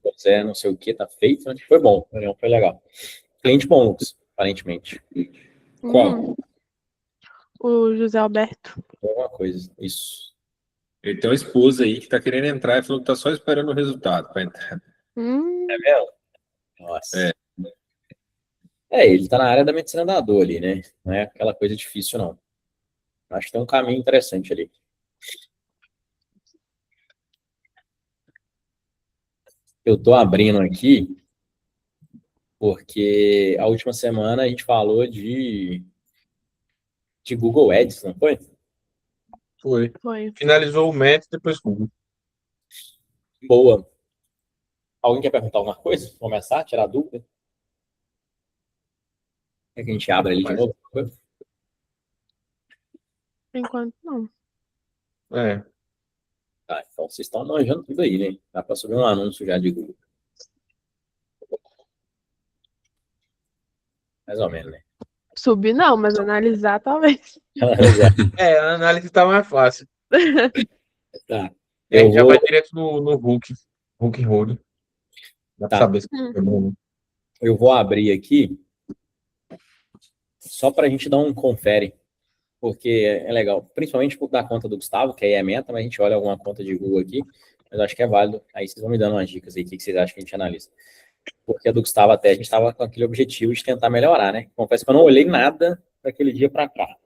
Pois é, não sei o que, tá feito, mas foi bom, a reunião foi legal. Cliente bom, Lucas, aparentemente. Qual? O José Alberto. Alguma coisa, isso. Ele tem uma esposa aí que tá querendo entrar e falou que tá só esperando o resultado pra entrar. É mesmo? Nossa. É. Ele tá na área da medicina da dor ali, né? Não é aquela coisa difícil, não. Acho que tem um caminho interessante ali. Eu tô abrindo aqui porque a última semana a gente falou de Google Ads, não foi? Foi. Finalizou o método, depois Google. Boa. Alguém quer perguntar alguma coisa? Começar, tirar dúvida? Quer que a gente abra ali de novo? Por enquanto, não. É. Tá, então vocês estão manjando tudo aí, né? Dá para subir um anúncio já de Google. Mais ou menos, né? Subir não, mas analisar talvez. A análise tá mais fácil. Tá. Já vai direto no Hulk Road. Dá pra Tá. saber se é bom. Eu vou abrir aqui só para a gente dar um confere, porque é legal, principalmente por dar conta do Gustavo, que aí é meta, mas a gente olha alguma conta de Google aqui, mas eu acho que é válido. Aí vocês vão me dando umas dicas aí, o que vocês acham que a gente analisa. Porque a do Gustavo até, a gente estava com aquele objetivo de tentar melhorar, né? Confesso que eu não olhei nada daquele dia para cá.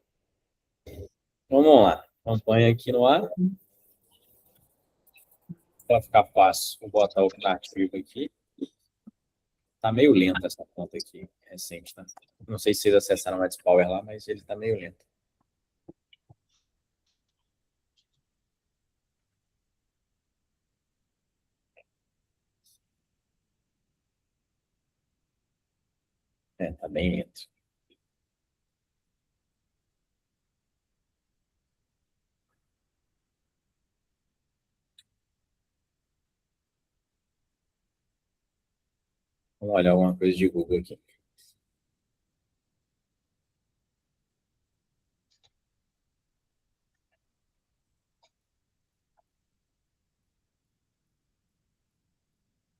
Então, vamos lá. Campanha aqui no ar. Para ficar fácil, vou botar o ativo aqui. Tá meio lenta essa conta aqui, recente, tá? Não sei se vocês acessaram o Ads Power lá, mas ele tá meio lento. Tá bem lento. Vamos olhar alguma coisa de Google aqui.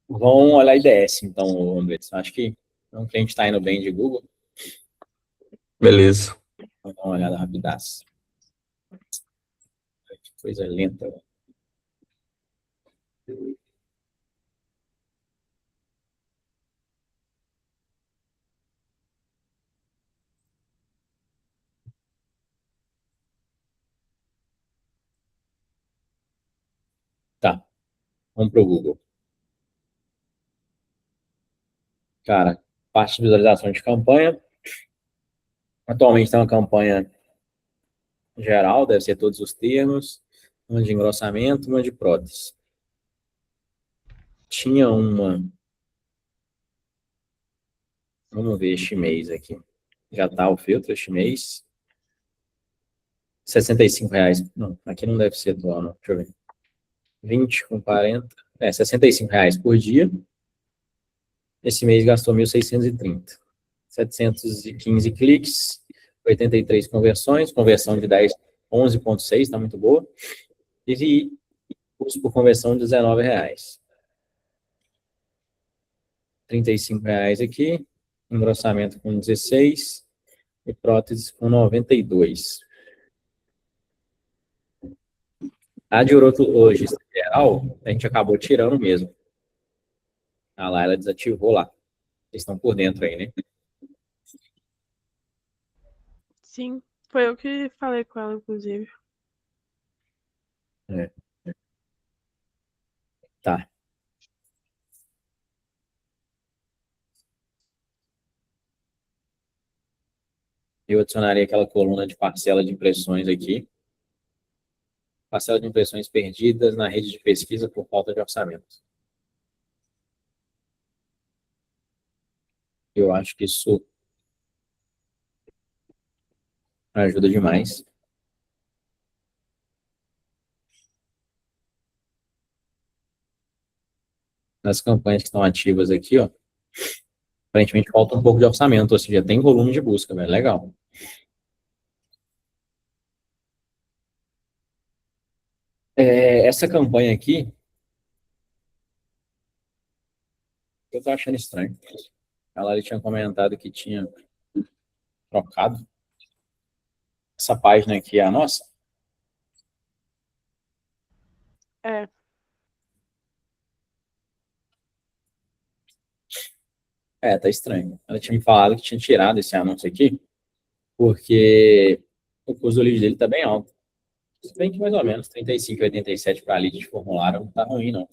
Vamos olhar IDS, então, Andrés. Acho que um cliente está indo bem de Google. Beleza. Vamos dar uma olhada rapidaço. Que coisa lenta. Tá. Vamos para o Google. Cara, parte de visualização de campanha. Atualmente tem uma campanha geral, deve ser todos os termos. Uma de engrossamento, uma de prótese. Tinha uma. Vamos ver este mês aqui. Já está o filtro este mês. R$65. Não, aqui não deve ser atual, não. Deixa eu ver. 20 com 40. R$65 por dia. Esse mês gastou 1.630. 715 cliques, 83 conversões, conversão de 10, 11,6, está muito boa. E custo por conversão de R$19. R$35 aqui, engrossamento com 16 e prótese com 92. A de urologista geral, a gente acabou tirando mesmo. Ah lá, ela desativou lá. Vocês estão por dentro aí, né? Sim, foi eu que falei com ela, inclusive. Tá. Eu adicionaria aquela coluna de parcela de impressões aqui. Parcela de impressões perdidas na rede de pesquisa por falta de orçamento. Eu acho que isso ajuda demais. Nas campanhas que estão ativas aqui, ó, aparentemente falta um pouco de orçamento, ou seja, tem volume de busca, velho, legal. Essa campanha aqui, Eu tô achando estranho. Ela tinha comentado que tinha trocado essa página aqui, é a nossa. É, É, tá estranho. Ela tinha me falado que tinha tirado esse anúncio aqui, porque o custo do lead dele tá bem alto. Se bem que mais ou menos 35,87 para lead de formulário não tá ruim, não.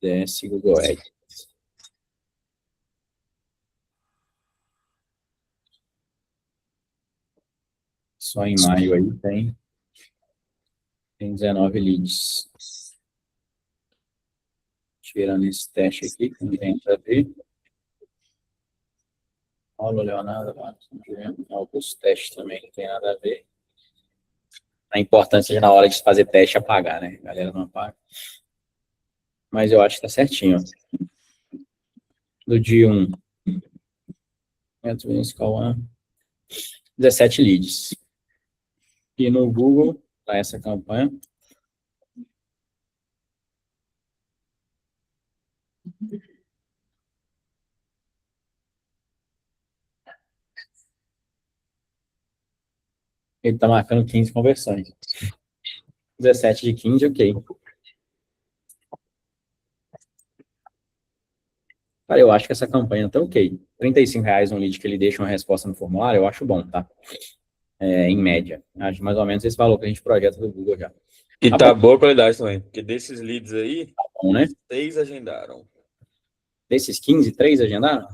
Desce Google Ads. Só em maio aí tem 19 leads. Tirando esse teste aqui, que não tem nada a ver. Paulo Leonardo, alguns testes também não tem nada a ver. A importância de, na hora de fazer teste, apagar, né? A galera não apaga. Mas eu acho que tá certinho. Do dia 1, 17 leads. E no Google, tá essa campanha. Ele tá marcando 15 conversões. 17 de 15, ok. Cara, eu acho que essa campanha tá ok. R$ 35 um lead que ele deixa uma resposta no formulário, eu acho bom, tá? Em média. Acho mais ou menos esse valor que a gente projeta do Google já. E Tá tá bom, boa qualidade também, porque desses leads aí, bom, né? 6 agendaram. Desses 15, 3 agendaram?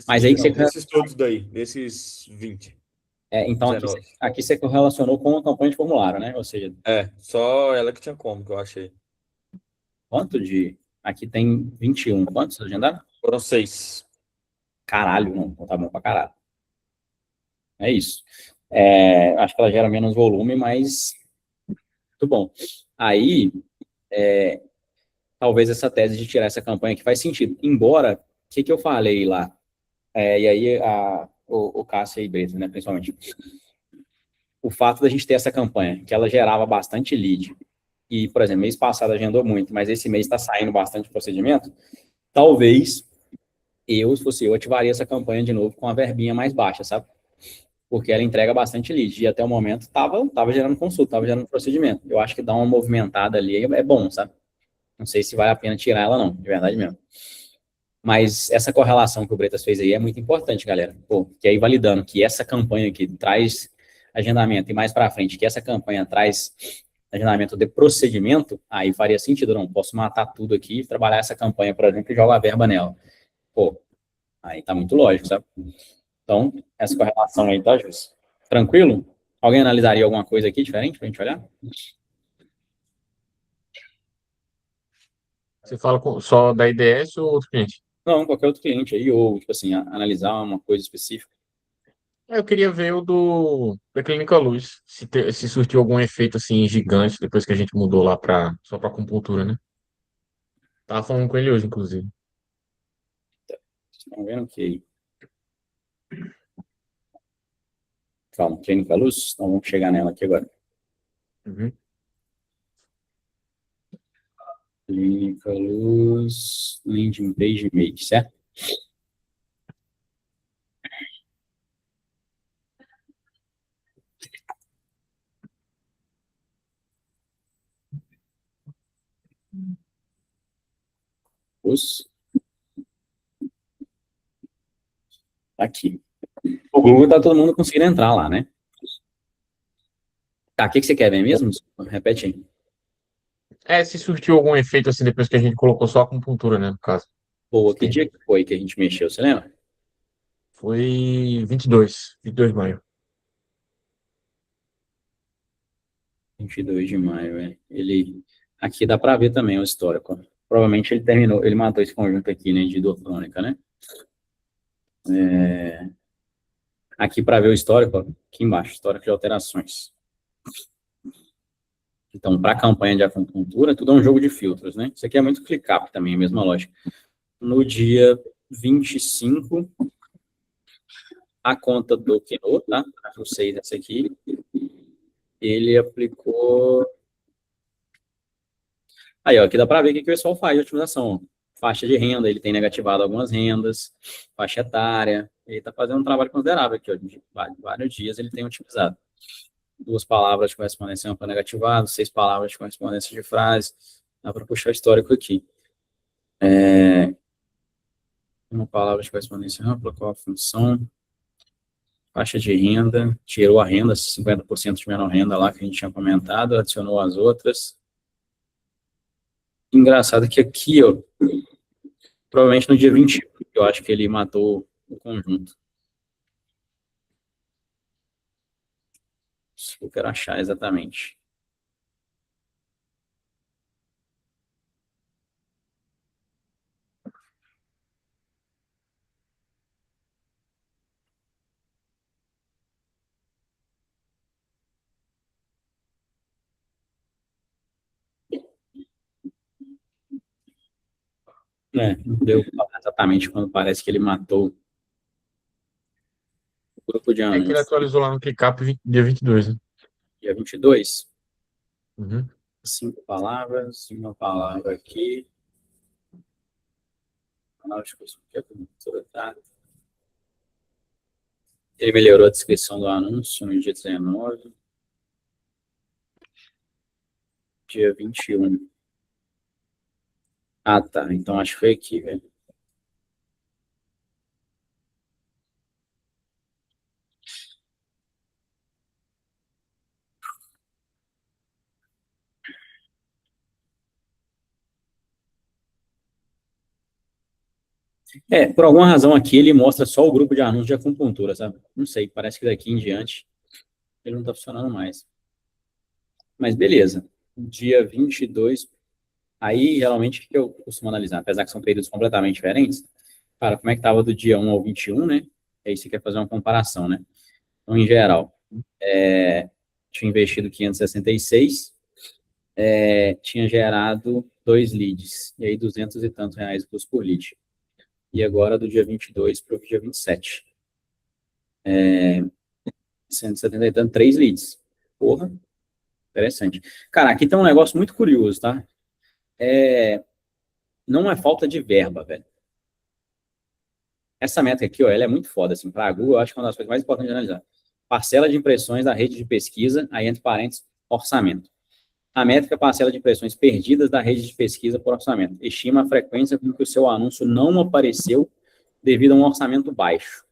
Mas aí que você... Desses todos daí, desses 20, então, 19. aqui você correlacionou com a campanha de formulário, né? Ou seja, Só ela que tinha como, que eu achei. quanto de... Aqui tem 21. Quantos agendaram? Foram 6. Caralho, não. Tá bom pra caralho. É isso. Acho que ela gera menos volume, mas... Muito bom. Aí, talvez essa tese de tirar essa campanha aqui faz sentido. Embora, o que eu falei lá? E aí, o Cássio e Brito, né, principalmente. O fato da gente ter essa campanha, que ela gerava bastante lead, e, por exemplo, mês passado agendou muito, mas esse mês está saindo bastante procedimento, talvez se fosse eu, ativaria essa campanha de novo com a verbinha mais baixa, sabe? Porque ela entrega bastante lead, e até o momento tava gerando consulta, tava gerando procedimento. Eu acho que dar uma movimentada ali é bom, sabe? Não sei se vale a pena tirar ela não, de verdade mesmo. Mas essa correlação que o Bretas fez aí é muito importante, galera. Pô, que aí validando que essa campanha aqui traz agendamento e mais para frente que essa campanha traz agendamento de procedimento, aí faria sentido, não, posso matar tudo aqui, trabalhar essa campanha, por exemplo, e jogar a verba nela. Pô, aí tá muito lógico, sabe? Então, essa correlação aí tá justa. Tranquilo? Alguém analisaria alguma coisa aqui diferente pra gente olhar? Você fala só da IDS ou outro cliente? Não, qualquer outro cliente aí, ou, tipo assim, analisar uma coisa específica. Eu queria ver o da Clínica Luz, se surtiu algum efeito assim gigante depois que a gente mudou lá só para acupuntura, né? Tava falando com ele hoje, inclusive. Vocês estão vendo que... Calma, Clínica Luz, então vamos chegar nela aqui agora. Uhum. Clínica Luz, landing page make, certo? Os... Aqui. O Google tá todo mundo conseguindo entrar lá, né? Tá, o que você quer ver mesmo? Desculpa, repete aí. Se surtiu algum efeito assim depois que a gente colocou só a acupuntura, né, no caso. Boa, que dia que foi que a gente mexeu, você lembra? Foi 22 de maio. 22 de maio, Ele... Aqui dá pra ver também o histórico. Provavelmente ele terminou, ele matou esse conjunto aqui, né, de dor crônica, né? Aqui para ver o histórico, ó, aqui embaixo, histórico de alterações. Então, para a campanha de acupuntura, tudo é um jogo de filtros, né? Isso aqui é muito ClickUp também, a mesma lógica. No dia 25, a conta do Keno, tá? O 6 essa aqui, ele aplicou Aí, ó, aqui dá para ver o que o pessoal faz de otimização. Ó. Faixa de renda, ele tem negativado algumas rendas, faixa etária, ele está fazendo um trabalho considerável aqui, ó, de vários dias ele tem otimizado. 2 palavras de correspondência ampla negativado, 6 palavras de correspondência de frase, dá para puxar o histórico aqui. 1 palavra de correspondência ampla, qual a função? Faixa de renda, tirou a renda, 50% de menor renda lá que a gente tinha comentado, adicionou as outras. Engraçado que aqui, ó, provavelmente no dia 21, eu acho que ele matou o conjunto. Se eu quero achar exatamente. Não deu exatamente quando parece que ele matou o grupo de É que ele anúncios. atualizou lá no ClickUp dia 22, né? Dia 22, Uhum. 5 palavras, uma palavra aqui. Acho que isso aqui é cultura, tá? Ele melhorou a descrição do anúncio no dia 19. Dia 21. Ah, tá. Então acho que foi aqui, velho. Por alguma razão aqui ele mostra só o grupo de anúncios de acupuntura, sabe? Não sei, parece que daqui em diante ele não tá funcionando mais. Mas beleza. Dia 22. Aí, geralmente, o que eu costumo analisar? Apesar que são períodos completamente diferentes. Cara, como é que tava do dia 1 ao 21, né? Aí você quer fazer uma comparação, né? Então, em geral, tinha investido 566, tinha gerado 2 leads. E aí, 200 e tantos reais custo por lead. E agora, do dia 22 para o dia 27. 170 e tanto, 3 leads. Porra, interessante. Cara, aqui tem um negócio muito curioso, tá? Não é falta de verba, velho. Essa métrica aqui, ó, ela é muito foda, assim, para a Google, eu acho que é uma das coisas mais importantes de analisar. Parcela de impressões da rede de pesquisa, aí entre parênteses, orçamento. A métrica parcela de impressões perdidas da rede de pesquisa por orçamento. Estima a frequência com que o seu anúncio não apareceu devido a um orçamento baixo.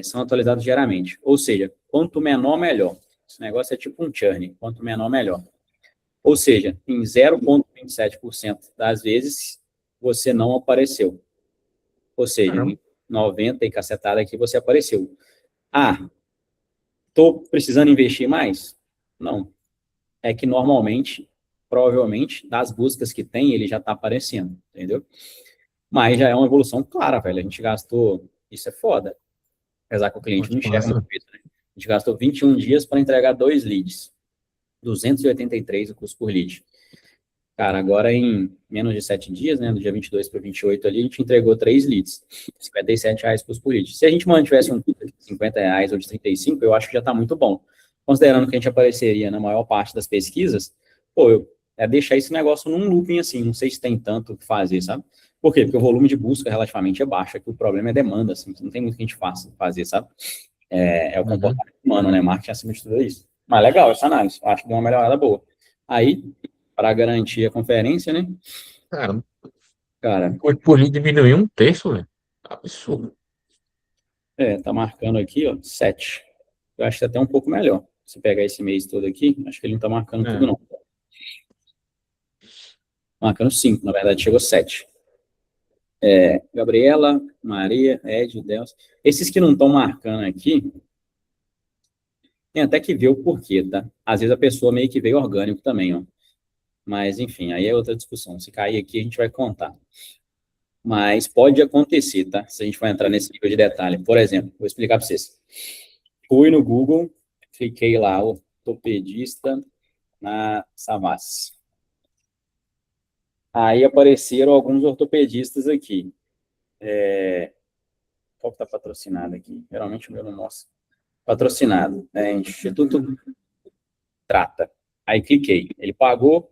São atualizados diariamente. Ou seja, quanto menor, melhor. Esse negócio é tipo um churn. Quanto menor, melhor. Ou seja, em 0,27% das vezes, você não apareceu. Ou seja, Caramba. em 90 e cacetada aqui você apareceu. Ah, estou precisando investir mais? Não. É que normalmente, provavelmente, das buscas que tem, ele já está aparecendo, entendeu? Mas já é uma evolução clara, velho. A gente gastou, isso é foda, apesar que o cliente não Muito enxerga massa. muito isso, né? A gente gastou 21 dias para entregar 2 leads. 283 o custo por lead. Cara, agora em menos de 7 dias, né, do dia 22 para 28 ali, a gente entregou 3 leads, R$ 57 por lead. Se a gente mantivesse um custo de R$ 50 ou de 35, eu acho que já está muito bom. Considerando que a gente apareceria na maior parte das pesquisas, pô, deixar esse negócio num looping assim, não sei se tem tanto o que fazer, sabe? Por quê? Porque o volume de busca relativamente é baixo, aqui o problema é demanda, assim, não tem muito que a gente faça fazer, sabe? É o comportamento humano, né? Marketing acima de tudo é isso. Mas legal essa análise, acho que deu uma melhorada boa. Aí, para garantir a conferência, né? Cara, Cara, o por lead diminuiu um terço, velho. Absurdo. tá marcando aqui, ó, 7. Eu acho que tá até um pouco melhor. Se pegar esse mês todo aqui, acho que ele não tá marcando tudo, não. Marcando 5, na verdade, chegou 7. Gabriela, Maria, Ed, Delcio. Esses que não estão marcando aqui, tem até que ver o porquê, tá? Às vezes a pessoa meio que veio orgânico também, ó. Mas, enfim, aí é outra discussão. Se cair aqui, a gente vai contar. Mas pode acontecer, tá? Se a gente for entrar nesse nível de detalhe. Por exemplo, vou explicar para vocês. Fui no Google, cliquei lá, ortopedista na Savassi. Aí apareceram alguns ortopedistas aqui. Qual que está patrocinado aqui? Geralmente o meu não mostra. Patrocinado. Instituto Trata. Aí cliquei. Ele pagou.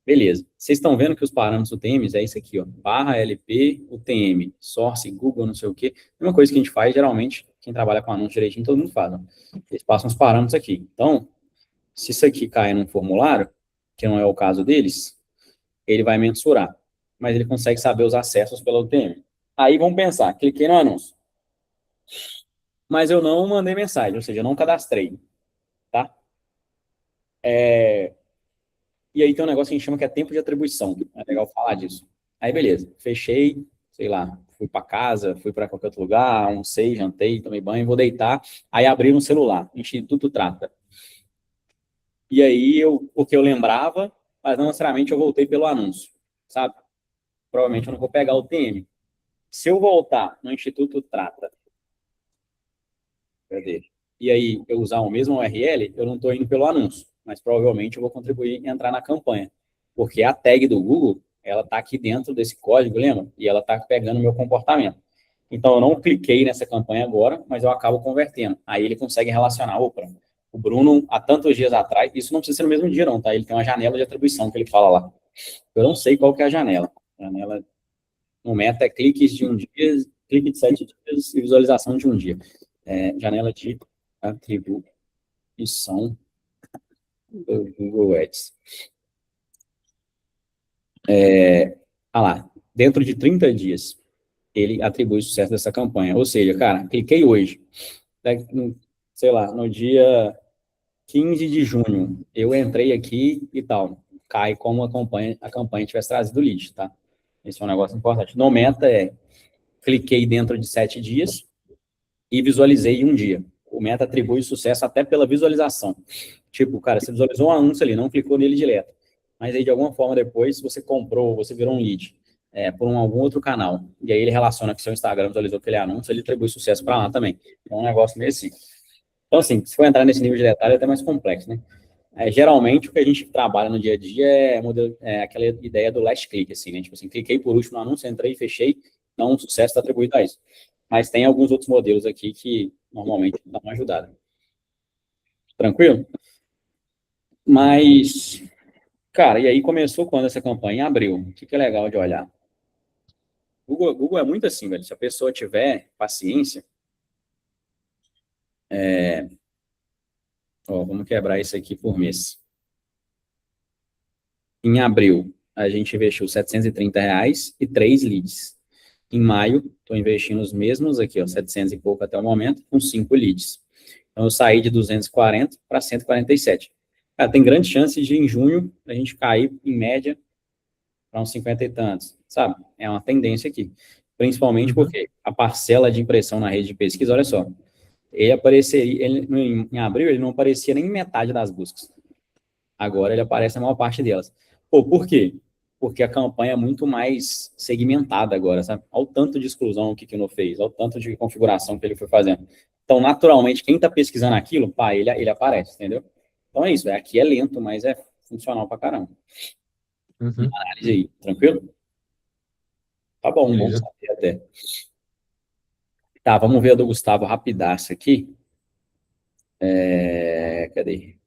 Beleza. Vocês estão vendo que os parâmetros UTMs é isso aqui, ó. Barra LP, UTM, source, Google, não sei o quê. Uma coisa que a gente faz, geralmente, quem trabalha com anúncio direitinho, todo mundo faz, ó. Eles passam os parâmetros aqui. Então, se isso aqui cai num formulário, que não é o caso deles, ele vai mensurar. Mas ele consegue saber os acessos pela UTM. Aí vamos pensar, cliquei no anúncio. Mas eu não mandei mensagem, ou seja, eu não cadastrei, tá? E aí tem um negócio que a gente chama que é tempo de atribuição. É legal falar disso. Aí, beleza. Fechei, sei lá, fui para casa, fui para qualquer outro lugar, almocei, jantei, tomei banho, vou deitar. Aí abri no celular, Instituto Trata. E aí, porque eu lembrava, mas não necessariamente eu voltei pelo anúncio, sabe? Provavelmente eu não vou pegar o TM. Se eu voltar no Instituto Trata, cadê? E aí eu usar o mesmo URL, eu não estou indo pelo anúncio, mas provavelmente eu vou contribuir e entrar na campanha, porque a tag do Google, ela está aqui dentro desse código, lembra? E ela está pegando o meu comportamento. Então eu não cliquei nessa campanha agora, mas eu acabo convertendo. Aí ele consegue relacionar, opa, o Bruno, há tantos dias atrás, isso não precisa ser no mesmo dia não, tá? Ele tem uma janela de atribuição que ele fala lá. Eu não sei qual que é a janela. A janela no Meta é cliques de um dia, clique de 7 dias e visualização de um dia. Janela de atribuição do Google Ads. Lá, dentro de 30 dias, ele atribui o sucesso dessa campanha. Ou seja, cara, cliquei hoje, sei lá, no dia 15 de junho, eu entrei aqui e tal, cai como a campanha tivesse trazido o lead, tá? Esse é um negócio importante. No Meta cliquei dentro de 7 dias e visualizei em um dia. O Meta atribui sucesso até pela visualização. Tipo, cara, você visualizou um anúncio ali, não clicou nele direto. Mas aí, de alguma forma, depois, você comprou, você virou um lead por algum outro canal. E aí ele relaciona que seu Instagram visualizou aquele anúncio, ele atribui sucesso para lá também. É um negócio meio assim. Então, assim, se for entrar nesse nível de detalhe, é até mais complexo, né? Geralmente, o que a gente trabalha no dia a dia é aquela ideia do last click, assim, né? Tipo assim, cliquei por último no anúncio, entrei, fechei, então o sucesso está atribuído a isso. Mas tem alguns outros modelos aqui que normalmente dão uma ajudada. Tranquilo? Mas, cara, e aí começou quando essa campanha? Em abril. O que é legal de olhar? Google é muito assim, velho. Se a pessoa tiver paciência, vamos quebrar isso aqui por mês. Em abril, a gente investiu R$ 730 e 3 leads. Em maio, estou investindo os mesmos aqui, ó, 700 e pouco até o momento, com 5 leads. Então, eu saí de 240 para 147. Cara, tem grande chance de, em junho, a gente cair, em média, para uns 50 e tantos, sabe? É uma tendência aqui. Principalmente porque a parcela de impressão na rede de pesquisa, olha só, ele apareceria, em abril, ele não aparecia nem em metade das buscas. Agora ele aparece na maior parte delas. Pô, por quê? Porque a campanha é muito mais segmentada agora, sabe? Olha o tanto de exclusão que o Kino fez, olha o tanto de configuração que ele foi fazendo. Então, naturalmente, quem está pesquisando aquilo, pá, ele aparece, entendeu? Então é isso, aqui é lento, mas é funcional pra caramba. Análise aí, tranquilo? Tá bom, bom Beleza. saber até. Tá, vamos ver a do Gustavo rapidaço aqui. Cadê?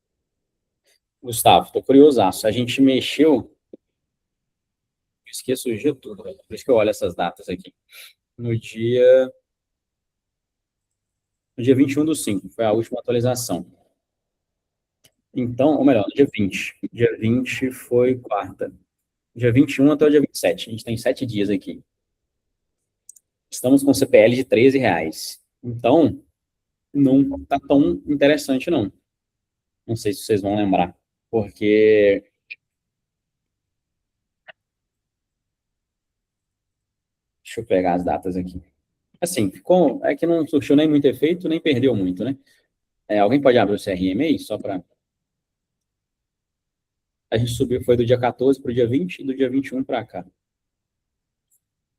Gustavo, tô curiosaço. A gente mexeu. Esqueço o dia tudo, velho. Por isso que eu olho essas datas aqui. No dia 21/5, foi a última atualização. Então, ou melhor, no dia 20. Dia 20 foi quarta. Dia 21 até o dia 27. A gente tem 7 dias aqui. Estamos com CPL de R$ 13. Então, não tá tão interessante, não. Não sei se vocês vão lembrar. Porque... Deixa eu pegar as datas aqui. Assim, é que não surgiu nem muito efeito, nem perdeu muito, né? Alguém pode abrir o CRM aí, só para... A gente subiu, foi do dia 14 para o dia 20 e do dia 21 para cá.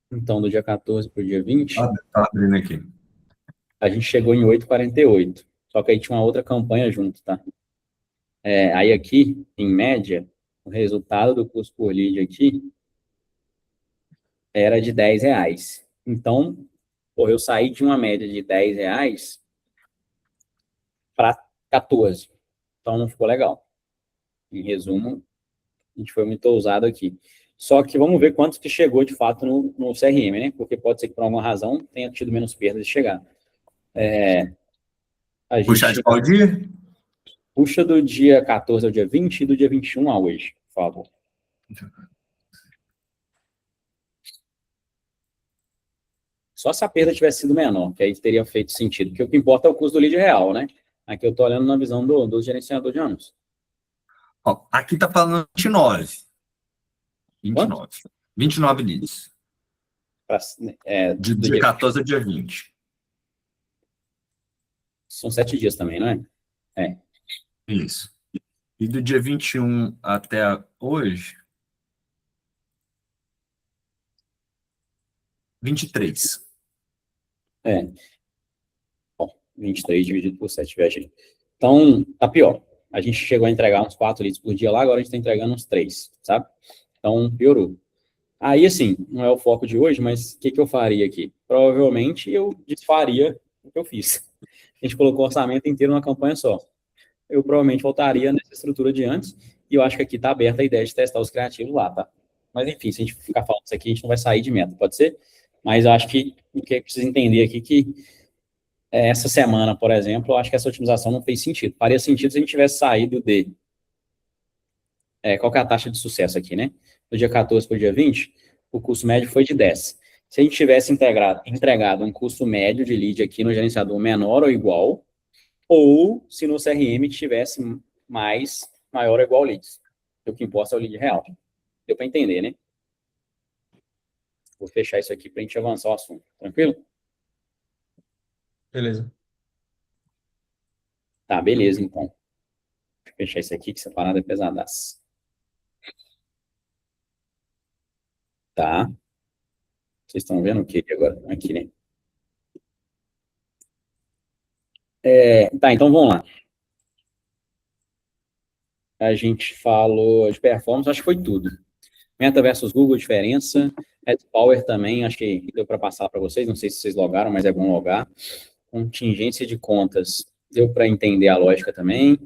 Então, do dia 14 para o dia 20, Tá abrindo aqui. a gente chegou em 8,48. Só que aí tinha uma outra campanha junto, tá? Aí aqui, em média, o resultado do custo por lead aqui era de R$ 10. Então, pô, eu saí de uma média de R$ 10 para 14. Então, não ficou legal. Em resumo, A gente foi muito ousado aqui. Só que vamos ver quanto que chegou de fato no CRM, né? Porque pode ser que por alguma razão tenha tido menos perdas de chegar. A Puxar de gente qual dia? puxa do dia 14 ao dia 20 e do dia 21 a hoje, por favor. Só se a perda tivesse sido menor, que aí teria feito sentido. Porque o que importa é o custo do lead real, né? Aqui eu estou olhando na visão do gerenciador de anúncios. Ó, aqui tá falando 29. Quanto? 29 leads. Do Dia dia 14 ao dia 20. São 7 dias também, não é? Isso. E do dia 21 até hoje, 23. Bom, 23 dividido por 7, viajei. Então, tá pior. A gente chegou a entregar uns 4 leads por dia lá, agora a gente está entregando uns 3, sabe? Então, piorou. Aí, assim, não é o foco de hoje, mas o que eu faria aqui? Provavelmente eu desfaria o que eu fiz. A gente colocou o orçamento inteiro numa campanha só. Eu provavelmente voltaria nessa estrutura de antes, e eu acho que aqui está aberta a ideia de testar os criativos lá, tá? Mas, enfim, se a gente ficar falando isso aqui, a gente não vai sair de meta, pode ser? Mas eu acho que o que precisa entender aqui que essa semana, por exemplo, eu acho que essa otimização não fez sentido. Faria sentido se a gente tivesse saído de... qual que é a taxa de sucesso aqui, né? Do dia 14 para o dia 20, o custo médio foi de 10. Se a gente tivesse entregado um custo médio de lead aqui no gerenciador menor ou igual, ou se no CRM tivesse maior ou igual leads. O que importa é o lead real. Deu para entender, né? Vou fechar isso aqui para a gente avançar o assunto. Tranquilo? Beleza. Tá, beleza, então. Deixa eu fechar isso aqui, que essa parada é pesadaça. Tá. Vocês estão vendo o que agora? Aqui, né? Tá, então vamos lá. A gente falou de performance, acho que foi tudo. Meta versus Google, diferença. AdPower também, acho que deu para passar para vocês. Não sei se vocês logaram, mas é bom logar. Contingência de contas, deu para entender a lógica também.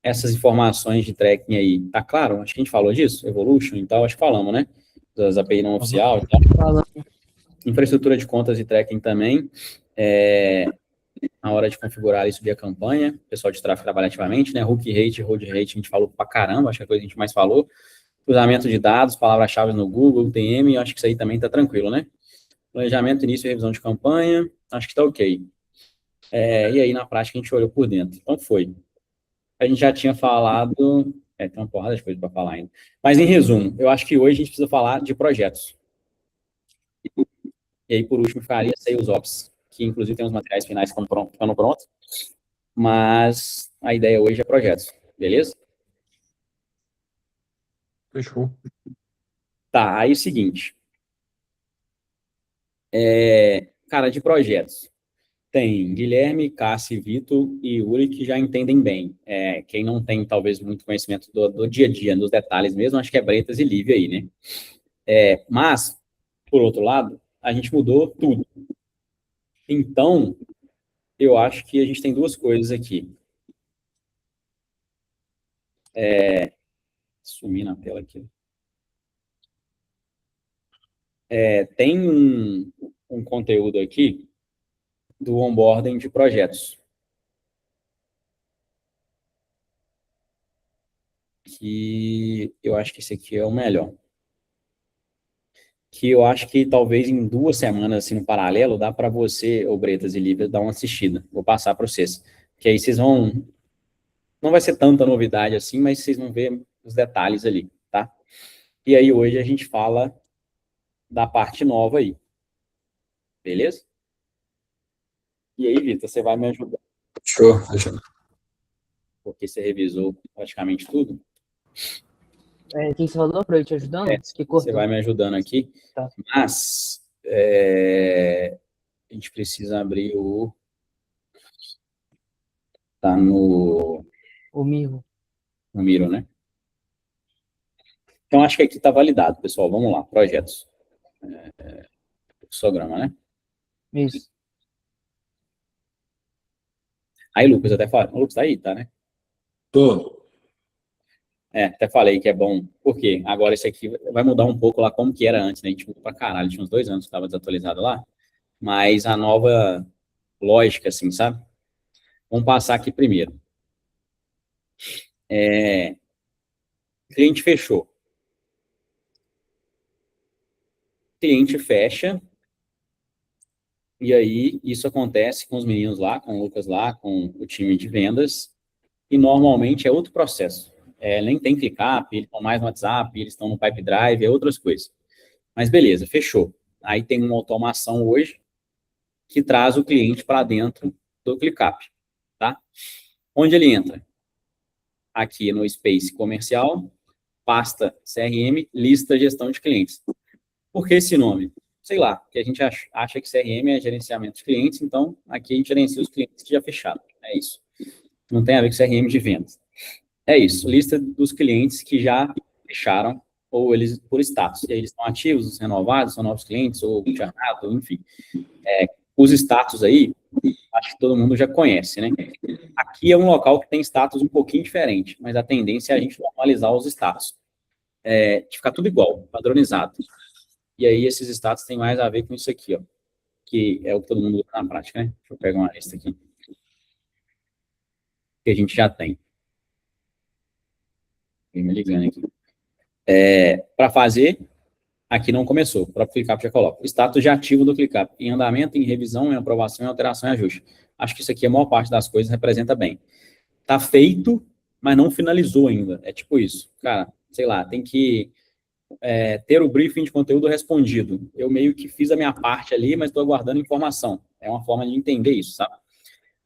Essas informações de tracking aí, tá claro? Acho que a gente falou disso, Evolution e tal, acho que falamos, né? Das API não oficial e tal. Infraestrutura de contas e tracking também. Na hora de configurar e subir a campanha, o pessoal de tráfego trabalha ativamente, né? Hook rate, hold rate, a gente falou pra caramba, acho que é a coisa que a gente mais falou. Cruzamento de dados, palavras-chave no Google, TM, acho que isso aí também tá tranquilo, né? Planejamento, início e revisão de campanha, acho que tá ok. E aí, na prática, a gente olhou por dentro. Então, foi. A gente já tinha falado... tem uma porrada de coisa para falar ainda. Mas, em resumo, eu acho que hoje a gente precisa falar de projetos. E aí, por último, ficaria Sales Ops, que inclusive tem os materiais finais que estão ficando prontos. Mas a ideia hoje é projetos, beleza? Fechou. Tá, aí é o seguinte. Cara, de projetos. Tem Guilherme, Cássio, Vitor e Uri que já entendem bem. Quem não tem, talvez, muito conhecimento do dia a dia, dos detalhes mesmo, acho que é Bretas e Lívia aí, né? Mas, por outro lado, a gente mudou tudo. Então, eu acho que a gente tem duas coisas aqui. Sumir na tela aqui. Tem um conteúdo aqui do onboarding de projetos. Que eu acho que esse aqui é o melhor. Que eu acho que talvez em 2 semanas, assim, no paralelo, dá para você, ô Bretas e Lívia, dar uma assistida. Vou passar para vocês. Que aí vocês vão... Não vai ser tanta novidade assim, mas vocês vão ver os detalhes ali, tá? E aí hoje a gente fala da parte nova aí. Beleza? E aí, Vitor, você vai me ajudar, Show. porque você revisou praticamente tudo. O que você falou para eu te ajudando? Que Você cortou. vai me ajudando aqui. Tá. Mas a gente precisa abrir o... Tá no O Mirro. Miro, né? Então, acho que aqui está validado, pessoal. Vamos lá, projetos. Fluxograma, né? Isso. Aí, Lucas, até fala. O Lucas tá aí, tá, né? Tô. Até falei que é bom. Por quê? Agora esse aqui vai mudar um pouco lá como que era antes, né? A gente mudou pra caralho, tinha uns 2 anos que estava desatualizado lá. Mas a nova lógica, assim, sabe? Vamos passar aqui primeiro. Cliente fechou. Cliente fecha. E aí, isso acontece com os meninos lá, com o Lucas lá, com o time de vendas. E normalmente é outro processo. Nem tem ClickUp, eles estão mais no WhatsApp, eles estão no Pipe Drive, é outras coisas. Mas beleza, fechou. Aí tem uma automação hoje que traz o cliente para dentro do ClickUp, tá? Onde ele entra? Aqui no Space Comercial, pasta CRM, lista gestão de clientes. Por que esse nome? Sei lá, porque a gente acha que CRM é gerenciamento de clientes, então aqui a gente gerencia os clientes que já fecharam. É isso. Não tem a ver com CRM de vendas. É isso, lista dos clientes que já fecharam, ou eles por status. E aí eles estão ativos, renovados, são novos clientes, ou churnados, enfim. Os status aí, acho que todo mundo já conhece, né? Aqui é um local que tem status um pouquinho diferente, mas a tendência é a gente normalizar os status. De ficar tudo igual, padronizado. E aí esses status têm mais a ver com isso aqui, ó. Que é o que todo mundo usa na prática, né? Deixa eu pegar uma lista aqui. Que a gente já tem. Me ligando aqui. Para fazer, aqui não começou. O próprio ClickUp já coloca. Status de ativo do ClickUp. Em andamento, em revisão, em aprovação, em alteração e ajuste. Acho que isso aqui, a maior parte das coisas, representa bem. Tá feito, mas não finalizou ainda. É tipo isso. Cara, sei lá, tem que ter o briefing de conteúdo respondido. Eu meio que fiz a minha parte ali, mas estou aguardando informação. É uma forma de entender isso, sabe?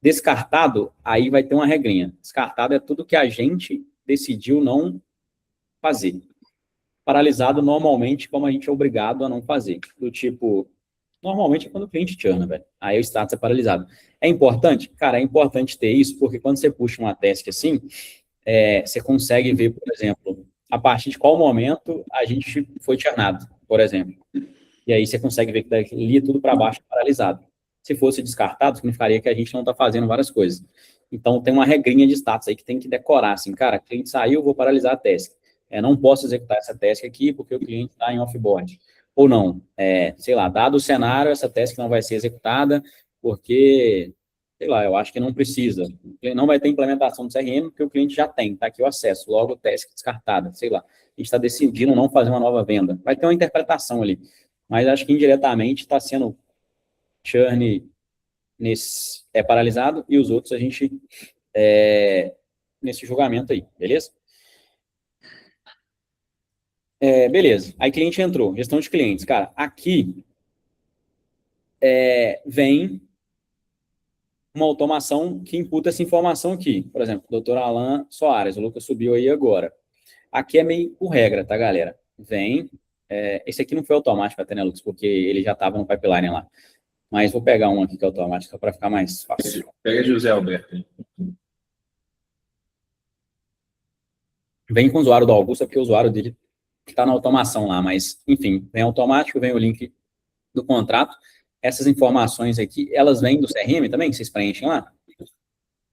Descartado, aí vai ter uma regrinha. Descartado é tudo que a gente decidiu não fazer. Paralisado, normalmente, como a gente é obrigado a não fazer. Do tipo, normalmente é quando o cliente churna, velho. Aí o status é paralisado. É importante? Cara, é importante ter isso, porque quando você puxa uma task assim, você consegue ver, por exemplo, a partir de qual momento a gente foi churnado, por exemplo. E aí você consegue ver que dali tudo para baixo é paralisado. Se fosse descartado, significaria que a gente não está fazendo várias coisas. Então, tem uma regrinha de status aí que tem que decorar, assim, cara, cliente saiu, vou paralisar a task. Não posso executar essa task aqui porque o cliente está em offboard. Ou não, sei lá, dado o cenário, essa task não vai ser executada porque, sei lá, eu acho que não precisa. Não vai ter implementação do CRM porque o cliente já tem, tá aqui o acesso, logo task descartada, sei lá. A gente está decidindo não fazer uma nova venda. Vai ter uma interpretação ali, mas acho que indiretamente está sendo churn paralisado e os outros a gente nesse julgamento aí, beleza? Beleza, aí cliente entrou, gestão de clientes. Cara, aqui vem uma automação que imputa essa informação aqui. Por exemplo, Dr. Alan Soares, o Lucas subiu aí agora. Aqui é meio por regra, tá, galera? Esse aqui não foi automático até, né, Lucas? Porque ele já estava no pipeline lá. Mas vou pegar um aqui que é automático para ficar mais fácil. Pega José Alberto. Vem com o usuário do Augusto, porque o usuário dele está na automação lá, mas, enfim, vem automático, vem o link do contrato. Essas informações aqui, elas vêm do CRM também, que vocês preenchem lá?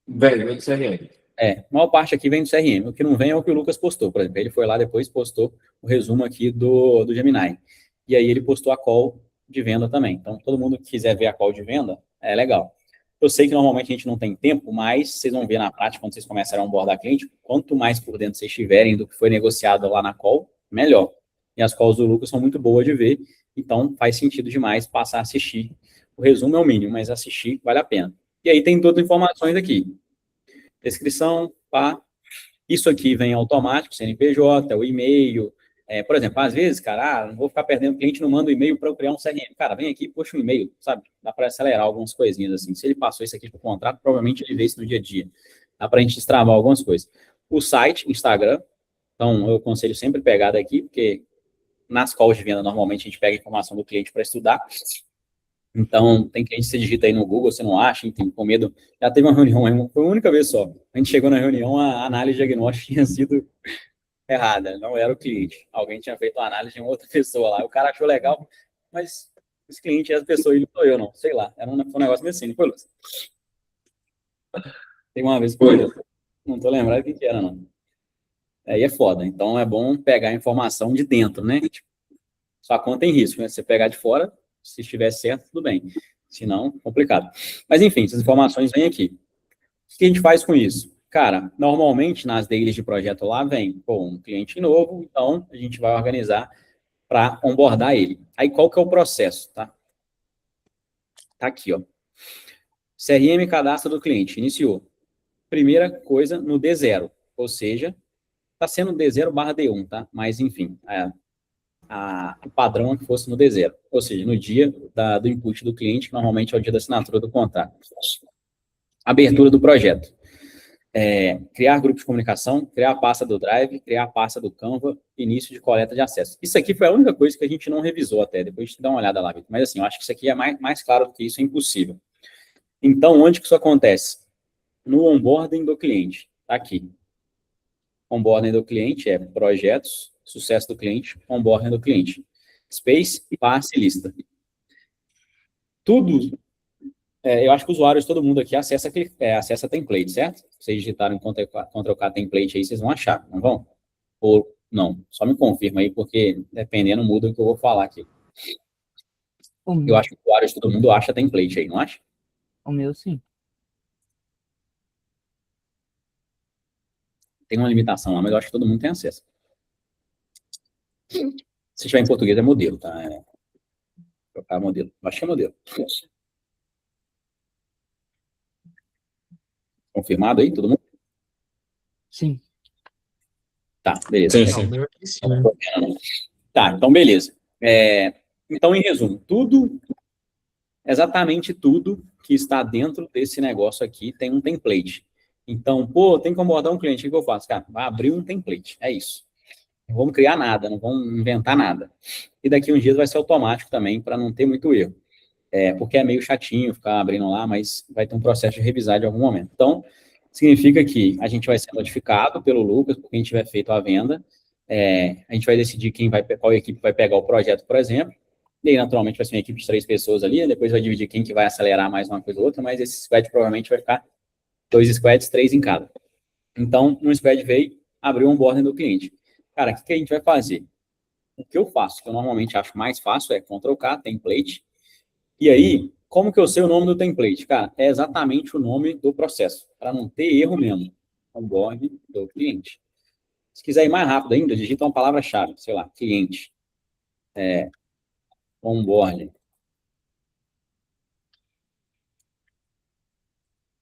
Vem do CRM. A maior parte aqui vem do CRM. O que não vem é o que o Lucas postou, por exemplo. Ele foi lá depois postou o resumo aqui do Gemini. E aí ele postou a call de venda também. Então, todo mundo que quiser ver a call de venda, é legal. Eu sei que normalmente a gente não tem tempo, mas vocês vão ver na prática, quando vocês começarem a onboardar cliente, quanto mais por dentro vocês estiverem do que foi negociado lá na call, melhor. E as calls do Lucas são muito boas de ver, então faz sentido demais passar a assistir. O resumo é o mínimo, mas assistir vale a pena. E aí tem todas as informações aqui. Descrição, pá. Isso aqui vem automático, CNPJ, o e-mail. Por exemplo, às vezes, cara, não vou ficar perdendo, o cliente não manda um e-mail para eu criar um CRM. Cara, vem aqui e puxa um e-mail, sabe? Dá para acelerar algumas coisinhas assim. Se ele passou isso aqui para o contrato, provavelmente ele vê isso no dia a dia. Dá para a gente destravar algumas coisas. O site, Instagram, então eu aconselho sempre pegar daqui, porque nas calls de venda, normalmente a gente pega a informação do cliente para estudar. Então, tem cliente que você digita aí no Google, você não acha, enfim, com medo. Já teve uma reunião, foi uma única vez só. A gente chegou na reunião, a análise diagnóstica tinha sido errada, não era o cliente. Alguém tinha feito uma análise de uma outra pessoa lá. O cara achou legal, mas esse cliente é a pessoa, ele não sou eu, não. Sei lá, foi um negócio meio assim, não foi, Lúcio? Tem uma vez que não tô lembrado o que era, não. Aí é foda. Então é bom pegar a informação de dentro, né? Tipo, sua conta tem risco, né? Se você pegar de fora, se estiver certo, tudo bem. Se não, complicado. Mas enfim, essas informações vêm aqui. O que a gente faz com isso? Cara, normalmente nas dailies de projeto lá vem, pô, um cliente novo, então a gente vai organizar para onboardar ele. Aí qual que é o processo, tá? Tá aqui, ó. CRM cadastro do cliente, iniciou. Primeira coisa no D0, ou seja, está sendo D0/D1, tá? Mas, enfim, o padrão é que fosse no D0, ou seja, no dia do input do cliente, que normalmente é o dia da assinatura do contrato. Abertura do projeto. Criar grupo de comunicação, criar a pasta do Drive, criar a pasta do Canva, início de coleta de acesso. Isso aqui foi a única coisa que a gente não revisou até, depois a gente dá uma olhada lá, Vitor. Mas assim, eu acho que isso aqui é mais claro do que isso, é impossível. Então, onde que isso acontece? No onboarding do cliente, tá aqui. Onboarding do cliente é projetos, sucesso do cliente, onboarding do cliente. Space, passe e lista. Tudo, eu acho que usuários, todo mundo aqui acessa template, certo? Vocês digitaram Ctrl+K template aí, vocês vão achar, não vão? Ou não? Só me confirma aí, porque dependendo muda o que eu vou falar aqui. Eu acho que usuários, todo mundo acha template aí, não acha? O meu, sim. Tem uma limitação lá, mas eu acho que todo mundo tem acesso. Se tiver em português, é modelo, tá? Trocar modelo. Eu acho que é modelo. Confirmado aí, todo mundo? Sim. Tá, beleza. Sim, Não, sim. o meu aqui sim, né? Tá, então beleza. Então, em resumo, exatamente tudo que está dentro desse negócio aqui tem um template. Então, pô, tem que abordar um cliente, o que eu faço? Cara, vai abrir um template, é isso. Não vamos criar nada, não vamos inventar nada. E daqui uns dias vai ser automático também, para não ter muito erro. Porque é meio chatinho ficar abrindo lá, mas vai ter um processo de revisar de algum momento. Então, significa que a gente vai ser notificado pelo Lucas, por quem tiver feito a venda, a gente vai decidir qual equipe vai pegar o projeto, por exemplo, e aí, naturalmente, vai ser uma equipe de 3 pessoas ali, depois vai dividir quem que vai acelerar mais uma coisa ou outra, mas esse squad provavelmente vai ficar 2 squads, 3 em cada. Então, um squad veio, abriu um onboarding do cliente. Cara, o que a gente vai fazer? O que eu faço, que eu normalmente acho mais fácil, é Ctrl+K, template, e aí, como que eu sei o nome do template? Cara, é exatamente o nome do processo, para não ter erro mesmo. Onboarding do cliente. Se quiser ir mais rápido ainda, digita uma palavra-chave, sei lá, cliente. Onboarding.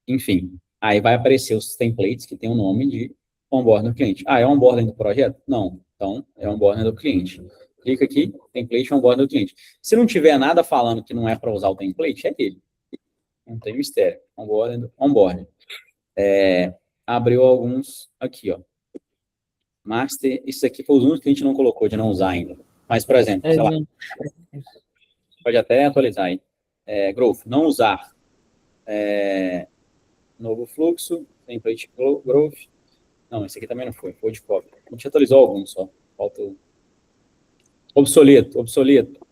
Enfim, aí vai aparecer os templates que tem o nome de onboarding do cliente. É onboarding do projeto? Não. Então, é onboarding do cliente. Clica aqui, template onboarding do cliente. Se não tiver nada falando que não é para usar o template, é ele. Não tem mistério. Onboarding. Abriu alguns aqui, ó. Master, isso aqui foi os únicos que a gente não colocou de não usar ainda. Mas, por exemplo, sei lá, pode até atualizar aí. Growth, não usar. Novo fluxo, template growth. Não, esse aqui também não foi de cópia. A gente atualizou alguns só. Falta o obsoleto.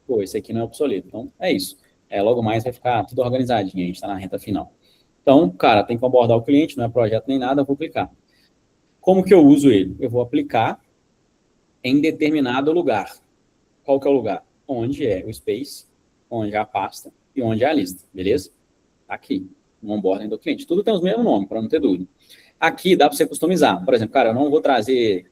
Pô, esse aqui não é obsoleto. Então, é isso. Logo mais vai ficar tudo organizadinho. A gente está na reta final. Então, cara, tem que abordar o cliente, não é projeto nem nada, eu vou clicar. Como que eu uso ele? Eu vou aplicar em determinado lugar. Qual que é o lugar? Onde é o space, onde é a pasta e onde é a lista, beleza? Aqui, no onboarding do cliente. Tudo tem os mesmos nomes, para não ter dúvida. Aqui dá para você customizar. Por exemplo, cara, eu não vou trazer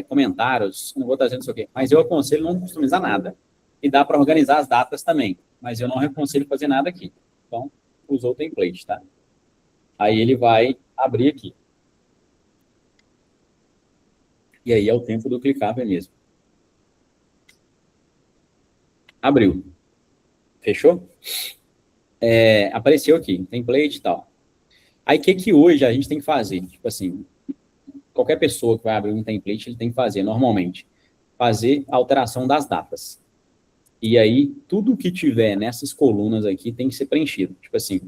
comentários, não vou trazer não sei o quê, mas eu aconselho não customizar nada. E dá para organizar as datas também, mas eu não aconselho fazer nada aqui. Então, usou o template, tá? Aí ele vai abrir aqui. E aí é o tempo do clicável mesmo. Abriu. Fechou? Apareceu aqui, template e tal. Aí o que hoje a gente tem que fazer? Tipo assim, qualquer pessoa que vai abrir um template, ele tem que fazer, normalmente, fazer a alteração das datas. E aí, tudo que tiver nessas colunas aqui tem que ser preenchido. Tipo assim,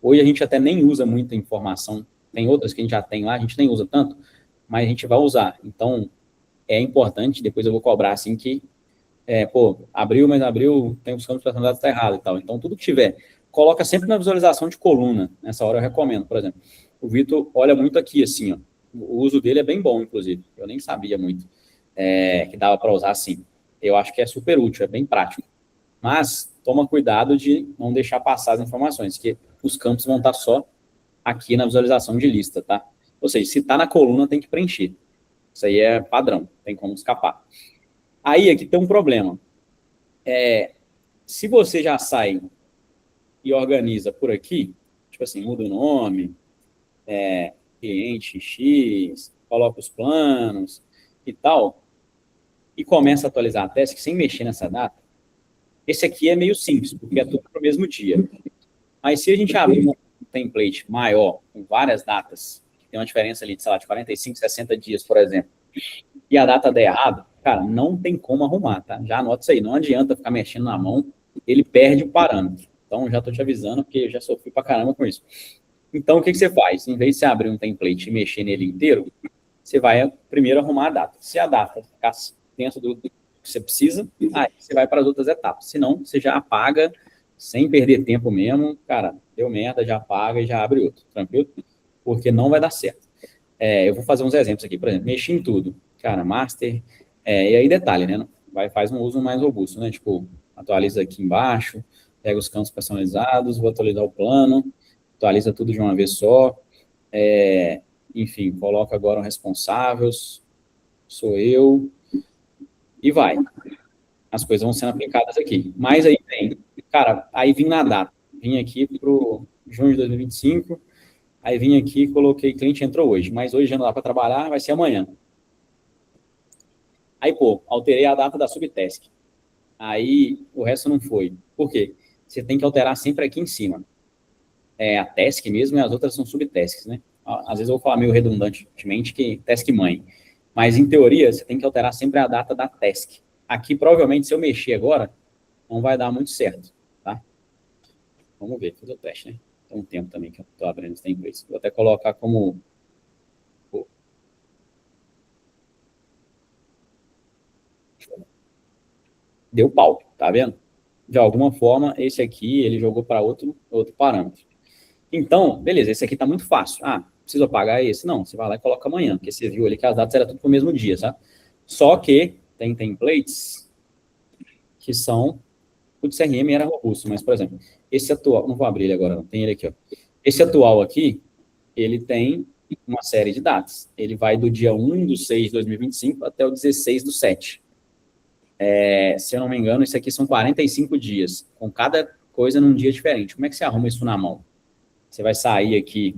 hoje a gente até nem usa muita informação, tem outras que a gente já tem lá, a gente nem usa tanto, mas a gente vai usar. Então, é importante, depois eu vou cobrar assim que, abriu, tem os campos personalizados, está errado e tal. Então, tudo que tiver, coloca sempre na visualização de coluna. Nessa hora eu recomendo, por exemplo. O Vitor olha muito aqui, assim, ó. O uso dele é bem bom, inclusive. Eu nem sabia muito que dava para usar assim. Eu acho que é super útil, é bem prático. Mas toma cuidado de não deixar passar as informações, que os campos vão estar só aqui na visualização de lista, tá? Ou seja, se está na coluna, tem que preencher. Isso aí é padrão, tem como escapar. Aí aqui tem um problema. Se você já sai e organiza por aqui, tipo assim, muda o nome, cliente X, coloca os planos e tal, e começa a atualizar a task sem mexer nessa data, esse aqui é meio simples, porque é tudo para o mesmo dia. Mas se a gente abrir um template maior, com várias datas, que tem uma diferença ali de, sei lá, de 45, 60 dias, por exemplo, e a data der errado, cara, não tem como arrumar, tá? Já anota isso aí, não adianta ficar mexendo na mão, ele perde o parâmetro. Então, já tô te avisando, porque eu já sofri pra caramba com isso. Então, o que você faz? Em vez de você abrir um template e mexer nele inteiro, você vai primeiro arrumar a data. Se a data ficar dentro do que você precisa, aí você vai para as outras etapas. Senão, você já apaga, sem perder tempo mesmo. Cara, deu merda, já apaga e já abre outro. Tranquilo? Porque não vai dar certo. Eu vou fazer uns exemplos aqui. Por exemplo, mexi em tudo. Cara, master. E aí, detalhe, né? Faz um uso mais robusto, né? Tipo, atualiza aqui embaixo, pega os campos personalizados, vou atualizar o plano, atualiza tudo de uma vez só. Enfim, coloca agora um responsável, sou eu, e vai. As coisas vão sendo aplicadas aqui. Mas aí vem, cara, aí vim na data. Vim aqui pro junho de 2025, aí vim aqui, coloquei, cliente entrou hoje, mas hoje já não dá para trabalhar, vai ser amanhã. Aí, pô, alterei a data da subtask. Aí, o resto não foi. Por quê? Você tem que alterar sempre aqui em cima. A task mesmo e as outras são subtasks, né? Às vezes eu vou falar meio redundantemente que task mãe. Mas, em teoria, você tem que alterar sempre a data da task. Aqui, provavelmente, se eu mexer agora, não vai dar muito certo, tá? Vamos ver, fazer o teste, né? Tem um tempo também que eu tô abrindo os templates. Vou até colocar como... Deu pau, tá vendo? De alguma forma, esse aqui, ele jogou para outro parâmetro. Então, beleza, esse aqui está muito fácil. Preciso apagar esse? Não, você vai lá e coloca amanhã, porque você viu ali que as datas eram tudo para o mesmo dia, sabe? Só que tem templates que são... O de CRM era robusto, mas, por exemplo, esse atual... Não vou abrir ele agora, não. Tem ele aqui, ó. Esse atual aqui, ele tem uma série de datas. Ele vai do dia 1/6 de 2025 até o 16/7. Se eu não me engano, isso aqui são 45 dias, com cada coisa num dia diferente. Como é que você arruma isso na mão? Você vai sair aqui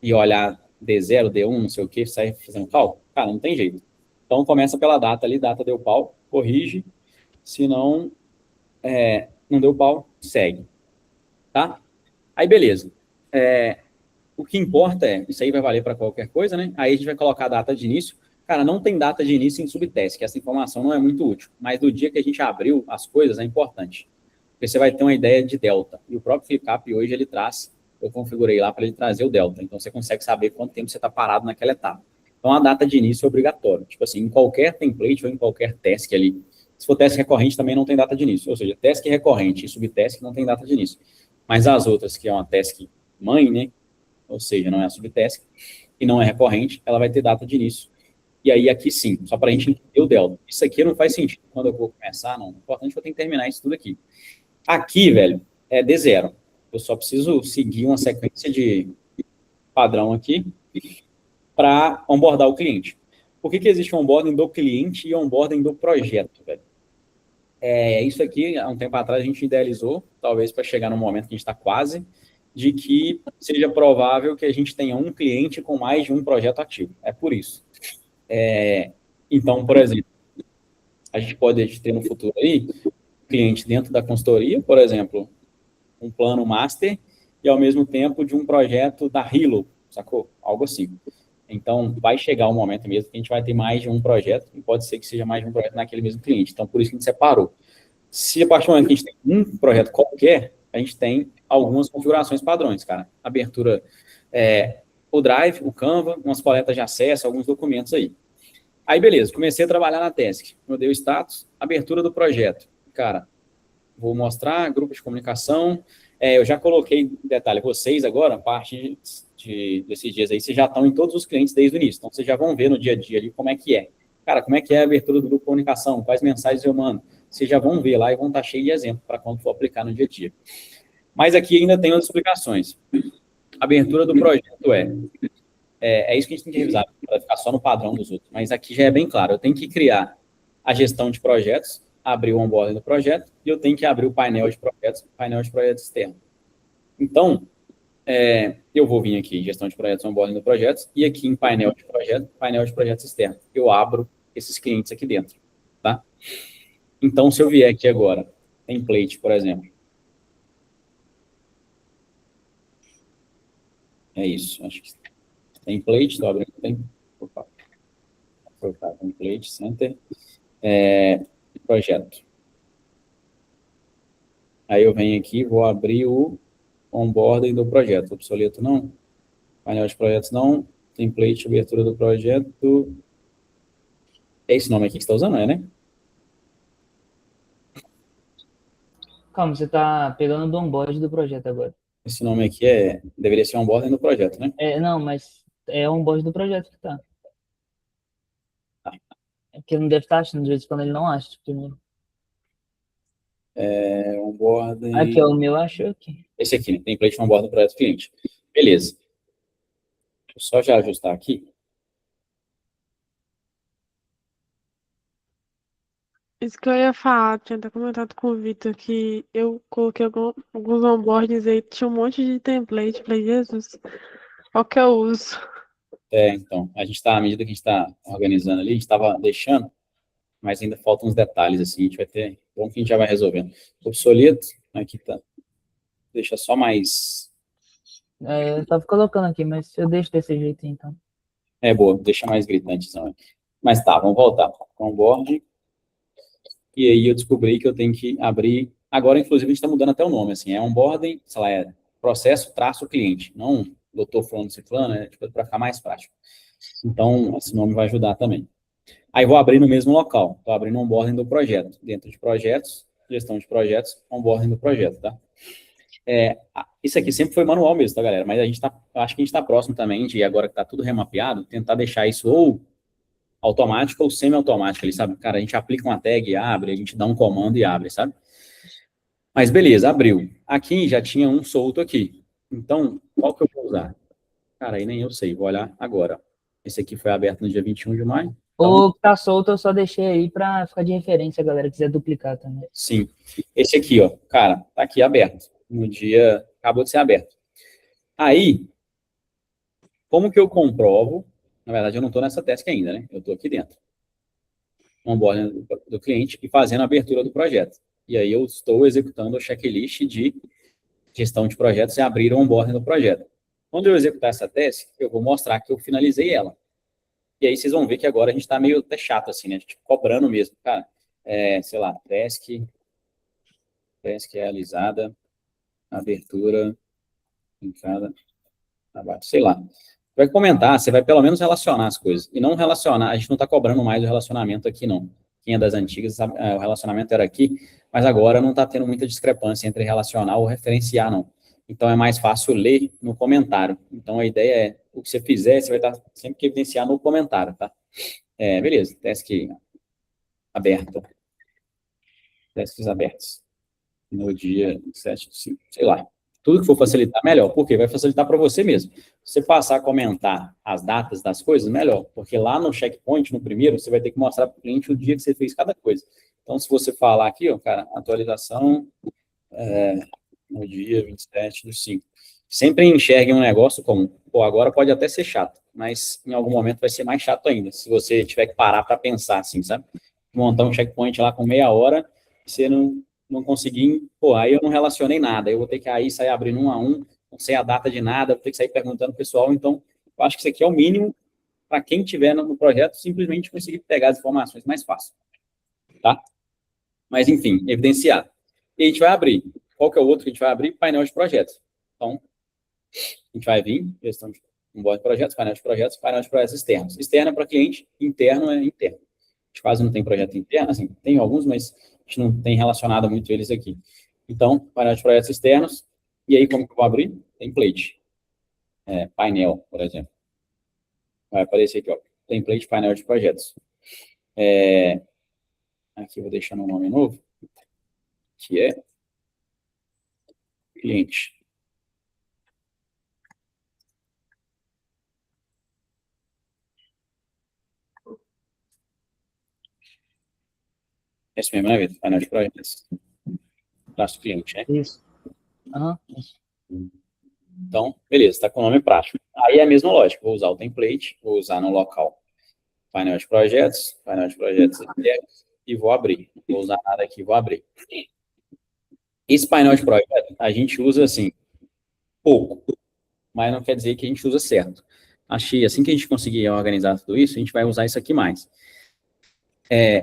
e olhar D0, D1, não sei o que, sair fazendo cálculo? Cara, não tem jeito. Então, começa pela data ali, data deu pau, corrige. Se não, não deu pau, segue. Tá? Aí, beleza. O que importa isso aí vai valer para qualquer coisa, né? Aí a gente vai colocar a data de início. Cara, não tem data de início em subtask, essa informação não é muito útil. Mas do dia que a gente abriu as coisas é importante. Porque você vai ter uma ideia de delta. E o próprio ClickUp hoje ele traz, eu configurei lá para ele trazer o delta. Então você consegue saber quanto tempo você está parado naquela etapa. Então a data de início é obrigatória. Tipo assim, em qualquer template ou em qualquer task ali. Se for task recorrente também não tem data de início. Ou seja, task recorrente e subtask não tem data de início. Mas as outras, que é uma task mãe, né? Ou seja, não é a subtask e não é recorrente, ela vai ter data de início. E aí, aqui sim, só para a gente entender o delta. Isso aqui não faz sentido quando eu vou começar, não. O importante é que eu tenho que terminar isso tudo aqui. Aqui, velho, é D0. Eu só preciso seguir uma sequência de padrão aqui para onboardar o cliente. Por que existe onboarding do cliente e onboarding do projeto, velho? Isso aqui, há um tempo atrás, a gente idealizou, talvez para chegar no momento que a gente está quase, de que seja provável que a gente tenha um cliente com mais de um projeto ativo. É por isso. Então, por exemplo, a gente pode ter no futuro aí cliente dentro da consultoria, por exemplo, um plano master e ao mesmo tempo de um projeto da Hilo, sacou? Algo assim. Então, vai chegar um momento mesmo que a gente vai ter mais de um projeto e pode ser que seja mais de um projeto naquele mesmo cliente. Então, por isso que a gente separou. Se a partir do momento que a gente tem um projeto qualquer, a gente tem algumas configurações padrões, cara. Abertura, o Drive, o Canva, umas coletas de acesso, alguns documentos aí. Aí, beleza, comecei a trabalhar na task. Mudei o status, abertura do projeto. Cara, vou mostrar grupo de comunicação. Eu já coloquei, detalhe, vocês agora, a parte desses dias aí, vocês já estão em todos os clientes desde o início. Então, vocês já vão ver no dia a dia ali como é que é. Cara, como é que é a abertura do grupo de comunicação? Quais mensagens eu mando? Vocês já vão ver lá e vão estar cheios de exemplo para quando for aplicar no dia a dia. Mas aqui ainda tem outras explicações. A abertura do projeto é isso que a gente tem que revisar, para ficar só no padrão dos outros. Mas aqui já é bem claro, eu tenho que criar a gestão de projetos, abrir o onboarding do projeto, e eu tenho que abrir o painel de projetos externo. Então, eu vou vir aqui em gestão de projetos, onboarding do projetos, e aqui em painel de projetos externos. Eu abro esses clientes aqui dentro, tá? Então, se eu vier aqui agora, template, por exemplo, é isso, acho que template, estou abrindo template, center, projeto. Aí eu venho aqui, vou abrir o onboarding do projeto. Obsoleto não, painel de projetos não, template, abertura do projeto. É esse nome aqui que você está usando, né? Calma, você tá pegando do onboard do projeto agora. Esse nome aqui deveria ser onboarding do projeto, né? Não, mas é o onboard do projeto que tá. É porque ele não deve estar achando, de vez em quando ele não acha. Primeiro. Onboarding... Aqui, ó, o meu achou aqui. Esse aqui, né? Template onboarding do projeto cliente. Beleza. Deixa eu só já ajustar aqui. Isso que eu ia falar, tinha até comentado com o Vitor que eu coloquei alguns onboardings aí, tinha um monte de template. Falei, Jesus, qual que eu uso? Então, à medida que a gente está organizando ali, a gente estava deixando, mas ainda faltam uns detalhes, assim, a gente vai ter, bom que a gente já vai resolvendo. Obsoleto, aqui tá, deixa só mais... Eu tava colocando aqui, mas eu deixo desse jeito, então. Boa, deixa mais gritante, então. Mas tá, vamos voltar. Onboard. E aí eu descobri que eu tenho que abrir, agora, inclusive, a gente está mudando até o nome, assim, onboarding, sei lá, processo traço cliente, não doutor fulano ciclano, tipo, para ficar mais prático. Então, esse nome vai ajudar também. Aí vou abrir no mesmo local, estou abrindo o onboarding do projeto, dentro de projetos, gestão de projetos, onboarding do projeto, tá? Isso aqui sempre foi manual mesmo, tá, galera? Mas acho que a gente está próximo também de, agora que está tudo remapeado, tentar deixar isso ou automático ou semi-automático ali, sabe? Cara, a gente aplica uma tag e abre, a gente dá um comando e abre, sabe? Mas beleza, abriu. Aqui já tinha um solto aqui. Então, qual que eu vou usar? Cara, aí nem eu sei, vou olhar agora. Esse aqui foi aberto no dia 21 de maio. Então, O que tá solto eu só deixei aí pra ficar de referência, a galera quiser duplicar também. sim. Esse aqui, ó, cara, tá aqui aberto. No dia, acabou de ser aberto. Aí, como que eu comprovo? Na verdade, eu não estou nessa task ainda, né? Eu estou aqui dentro. Onboarding do cliente e fazendo a abertura do projeto. E aí eu estou executando o checklist de gestão de projetos e abrir o onboarding do projeto. Quando eu executar essa task, eu vou mostrar que eu finalizei ela. E aí vocês vão ver que agora a gente está meio até chato, assim, né? Tipo, cobrando mesmo, cara. Sei lá, task realizada, abertura, linkada, trabalho, sei lá. Vai comentar, você vai pelo menos relacionar as coisas. E não relacionar, a gente não está cobrando mais o relacionamento aqui, não. Quem é das antigas, sabe, o relacionamento era aqui, mas agora não está tendo muita discrepância entre relacionar ou referenciar, não. Então, é mais fácil ler no comentário. Então, a ideia é, o que você fizer, você vai estar sempre que evidenciar no comentário, tá? Beleza, task aberta. Tasks abertos. No dia 7 de 5, sei lá. Tudo que for facilitar, melhor. Por quê? Vai facilitar para você mesmo. Se você passar a comentar as datas das coisas, melhor. Porque lá no checkpoint, no primeiro, você vai ter que mostrar para o cliente o dia que você fez cada coisa. Então, se você falar aqui, ó, cara, atualização no dia 27 do 5. Sempre enxergue um negócio como, pô, agora pode até ser chato, mas em algum momento vai ser mais chato ainda, se você tiver que parar para pensar, assim, sabe? Montar um checkpoint lá com meia hora, você não conseguir, pô, aí eu não relacionei nada, eu vou ter que aí sair abrindo um a um, não sei a data de nada, vou ter que sair perguntando pro pessoal, então, eu acho que isso aqui é o mínimo para quem estiver no projeto, simplesmente conseguir pegar as informações mais fácil, tá? Mas, enfim, evidenciar. E a gente vai abrir. Qual que é o outro que a gente vai abrir? Painel de projetos. Então, a gente vai vir, gestão de onboarding de projetos, painel de projetos externos. Externo é para cliente, interno é interno. A gente quase não tem projeto interno, assim, tem alguns, mas a gente não tem relacionado muito eles aqui. Então, painel de projetos externos, e aí como que eu vou abrir? Template. painel, por exemplo. Vai aparecer aqui, ó, template painel de projetos. Aqui eu vou deixar um nome novo, que é cliente. Esse mesmo, né, Vitor? Painel de projetos. Traço cliente, né? Isso. Aham. Então, beleza, está com o nome prático. Aí é a mesma lógica, vou usar o template, vou usar no local painel de projetos internos, e vou abrir. Não vou usar nada aqui, vou abrir. Esse painel de projeto, a gente usa, assim, pouco, mas não quer dizer que a gente usa certo. Achei, assim que a gente conseguir organizar tudo isso, a gente vai usar isso aqui mais.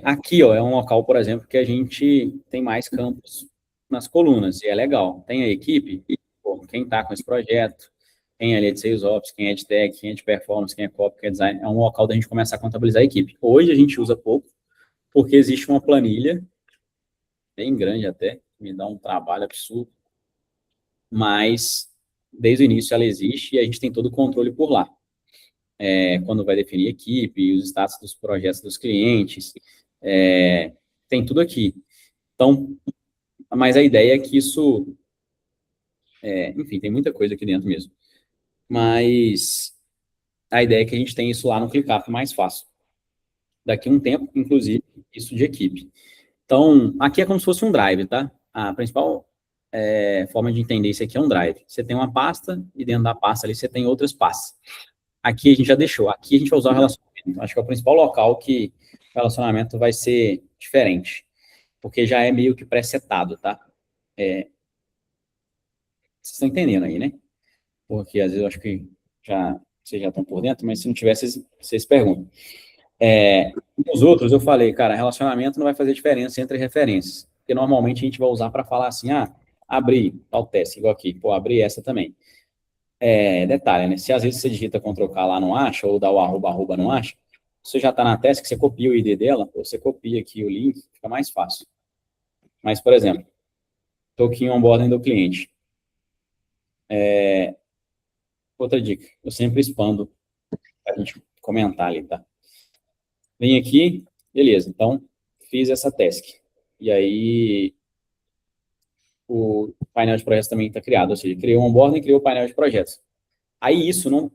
Aqui, ó, é um local, por exemplo, que a gente tem mais campos nas colunas, e é legal. Tem a equipe, pô, quem está com esse projeto, quem é ali de Sales Ops, quem é de Tech, quem é de Performance, quem é Copy, quem é Design, é um local da gente começar a contabilizar a equipe. Hoje a gente usa pouco, porque existe uma planilha, bem grande até, me dá um trabalho absurdo, mas desde o início ela existe e a gente tem todo o controle por lá. Quando vai definir equipe, os status dos projetos dos clientes, tem tudo aqui. Então, mas a ideia é que isso, enfim, tem muita coisa aqui dentro mesmo. Mas a ideia é que a gente tenha isso lá no ClickUp mais fácil. Daqui a um tempo, inclusive, isso de equipe. Então, aqui é como se fosse um drive, tá? A principal forma de entender isso aqui é um drive. Você tem uma pasta e dentro da pasta ali você tem outras pastas. Aqui a gente já deixou. Aqui a gente vai usar o relacionamento. Acho que é o principal local que o relacionamento vai ser diferente. Porque já é meio que pré-setado, tá? Vocês estão entendendo aí, né? Porque às vezes eu acho que vocês já estão por dentro, mas se não tiver, vocês perguntam. Os outros eu falei, cara, relacionamento não vai fazer diferença entre referências. Porque normalmente a gente vai usar para falar assim, abrir tal teste, igual aqui. Pô, abrir essa também. Detalhe, né? Se às vezes você digita Ctrl+K lá não acha, ou dá o arroba não acha, você já está na teste que você copia o ID dela, ou você copia aqui o link, fica mais fácil. Mas, por exemplo, estou aqui em onboarding do cliente. Outra dica, eu sempre expando para a gente comentar ali, tá? Vem aqui, beleza, então fiz essa task. E aí o painel de projetos também está criado, ou seja, criei o onboarding e criei o painel de projetos. Aí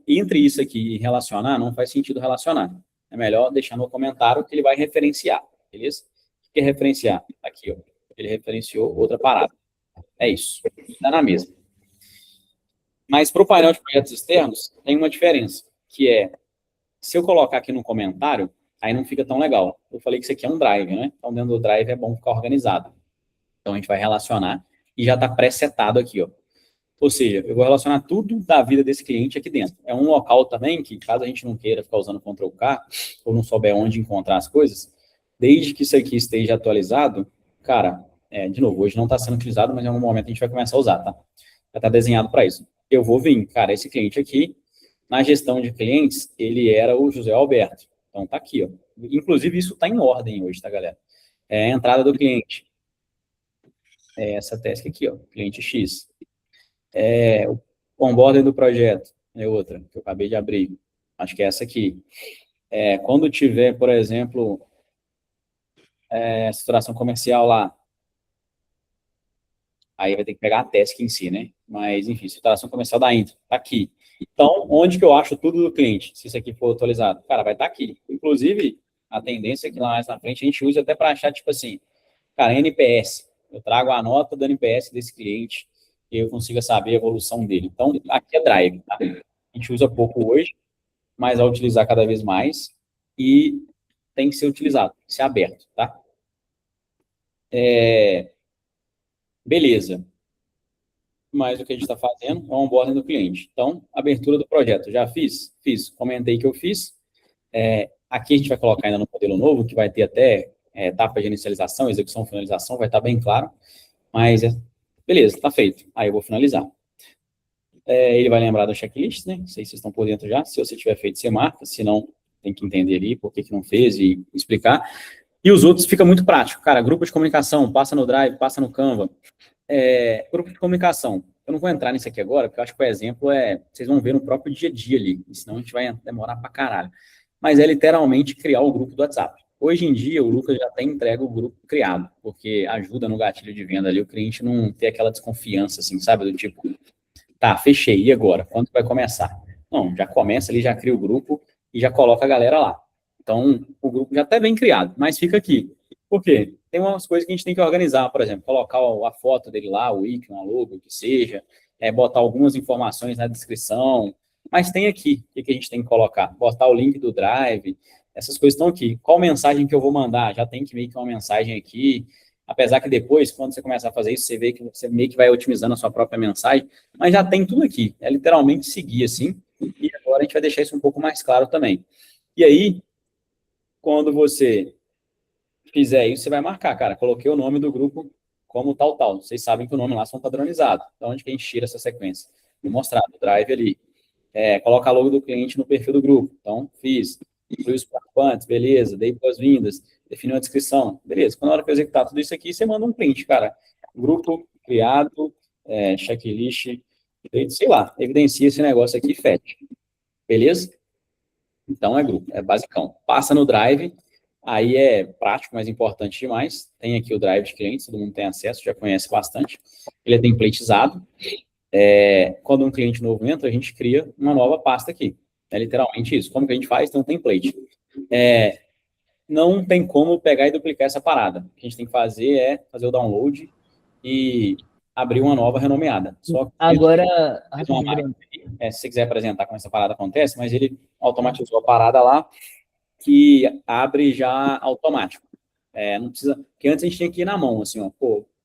entre isso aqui e relacionar, não faz sentido relacionar. É melhor deixar no comentário que ele vai referenciar, beleza? O que é referenciar? Aqui, ó. Ele referenciou outra parada. É isso. Está na mesma. Mas para o painel de projetos externos, tem uma diferença, que é, se eu colocar aqui no comentário, aí não fica tão legal. Eu falei que isso aqui é um drive, né? Então, dentro do drive é bom ficar organizado. Então, a gente vai relacionar e já está pré-setado aqui, ó. Ou seja, eu vou relacionar tudo da vida desse cliente aqui dentro. É um local também que, caso a gente não queira ficar usando Ctrl+K, ou não souber onde encontrar as coisas, desde que isso aqui esteja atualizado, cara, de novo, hoje não está sendo utilizado, mas em algum momento a gente vai começar a usar, tá? Já está desenhado para isso. Eu vou vir, cara, esse cliente aqui, na gestão de clientes, ele era o José Alberto. Então, tá aqui, ó. Inclusive, isso está em ordem hoje, tá, galera? A entrada do cliente. Essa task aqui, ó, cliente X. O onboarding do projeto, é outra, que eu acabei de abrir. Acho que é essa aqui. Quando tiver, por exemplo, estruturação comercial lá, aí vai ter que pegar a task em si, né? Mas, enfim, estruturação comercial da Intro, tá aqui. Então, onde que eu acho tudo do cliente, se isso aqui for atualizado? Cara, vai estar aqui. Inclusive, a tendência é que lá mais na frente a gente use até para achar, tipo assim, cara, NPS. Eu trago a nota do NPS desse cliente e eu consiga saber a evolução dele. Então, aqui é Drive, tá? A gente usa pouco hoje, mas vai utilizar cada vez mais e tem que ser utilizado, tem que ser aberto, tá? Beleza. Mas o que a gente está fazendo é o onboarding do cliente. Então, abertura do projeto. Já fiz? Fiz. Comentei que eu fiz. Aqui a gente vai colocar ainda no modelo novo, que vai ter até etapa de inicialização, execução, finalização, vai estar bem claro. Mas, beleza, está feito. Aí eu vou finalizar. Ele vai lembrar da checklist, né? Não sei se vocês estão por dentro já. Se você tiver feito, você marca. Se não, tem que entender ali por que não fez e explicar. E os outros fica muito prático. Cara, grupo de comunicação, passa no Drive, passa no Canva. Grupo de comunicação, Eu não vou entrar nisso aqui agora, porque eu acho que o exemplo vocês vão ver no próprio dia a dia ali, senão a gente vai demorar pra caralho. Mas é literalmente criar o grupo do WhatsApp. Hoje em dia, o Lucas já até entrega o grupo criado, porque ajuda no gatilho de venda ali, o cliente não ter aquela desconfiança, assim, sabe? Do tipo, tá, fechei, e agora? Quando vai começar? Não, já começa ali, já cria o grupo e já coloca a galera lá. Então, o grupo já até bem criado, mas fica aqui. Por quê? Tem umas coisas que a gente tem que organizar, por exemplo, colocar a foto dele lá, o ícone, a logo, o que seja, botar algumas informações na descrição, mas tem aqui o que a gente tem que colocar. Botar o link do Drive, essas coisas estão aqui. Qual mensagem que eu vou mandar? Já tem que meio que uma mensagem aqui, apesar que depois, quando você começar a fazer isso, você vê que você meio que vai otimizando a sua própria mensagem, mas já tem tudo aqui. É literalmente seguir assim, e agora a gente vai deixar isso um pouco mais claro também. E aí, quando você fizer isso, você vai marcar, cara, coloquei o nome do grupo como tal, tal. Vocês sabem que o nome lá são padronizados. Então, onde que a gente tira essa sequência? Vou mostrar, no Drive ali. Coloca a logo do cliente no perfil do grupo. Então, fiz. Inclui os participantes, beleza. Dei boas-vindas. Defini uma descrição. Beleza. Quando a hora que eu executar tudo isso aqui, você manda um print, cara. Grupo criado, checklist, sei lá, evidencia esse negócio aqui e fecha. Beleza? Então, é grupo, é basicão. Passa no Drive, aí é prático, mas importante demais. Tem aqui o Drive de clientes, todo mundo tem acesso, já conhece bastante. Ele é templatizado. Quando um cliente novo entra, a gente cria uma nova pasta aqui. É literalmente isso. Como que a gente faz? Tem um template. Não tem como pegar e duplicar essa parada. O que a gente tem que fazer é fazer o download e abrir uma nova renomeada. Só que Agora, se você quiser apresentar como essa parada acontece, mas ele automatizou a parada lá que abre já automático. Não precisa, porque antes a gente tinha que ir na mão, assim, ó,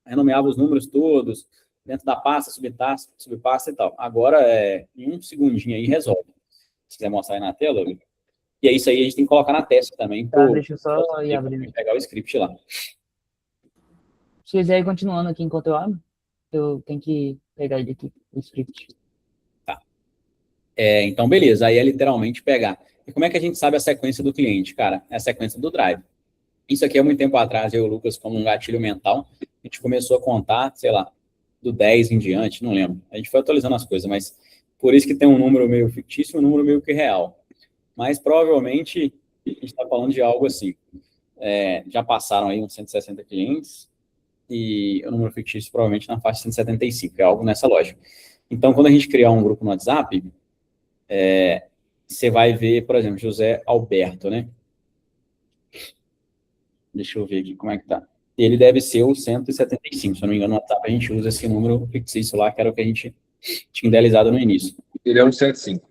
renomeava os números todos, dentro da pasta, subpasta e tal. Agora, em um segundinho aí, resolve. Se quiser mostrar aí na tela, e é isso aí, a gente tem que colocar na testa também. tá, deixa eu só ir abrindo. Pegar o script lá. Se quiser ir continuando aqui enquanto eu abro, eu tenho que pegar ele aqui, o script. Tá. Então, beleza. Aí é literalmente pegar. E como é que a gente sabe a sequência do cliente? Cara, é a sequência do Drive. Isso aqui, há muito tempo atrás, eu e o Lucas, como um gatilho mental, a gente começou a contar, sei lá, do 10 em diante, não lembro. A gente foi atualizando as coisas, mas por isso que tem um número meio fictício e um número meio que real. Mas provavelmente a gente está falando de algo assim. Já passaram aí uns 160 clientes e o número fictício provavelmente na faixa de 175, é algo nessa lógica. Então, quando a gente criar um grupo no WhatsApp, você vai ver, por exemplo, José Alberto, né? Deixa eu ver aqui como é que tá. Ele deve ser o 175, se eu não me engano, no WhatsApp a gente usa esse número fictício lá, que era o que a gente tinha idealizado no início. Ele é um 75.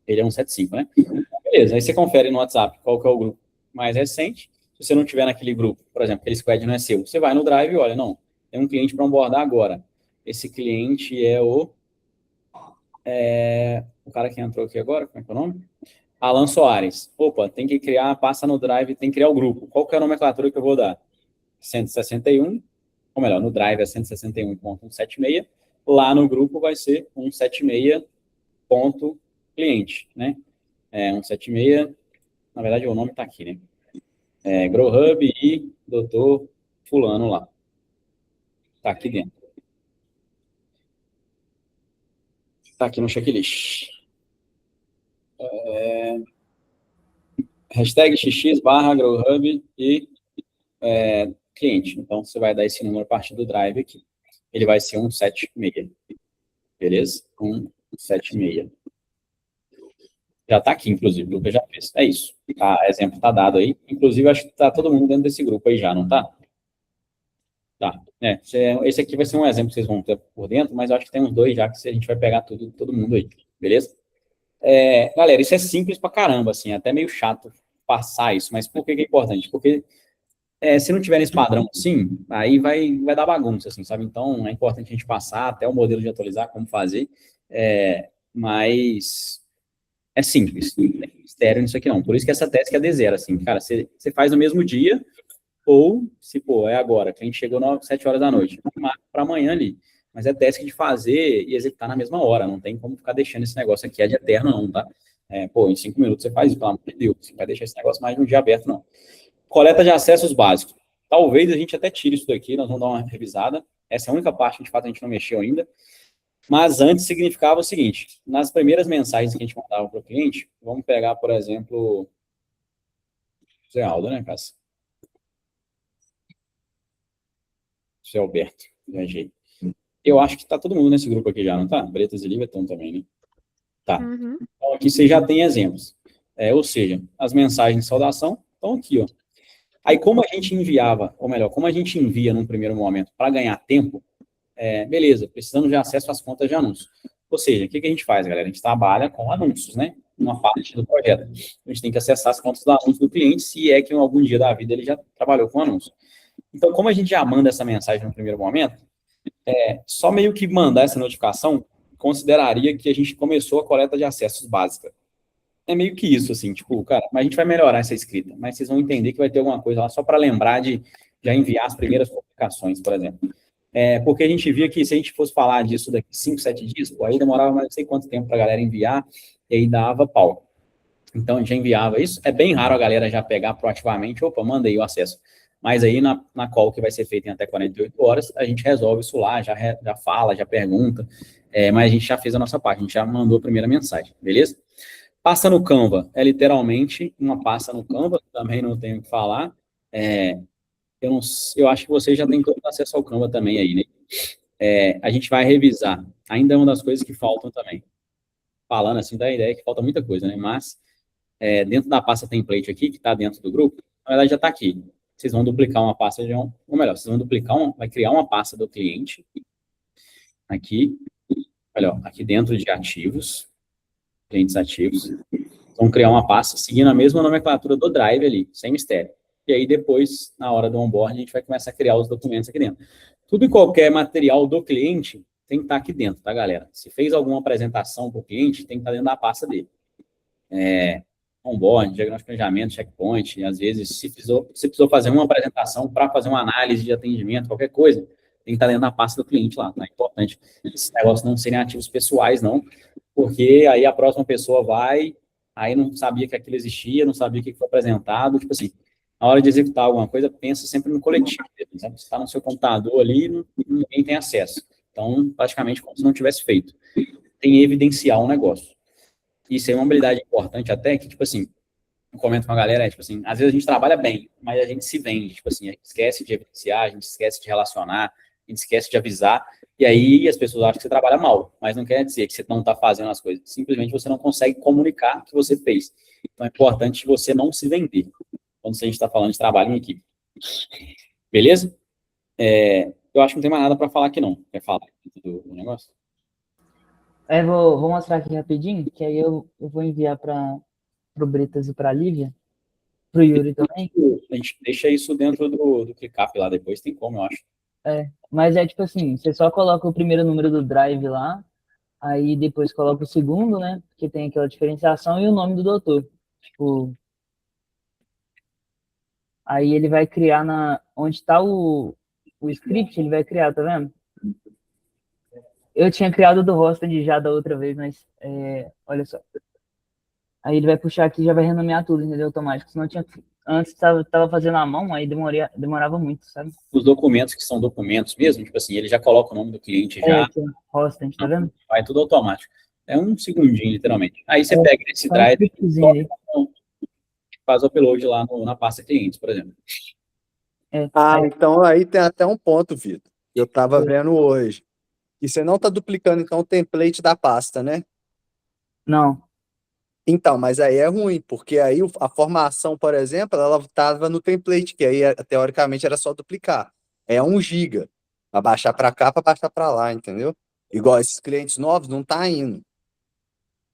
Ele é um 75, né? Beleza, aí você confere no WhatsApp qual que é o grupo mais recente. Se você não tiver naquele grupo, por exemplo, aquele squad não é seu, você vai no Drive e olha, não, tem um cliente para onboardar agora. Esse cliente é o cara que entrou aqui agora, como é que é o nome? Alan Soares. Opa, tem que criar, passa no Drive, tem que criar o grupo. Qual que é a nomenclatura que eu vou dar? 161, ou melhor, no Drive é 161.176, lá no grupo vai ser 176.cliente, né? 176, na verdade o nome está aqui, né? GrowHub e Dr. Fulano lá. Está aqui dentro. Está aqui no checklist. Hashtag XX/GrowHub e cliente. Então, você vai dar esse número a partir do Drive aqui. Ele vai ser 176. Beleza? 176. Já está aqui, inclusive, o Lucas já fez. É isso. Exemplo está dado aí. Inclusive, acho que está todo mundo dentro desse grupo aí já, não está? Tá. Esse aqui vai ser um exemplo que vocês vão ter por dentro, mas eu acho que tem uns dois já que a gente vai pegar todo mundo aí. Beleza? Galera, isso é simples pra caramba, assim, é até meio chato passar isso, mas por que é importante? Porque se não tiver nesse padrão assim, aí vai dar bagunça, assim, sabe? Então, é importante a gente passar até o modelo de atualizar, como fazer, mas é simples, não tem mistério nisso aqui não. Por isso que essa task é D0, assim, cara, você faz no mesmo dia, ou, se, é agora, que a gente chegou às 7 horas da noite, para amanhã ali. Mas é task de fazer e executar na mesma hora, não tem como ficar deixando esse negócio aqui de eterno, não, tá? Em 5 minutos você faz isso, pelo amor de Deus, você vai deixar esse negócio mais de um dia aberto, não. Coleta de acessos básicos. Talvez a gente até tire isso daqui, nós vamos dar uma revisada. Essa é a única parte que, de fato, a gente não mexeu ainda. Mas antes significava o seguinte, nas primeiras mensagens que a gente mandava para o cliente, vamos pegar, por exemplo, Zé Aldo, né, Cássio? Zé Alberto, viajei. Eu acho que tá todo mundo nesse grupo aqui já, não tá? Bretas e Lívia estão também, né? Tá. Uhum. Então, aqui você já tem exemplos. Ou seja, as mensagens de saudação estão aqui, ó. Aí, como a gente enviava, ou melhor, como a gente envia num primeiro momento para ganhar tempo, beleza, precisamos de acesso às contas de anúncios. Ou seja, o que a gente faz, galera? A gente trabalha com anúncios, né? Uma parte do projeto. A gente tem que acessar as contas do anúncio do cliente, se é que em algum dia da vida ele já trabalhou com anúncio. Então, como a gente já manda essa mensagem no primeiro momento, só meio que mandar essa notificação consideraria que a gente começou a coleta de acessos básica. É meio que isso, assim, tipo, cara, mas a gente vai melhorar essa escrita, mas vocês vão entender que vai ter alguma coisa lá só para lembrar de já enviar as primeiras publicações, por exemplo. Porque a gente via que se a gente fosse falar disso daqui 5, 7 dias, pô, aí demorava mais não sei quanto tempo para a galera enviar, e aí dava pau. Então, a gente já enviava isso. É bem raro a galera já pegar proativamente, opa, manda aí o acesso. Mas aí, na call que vai ser feita em até 48 horas, a gente resolve isso lá, já fala, já pergunta, mas a gente já fez a nossa parte, a gente já mandou a primeira mensagem, beleza? Passa no Canva, é literalmente uma pasta no Canva, também não tenho o que falar. Eu acho que vocês já têm todo acesso ao Canva também aí, né? A gente vai revisar, ainda é uma das coisas que faltam também. Falando assim, dá a ideia que falta muita coisa, né? Mas, dentro da pasta template aqui, que está dentro do grupo, na verdade já está aqui. Vocês vão duplicar uma pasta de ou melhor, vocês vão duplicar, vai criar uma pasta do cliente, aqui, olha, aqui dentro de ativos, clientes ativos, vão criar uma pasta seguindo a mesma nomenclatura do Drive ali, sem mistério. E aí depois, na hora do onboard, a gente vai começar a criar os documentos aqui dentro. Tudo e qualquer material do cliente tem que estar aqui dentro, tá, galera? Se fez alguma apresentação para o cliente, tem que estar dentro da pasta dele. Onboard, diagnóstico de planejamento, checkpoint, e às vezes, se precisou fazer uma apresentação para fazer uma análise de atendimento, qualquer coisa, tem que estar dentro da pasta do cliente lá, tá? É importante esses negócios não serem ativos pessoais, não, porque aí a próxima pessoa vai, aí não sabia que aquilo existia, não sabia o que foi apresentado, tipo assim, na hora de executar alguma coisa, pensa sempre no coletivo, sabe? Você está no seu computador ali, ninguém tem acesso. Então, praticamente como se não tivesse feito. Tem que evidenciar um negócio. Isso é uma habilidade importante até, que, tipo assim, eu comento com a galera, tipo assim, às vezes a gente trabalha bem, mas a gente se vende, tipo assim, a gente esquece de evidenciar, a gente esquece de relacionar, a gente esquece de avisar, e aí as pessoas acham que você trabalha mal, mas não quer dizer que você não está fazendo as coisas, simplesmente você não consegue comunicar o que você fez. Então é importante você não se vender, quando a gente está falando de trabalho em equipe. Beleza? Eu acho que não tem mais nada para falar aqui não. Quer falar do negócio? Vou mostrar aqui rapidinho, que aí eu vou enviar para o Bretas e para a Lívia, para o Yuri também. A gente deixa isso dentro do ClickUp lá depois, tem como, eu acho. Mas é tipo assim, você só coloca o primeiro número do drive lá, aí depois coloca o segundo, né, porque tem aquela diferenciação, e o nome do doutor. Tipo, aí ele vai criar onde está o script, ele vai criar, tá vendo? Eu tinha criado do Hosted já da outra vez, mas olha só. Aí ele vai puxar aqui e já vai renomear tudo, entendeu? Automático. Senão antes tava fazendo à mão, aí demorava muito, sabe? Os documentos que são documentos mesmo, tipo assim, ele já coloca o nome do cliente já. Aqui, Hosted, tá vendo? Vai tudo automático. É um segundinho, literalmente. Aí você pega esse Só um drive scriptzinho aí. faz o upload lá na pasta clientes, por exemplo. Então aí tem até um ponto, Vitor. Eu tava vendo hoje. E você não tá duplicando, então, o template da pasta, né? Não. Então, mas aí é ruim, porque aí a formação, por exemplo, ela estava no template, que aí, teoricamente, era só duplicar. É 1 GB. Para baixar para cá, para baixar para lá, entendeu? Igual esses clientes novos, não tá indo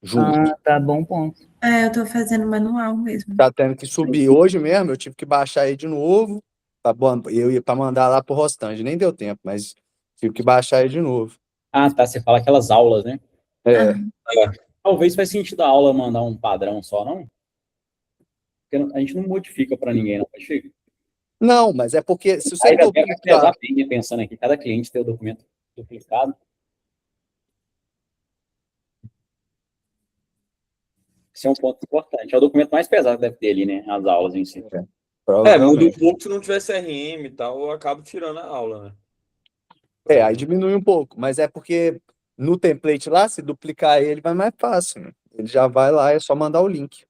junto. Tá bom ponto. Eu tô fazendo manual mesmo. Tá tendo que subir. Hoje mesmo, eu tive que baixar aí de novo. Eu ia para mandar lá pro Rostand. Nem deu tempo, mas tive que baixar aí de novo. Ah, tá. Você fala aquelas aulas, né? É. Talvez faz sentido a aula mandar um padrão só, não? Porque a gente não modifica para ninguém, não. Modifica. Não, mas é porque se você Aí vai duplicar... pesar bem, pensando aqui, cada cliente tem o documento duplicado. Esse é um ponto importante. É o documento mais pesado que deve ter ali, né? As aulas em si. Muda um pouco se não tiver CRM e tal, eu acabo tirando a aula, né? Aí diminui um pouco, mas é porque no template lá, se duplicar ele, vai mais fácil, né? Ele já vai lá, é só mandar o link.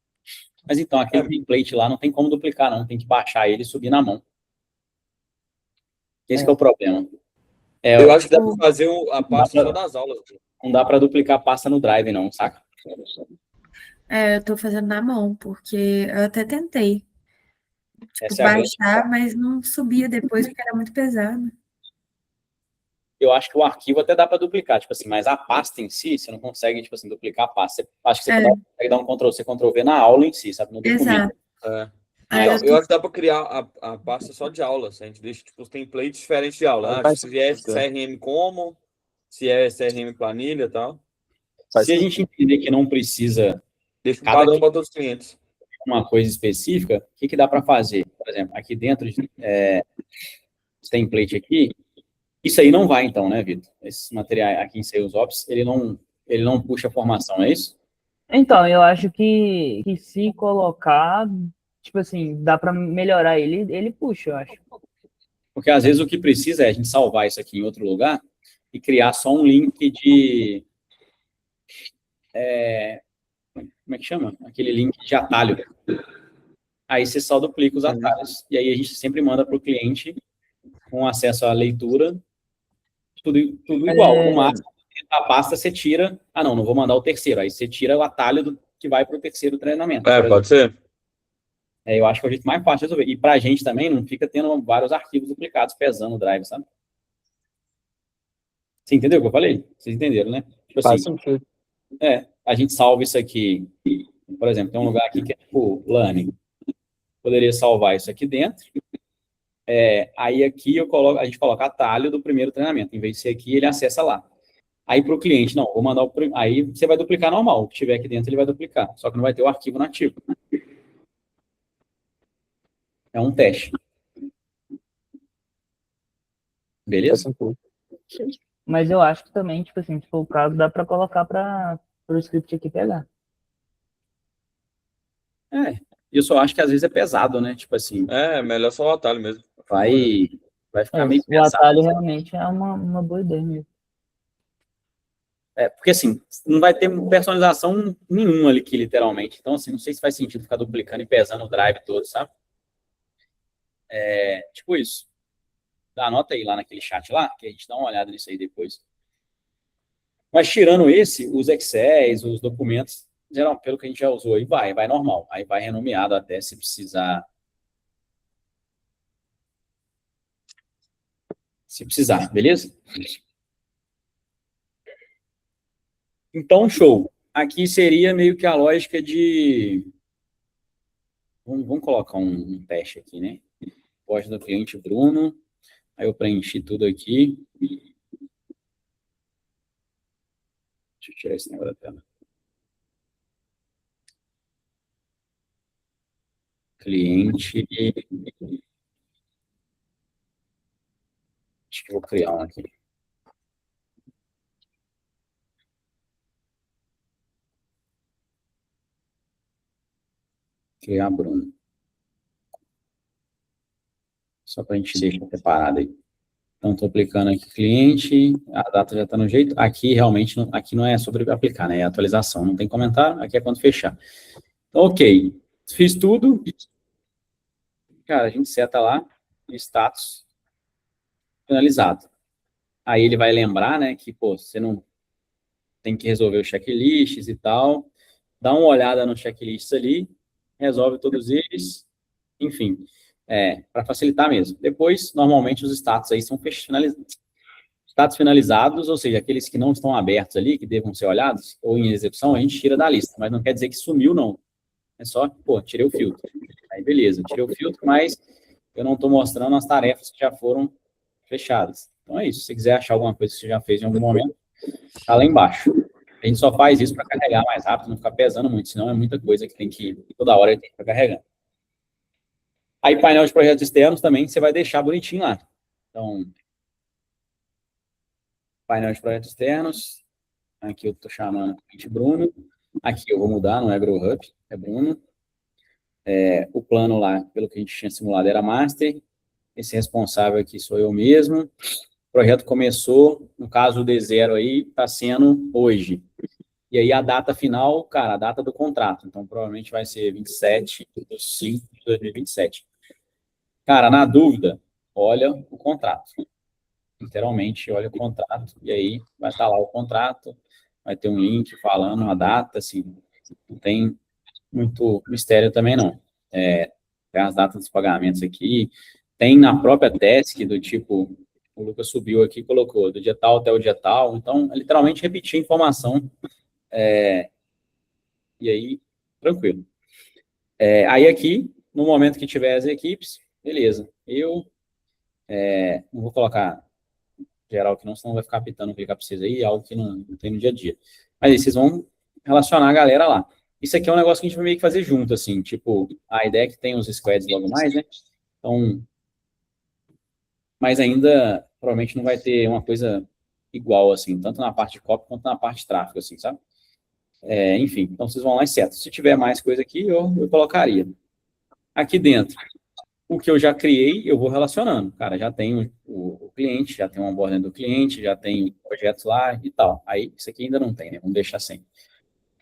Mas então, aquele template lá não tem como duplicar, não. Tem que baixar ele e subir na mão. Esse que é o problema. Eu acho que dá pra fazer a pasta só das aulas. Não dá para duplicar pasta no Drive, não, saca? Eu tô fazendo na mão, porque eu até tentei, Essa é a grande baixar, mas não subia depois porque era muito pesado. Eu acho que o arquivo até dá para duplicar, tipo assim, mas a pasta em si, você não consegue, tipo assim, duplicar a pasta. Acho que você consegue dar um Ctrl+C, Ctrl+V na aula em si, sabe? No documento. Exato. Então, eu acho que dá para criar a pasta só de aulas. A gente deixa tipo, os templates diferentes de aula. Se é CRM como, se é CRM planilha e tal. Se a gente entender que não precisa deixa um padrão para todos os clientes. Uma coisa específica, o que dá para fazer? Por exemplo, aqui dentro de template aqui, isso aí não vai então, né, Vitor? Esse material aqui em Sales Ops, ele não puxa a formação, é isso? Então, eu acho que se colocar, tipo assim, dá para melhorar ele puxa, eu acho. Porque às vezes o que precisa é a gente salvar isso aqui em outro lugar e criar só um link de... como é que chama? Aquele link de atalho. Aí você só duplica os atalhos. E aí a gente sempre manda para o cliente com acesso à leitura, tudo igual. No máximo, a pasta você tira... não vou mandar o terceiro. Aí você tira o atalho que vai para o terceiro treinamento. Pode ser. Eu acho que é o jeito mais fácil de resolver. E para a gente também não fica tendo vários arquivos duplicados pesando o Drive, sabe? Você entendeu o que eu falei? Vocês entenderam, né? Tipo Faz assim, sentido. a gente salva isso aqui. Por exemplo, tem um lugar aqui que é tipo learning. Poderia salvar isso aqui dentro. Aí aqui a gente coloca atalho do primeiro treinamento. Em vez de ser aqui, ele acessa lá. Aí para o cliente, não, vou mandar aí você vai duplicar normal. O que tiver aqui dentro, ele vai duplicar. Só que não vai ter o arquivo nativo. É um teste. Beleza? Mas eu acho que também, tipo assim, se for o caso, dá para colocar para o script aqui pegar. Eu só acho que às vezes é pesado, né? Tipo assim. Melhor só o atalho mesmo. Vai ficar meio pesado. O atalho realmente é uma boa ideia mesmo. Porque assim, não vai ter personalização nenhuma ali aqui, literalmente. Então, assim, não sei se faz sentido ficar duplicando e pesando o drive todo, sabe? Tipo isso. Anota aí lá naquele chat lá, que a gente dá uma olhada nisso aí depois. Mas tirando esse, os Excels, os documentos, geral, pelo que a gente já usou aí, vai normal. Aí vai renomeado até se precisar. Se precisar, beleza? Então, show. Aqui seria meio que a lógica de... Vamos colocar um teste aqui, né? Pódio do cliente Bruno. Aí eu preenchi tudo aqui. Deixa eu tirar esse negócio da tela. Cliente. Acho que eu vou criar um aqui. Criar Bruno. Só para a gente deixar preparado aí. Então, estou aplicando aqui cliente, a data já está no jeito. Aqui, realmente, aqui não é sobre aplicar, né? É atualização, não tem comentário. Aqui é quando fechar. Então, ok. Fiz tudo. Cara, a gente seta lá, status finalizado. Aí ele vai lembrar, né, que, pô, você não tem que resolver os checklists e tal. Dá uma olhada nos checklists ali, resolve todos eles, enfim, para facilitar mesmo. Depois, normalmente, os status aí são status finalizados, ou seja, aqueles que não estão abertos ali, que devam ser olhados, ou em execução, a gente tira da lista, mas não quer dizer que sumiu, não. É só, pô, tirei o filtro. Aí, beleza, tirei o filtro, mas eu não estou mostrando as tarefas que já foram fechadas. Então é isso. Se você quiser achar alguma coisa que você já fez em algum momento, tá lá embaixo. A gente só faz isso para carregar mais rápido, não ficar pesando muito, senão é muita coisa que tem que, toda hora ele tem que ficar carregando. Aí, painel de projetos externos também, você vai deixar bonitinho lá. Então, painel de projetos externos, aqui eu estou chamando de Bruno, aqui eu vou mudar, não é GrowHub, é Bruno. O plano lá, pelo que a gente tinha simulado, era Master. Esse responsável aqui sou eu mesmo. O projeto começou, no caso o D0 aí, está sendo hoje. E aí a data final, cara, a data do contrato. Então, provavelmente vai ser 27/5/2027. Cara, na dúvida, olha o contrato. Literalmente, olha o contrato. E aí vai estar lá o contrato, vai ter um link falando a data, assim, não tem muito mistério também, não. Tem as datas dos pagamentos aqui, tem na própria task do tipo, o Lucas subiu aqui e colocou do dia tal até o dia tal, então, é literalmente repetir a informação, e aí, tranquilo. Aí aqui, no momento que tiver as equipes, beleza, eu não vou colocar geral que não, senão vai ficar apitando clicar para vocês aí, algo que não tem no dia a dia. Mas aí vocês vão relacionar a galera lá. Isso aqui é um negócio que a gente vai meio que fazer junto, assim, tipo, a ideia é que tem os squads logo mais, né? Então, mas ainda, provavelmente não vai ter uma coisa igual, assim, tanto na parte de copy quanto na parte de tráfego, assim, sabe? Enfim, então vocês vão lá e setam. Se tiver mais coisa aqui, eu colocaria. Aqui dentro, o que eu já criei, eu vou relacionando. Cara, já tenho o cliente, já tem o onboarding do cliente, já tem projetos lá e tal. Aí, isso aqui ainda não tem, né? Vamos deixar sem.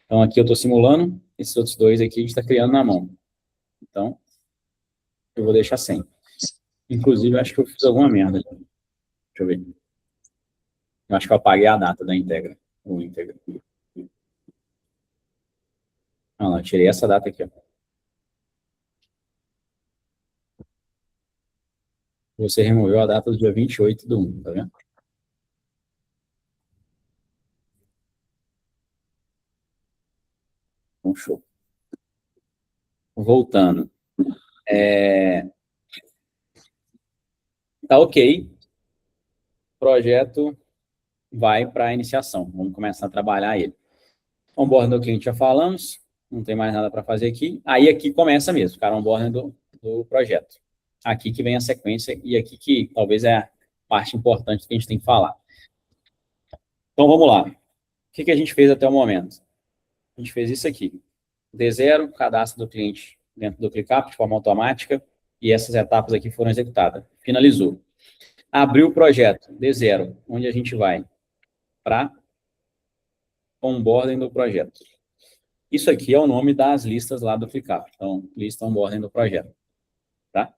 Então, aqui eu estou simulando, esses outros dois aqui a gente está criando na mão. Então, eu vou deixar sem. Inclusive, eu acho que eu fiz alguma merda. Deixa eu ver. Eu acho que eu apaguei a data da Integra. O Integra. Olha lá, eu tirei essa data aqui, ó. Você removeu a data do dia 28/1, tá vendo? Então, show. Voltando. Tá ok. O projeto vai para a iniciação. Vamos começar a trabalhar ele. Onboarding do cliente já falamos. Não tem mais nada para fazer aqui. Aí aqui começa mesmo, cara, onboarding do projeto. Aqui que vem a sequência e aqui que talvez é a parte importante que a gente tem que falar. Então, vamos lá. O que a gente fez até o momento? A gente fez isso aqui. D0, cadastro do cliente dentro do ClickUp de forma automática e essas etapas aqui foram executadas. Finalizou. Abriu o projeto, D0, onde a gente vai para onboarding do projeto. Isso aqui é o nome das listas lá do ClickUp. Então, lista onboarding do projeto. Tá?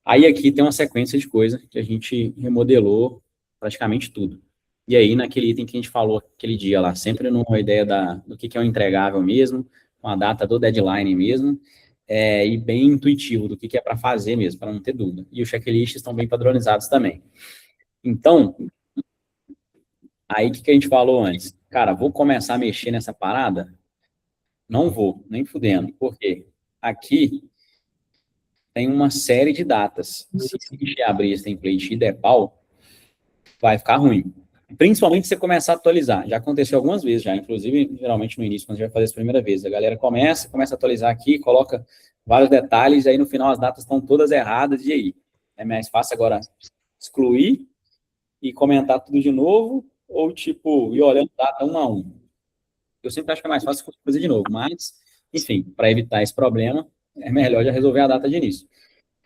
Aí aqui tem uma sequência de coisas que a gente remodelou praticamente tudo. E aí, naquele item que a gente falou aquele dia lá, sempre numa ideia do que é o entregável mesmo, com a data do deadline mesmo, e bem intuitivo do que é para fazer mesmo, para não ter dúvida. E os checklists estão bem padronizados também. Então, aí o que a gente falou antes? Cara, vou começar a mexer nessa parada? Não vou, nem fudendo. Por quê? Aqui tem uma série de datas. Se a gente abrir esse template e der pau, vai ficar ruim. Principalmente se você começar a atualizar. Já aconteceu algumas vezes já, inclusive, geralmente no início, quando você vai fazer essa primeira vez. A galera começa a atualizar aqui, coloca vários detalhes, e aí no final as datas estão todas erradas, e aí? É mais fácil agora excluir e comentar tudo de novo, ou tipo, ir olhando data um a um. Eu sempre acho que é mais fácil fazer de novo, mas, enfim, para evitar esse problema, é melhor já resolver a data de início.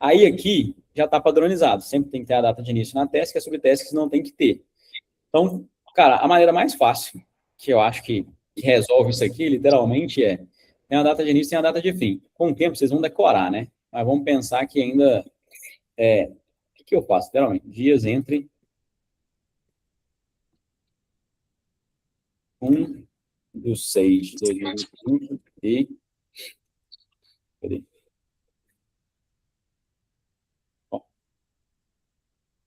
Aí aqui já está padronizado, sempre tem que ter a data de início na task, e a subtask não tem que ter. Então, cara, a maneira mais fácil, que eu acho que resolve isso aqui, literalmente, tem a data de início e tem a data de fim. Com o tempo, vocês vão decorar, né? Mas vamos pensar que ainda, o que eu faço? Literalmente, dias entre 1/6/2025 e... Cadê? Bom,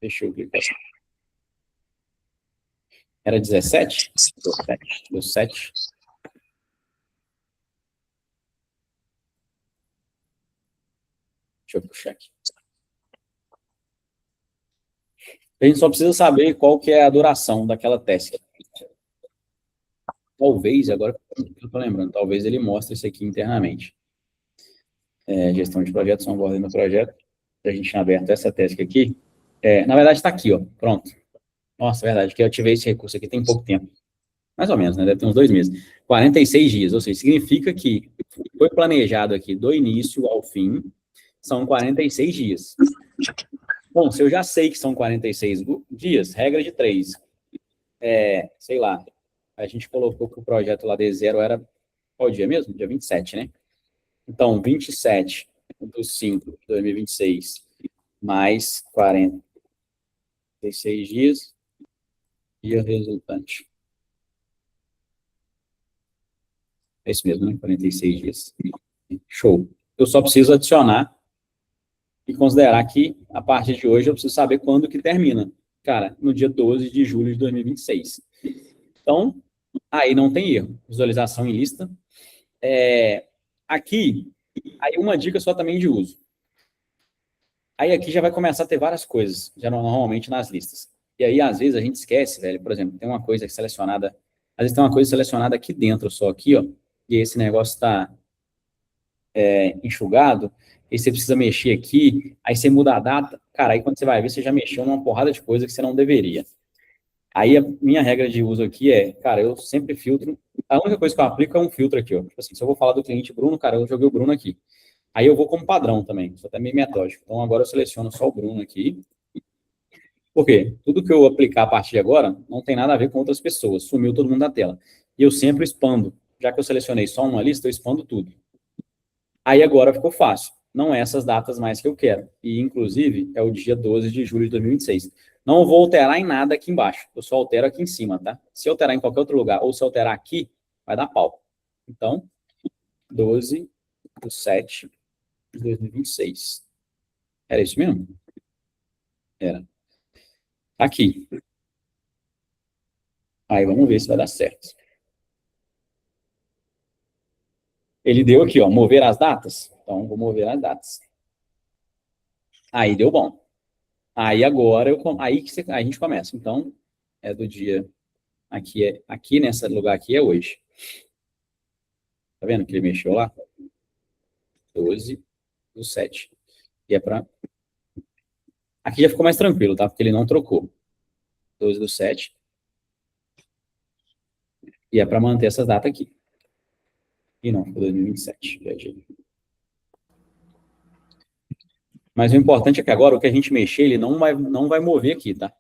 deixa eu clicar. Era 17? Deu 7. Deixa eu puxar aqui. A gente só precisa saber qual que é a duração daquela task. Talvez, agora eu estou lembrando, talvez ele mostre isso aqui internamente. Gestão de projetos, onboarding do projeto. A gente tinha aberto essa task aqui. Na verdade, está aqui, ó. Pronto. Nossa, é verdade, que eu ativei esse recurso aqui tem pouco tempo. Mais ou menos, né? Deve ter uns 2 meses. 46 dias, ou seja, significa que foi planejado aqui do início ao fim, são 46 dias. Bom, se eu já sei que são 46 dias, regra de 3. Sei lá, a gente colocou que o projeto lá de zero era qual dia mesmo? Dia 27, né? Então, 27 do 5 de 2026, mais 46 dias, dia resultante. É isso mesmo, né? 46 dias. Show. Eu só preciso adicionar e considerar que, a partir de hoje, eu preciso saber quando que termina. Cara, no dia 12 de julho de 2026. Então, aí não tem erro. Visualização em lista. Aqui, aí uma dica só também de uso. Aí aqui já vai começar a ter várias coisas, já normalmente nas listas. E aí, às vezes, a gente esquece, velho, por exemplo, tem uma coisa selecionada, às vezes tem uma coisa selecionada aqui dentro só, aqui, ó, e esse negócio está enxugado, e você precisa mexer aqui, aí você muda a data, cara, aí quando você vai ver, você já mexeu numa porrada de coisa que você não deveria. Aí a minha regra de uso aqui cara, eu sempre filtro, a única coisa que eu aplico é um filtro aqui, ó. Tipo assim, se eu vou falar do cliente Bruno, cara, eu joguei o Bruno aqui. Aí eu vou como padrão também, sou até meio metódico. Então agora eu seleciono só o Bruno aqui. Por quê? Tudo que eu aplicar a partir de agora não tem nada a ver com outras pessoas, sumiu todo mundo da tela. E eu sempre expando. Já que eu selecionei só uma lista, eu expando tudo. Aí agora ficou fácil. Não é essas datas mais que eu quero. E, inclusive, é o dia 12 de julho de 2026. Não vou alterar em nada aqui embaixo. Eu só altero aqui em cima, tá? Se eu alterar em qualquer outro lugar, ou se eu alterar aqui, vai dar pau. Então, 12/7 de 2026. Era isso mesmo? Era. Aqui. Aí vamos ver se vai dar certo. Ele deu aqui, ó, mover as datas. Então, vou mover as datas. Aí deu bom. Aí agora, aí que a gente começa. Então, é do dia... Aqui nesse lugar aqui é hoje. Tá vendo que ele mexeu lá? 12/7. E é para... Aqui já ficou mais tranquilo, tá? Porque ele não trocou. 12/7. E é para manter essas datas aqui. E não, ficou 2027. Mas o importante é que agora o que a gente mexer, ele não vai mover aqui, tá?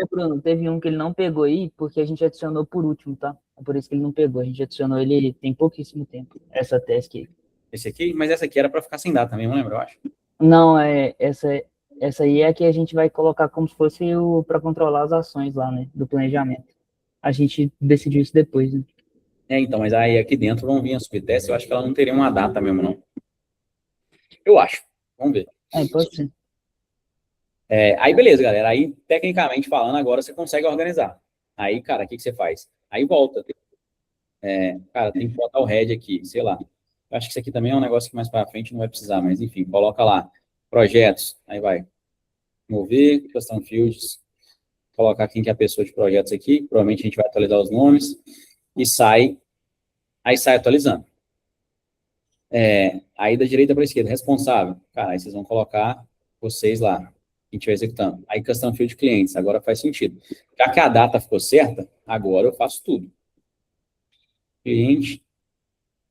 Bruno, teve um que ele não pegou aí, porque a gente adicionou por último, tá? É por isso que ele não pegou. A gente adicionou ele tem pouquíssimo tempo, essa task aí. Esse aqui? Mas essa aqui era para ficar sem data também, não lembro, eu acho. Não, essa aí é a que a gente vai colocar como se fosse para controlar as ações lá, né? Do planejamento. A gente decidiu isso depois, né? Então, mas aí aqui dentro vão vir as subtestes, eu acho que ela não teria uma data mesmo, não. Eu acho. Vamos ver. Pode ser. Aí, beleza, galera. Aí, tecnicamente falando, agora você consegue organizar. Aí, cara, o que você faz? Aí volta. Cara, tem que botar o head aqui, sei lá. Eu acho que isso aqui também é um negócio que mais para frente não vai precisar, mas enfim, coloca lá. Projetos. Aí vai. Mover, custom fields. Colocar quem que é a pessoa de projetos aqui. Provavelmente a gente vai atualizar os nomes. E sai. Aí sai atualizando. Aí da direita para a esquerda, responsável. Cara, aí vocês vão colocar vocês lá, que a gente vai executando. Aí custom field clientes, agora faz sentido. Já que a data ficou certa, agora eu faço tudo. Cliente,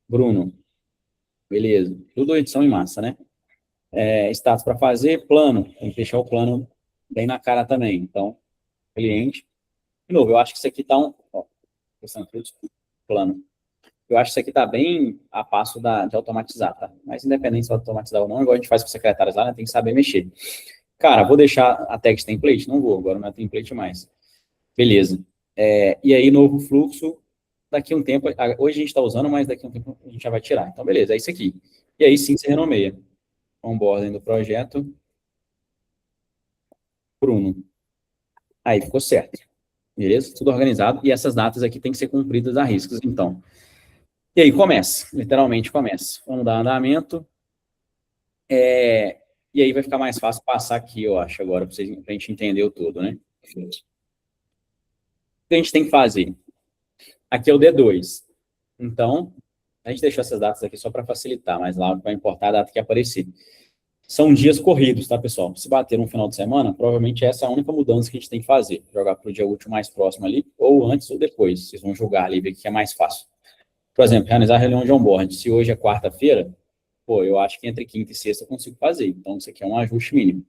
Bruno. Beleza. Tudo edição em massa, né? Status para fazer, plano. Tem que deixar o plano bem na cara também. Então, cliente. De novo, eu acho que isso aqui tá custom field, plano. Eu acho que isso aqui está bem a passo de automatizar, tá? Mas independente se vai automatizar ou não, igual a gente faz com secretários lá, né? Tem que saber mexer. Cara, vou deixar a tag template? Não vou, agora não é template mais. Beleza. E aí, novo fluxo, daqui a um tempo, hoje a gente está usando, mas daqui a um tempo a gente já vai tirar. Então, beleza, é isso aqui. E aí sim você renomeia. Onboarding do projeto. Bruno. Aí ficou certo. Beleza? Tudo organizado. E essas datas aqui têm que ser cumpridas a riscos, então. E aí começa, literalmente começa. Vamos dar andamento. E aí vai ficar mais fácil passar aqui, eu acho, agora, para a gente entender o todo, né? O que a gente tem que fazer? Aqui é o D2. Então, a gente deixou essas datas aqui só para facilitar, mas lá vai importar a data que aparecer. São dias corridos, tá, pessoal? Se bater no final de semana, provavelmente essa é a única mudança que a gente tem que fazer. Jogar para o dia útil mais próximo ali, ou antes ou depois. Vocês vão julgar ali, ver o que é mais fácil. Por exemplo, realizar a reunião de onboard. Se hoje é quarta-feira, eu acho que entre quinta e sexta eu consigo fazer. Então, isso aqui é um ajuste mínimo.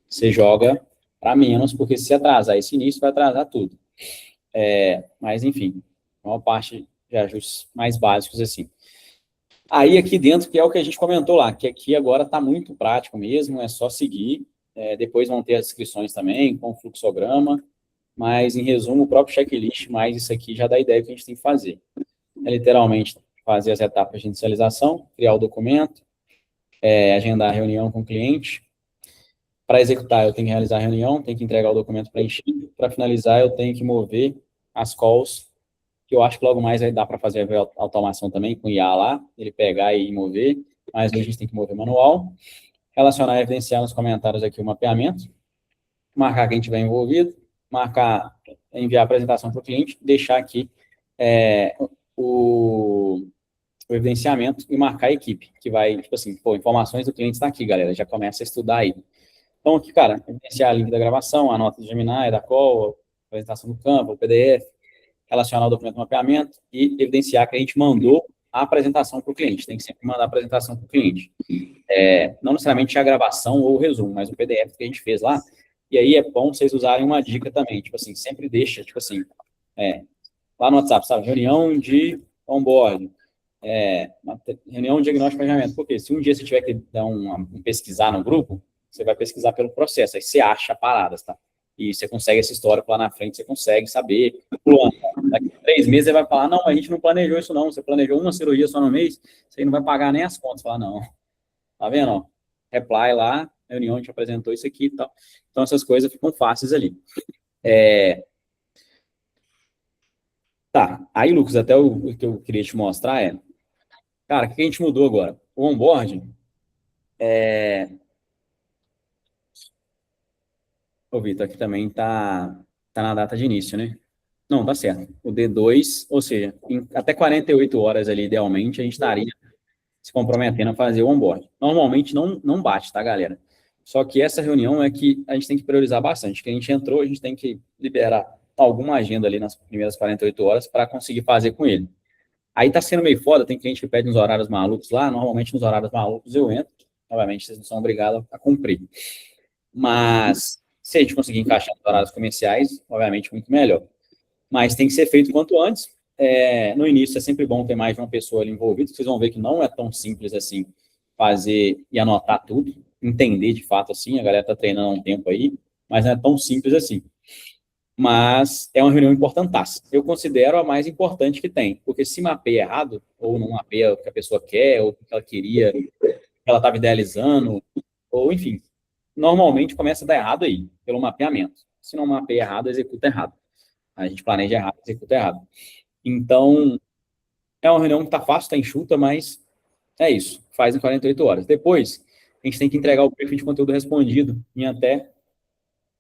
você joga para menos, porque se atrasar esse início, vai atrasar tudo. Mas, enfim, uma parte de ajustes mais básicos, assim. Aí, aqui dentro, que é o que a gente comentou lá, que aqui agora está muito prático mesmo, é só seguir. Depois vão ter as inscrições também, com fluxograma, mas, em resumo, o próprio checklist, mais isso aqui já dá ideia do que a gente tem que fazer. É literalmente fazer as etapas de inicialização, criar o documento, agendar a reunião com o cliente. Para executar, eu tenho que realizar a reunião, tenho que entregar o documento preenchido. Para finalizar, eu tenho que mover as calls, que eu acho que logo mais vai dar para fazer a automação também, com o IA lá, ele pegar e mover, mas hoje a gente tem que mover manual. Relacionar e evidenciar nos comentários aqui o mapeamento, marcar quem tiver envolvido, enviar a apresentação para o cliente, deixar aqui o evidenciamento e marcar a equipe, que vai, tipo assim, informações do cliente está aqui, galera, já começa a estudar aí. Então, aqui, cara, evidenciar o link da gravação, a nota do Gemini, da call, a apresentação do campo, o PDF, relacionar o documento do mapeamento e evidenciar que a gente mandou a apresentação para o cliente. Tem que sempre mandar a apresentação para o cliente. Não necessariamente a gravação ou o resumo, mas o PDF que a gente fez lá. E aí é bom vocês usarem uma dica também, tipo assim, sempre deixa, tipo assim, lá no WhatsApp, sabe, reunião de onboarding, reunião de diagnóstico e planejamento. Porque se um dia você tiver que dar pesquisar no grupo, você vai pesquisar pelo processo, aí você acha paradas, tá? E você consegue esse histórico lá na frente, você consegue saber. Daqui a 3 meses você vai falar, não, a gente não planejou isso não, você planejou uma cirurgia só no mês, você não vai pagar nem as contas. Fala, não. Tá vendo? Ó? Reply lá, reunião, a gente apresentou isso aqui e tal. Então, essas coisas ficam fáceis ali. Tá, aí, Lucas, até o que eu queria te mostrar cara, o que a gente mudou agora? O onboarding o Vitor, aqui também tá na data de início, né? Não, tá certo. O D2, ou seja, até 48 horas ali, idealmente, a gente estaria se comprometendo a fazer o onboard. Normalmente não bate, tá, galera? Só que essa reunião é que a gente tem que priorizar bastante. Que a gente entrou, a gente tem que liberar alguma agenda ali nas primeiras 48 horas para conseguir fazer com ele. Aí tá sendo meio foda, tem cliente que pede uns horários malucos lá, normalmente nos horários malucos eu entro, obviamente vocês não são obrigados a cumprir. Mas se a gente conseguir encaixar nos horários comerciais, obviamente muito melhor. Mas tem que ser feito quanto antes. No início é sempre bom ter mais de uma pessoa ali envolvida, vocês vão ver que não é tão simples assim fazer e anotar tudo, entender de fato assim, a galera está treinando há um tempo aí, mas não é tão simples assim. Mas é uma reunião importantaça. Eu considero a mais importante que tem, porque se mapeia errado, ou não mapeia o que a pessoa quer, ou o que ela queria, o que ela estava idealizando, ou enfim, normalmente começa a dar errado aí, pelo mapeamento. Se não mapeia errado, executa errado. A gente planeja errado, executa errado. Então, é uma reunião que está fácil, está enxuta, mas é isso. Faz em 48 horas. Depois, a gente tem que entregar o briefing de conteúdo respondido em até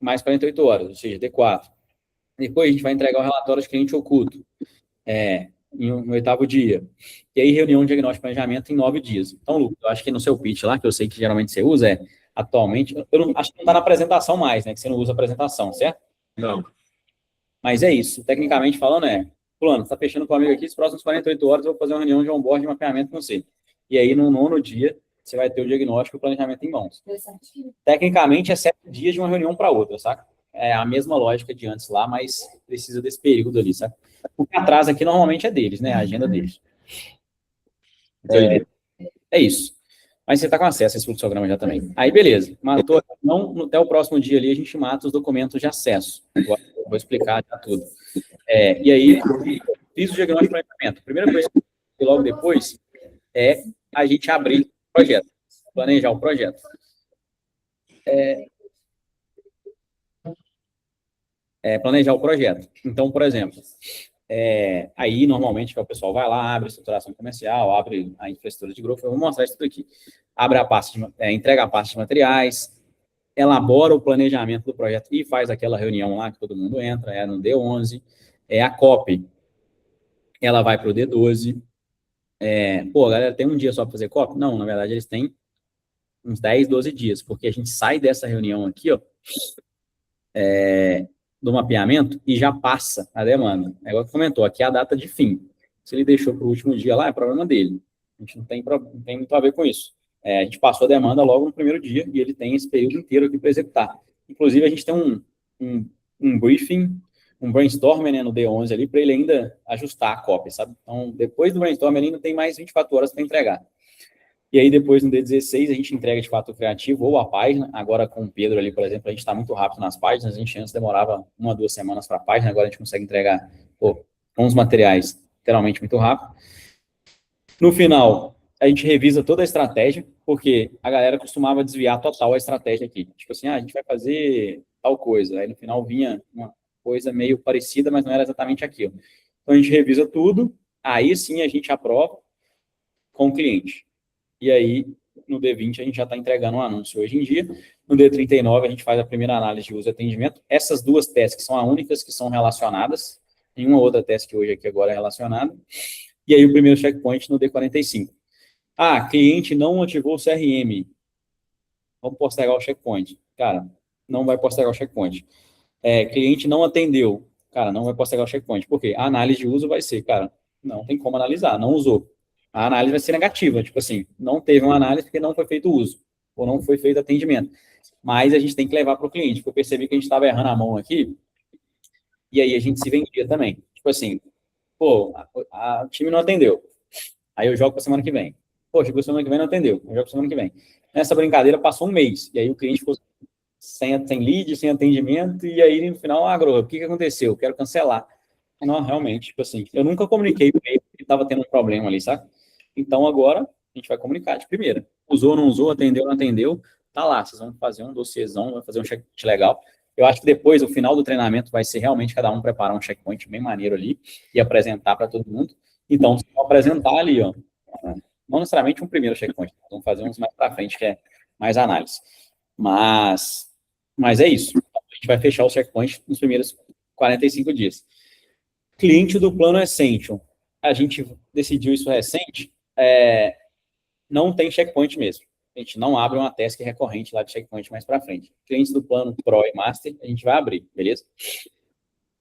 mais 48 horas, ou seja, D4. Depois, a gente vai entregar o relatório de cliente oculto no 8º dia. E aí, reunião de diagnóstico e planejamento em 9 dias. Então, Lucas, eu acho que no seu pitch lá, que eu sei que geralmente você usa, atualmente, acho que não está na apresentação mais, né? Que você não usa apresentação, certo? Não. Mas é isso. Tecnicamente falando, fulano, você está fechando com o amigo aqui, as próximas 48 horas eu vou fazer uma reunião de onboard de mapeamento com você. E aí, no 9º dia, você vai ter o diagnóstico e o planejamento em mãos. Tecnicamente, é 7 dias de uma reunião para outra, saca? É a mesma lógica de antes lá, mas precisa desse período ali, sabe? O que atrasa aqui normalmente é deles, né? A agenda deles. É isso. Mas você está com acesso a esse fluxograma já também. Aí, beleza. Matou, não, até o próximo dia ali, a gente mata os documentos de acesso. Agora, eu vou explicar já tudo. E aí, fiz o diagnóstico de planejamento. A primeira coisa que eu fiz logo depois é a gente abrir o projeto, planejar o projeto. Planejar o projeto. Então, por exemplo, aí normalmente o pessoal vai lá, abre a estruturação comercial, abre a infraestrutura de growth, eu vou mostrar isso tudo aqui. Abre a parte entrega a parte de materiais, elabora o planejamento do projeto e faz aquela reunião lá que todo mundo entra, no D11, a copy, ela vai para o D12. Galera, tem um dia só para fazer copy? Não, na verdade eles têm uns 10, 12 dias, porque a gente sai dessa reunião aqui, ó, do mapeamento e já passa a demanda. É igual que comentou, aqui é a data de fim. Se ele deixou para o último dia lá, é problema dele. A gente não tem muito a ver com isso. A gente passou a demanda logo no primeiro dia e ele tem esse período inteiro aqui para executar. Inclusive, a gente tem um briefing, um brainstorming, né, no D11 ali, para ele ainda ajustar a cópia, sabe? Então, depois do brainstorming, ele ainda tem mais 24 horas para entregar. E aí, depois, no D16, a gente entrega de fato o criativo ou a página. Agora, com o Pedro ali, por exemplo, a gente está muito rápido nas páginas. A gente antes demorava 1 a 2 semanas para a página, agora a gente consegue entregar com os materiais literalmente muito rápido. No final, a gente revisa toda a estratégia, porque a galera costumava desviar total a estratégia aqui. Tipo assim, a gente vai fazer tal coisa. Aí, no final, vinha uma coisa meio parecida, mas não era exatamente aquilo. Então, a gente revisa tudo, aí sim a gente aprova com o cliente. E aí, no D20, a gente já está entregando um anúncio hoje em dia. No D39, a gente faz a primeira análise de uso e atendimento. Essas duas tasks são as únicas que são relacionadas. Nenhuma outra task hoje aqui agora é relacionada. E aí, o primeiro checkpoint no D45. Cliente não ativou o CRM. Vamos postergar o checkpoint. Cara, não vai postergar o checkpoint. Cliente não atendeu. Cara, não vai postergar o checkpoint. Por quê? A análise de uso vai ser, cara, não tem como analisar, não usou. A análise vai ser negativa, tipo assim, não teve uma análise porque não foi feito uso, ou não foi feito atendimento. Mas a gente tem que levar para o cliente, porque eu percebi que a gente estava errando a mão aqui, e aí a gente se vendia também. Tipo assim, o time não atendeu, aí eu jogo para semana que vem. Chegou semana que vem, não atendeu, eu jogo para semana que vem. Nessa brincadeira passou um mês, e aí o cliente ficou sem lead, sem atendimento, e aí no final, o que aconteceu? Eu quero cancelar. Não, realmente, tipo assim, eu nunca comuniquei com ele que estava tendo um problema ali, sabe? Então, agora, a gente vai comunicar de primeira. Usou, não usou, atendeu, não atendeu, tá lá. Vocês vão fazer um dossiêzão, vai fazer um checkpoint legal. Eu acho que depois, o final do treinamento, vai ser realmente cada um preparar um checkpoint bem maneiro ali e apresentar para todo mundo. Então, vocês vão apresentar ali, ó, não necessariamente um primeiro checkpoint, vamos fazer uns mais para frente, que é mais análise. Mas é isso. A gente vai fechar o checkpoint nos primeiros 45 dias. Cliente do plano Essential. A gente decidiu isso recente, não tem checkpoint mesmo. A gente não abre uma task recorrente lá de checkpoint mais para frente. Clientes do plano Pro e Master, a gente vai abrir, beleza?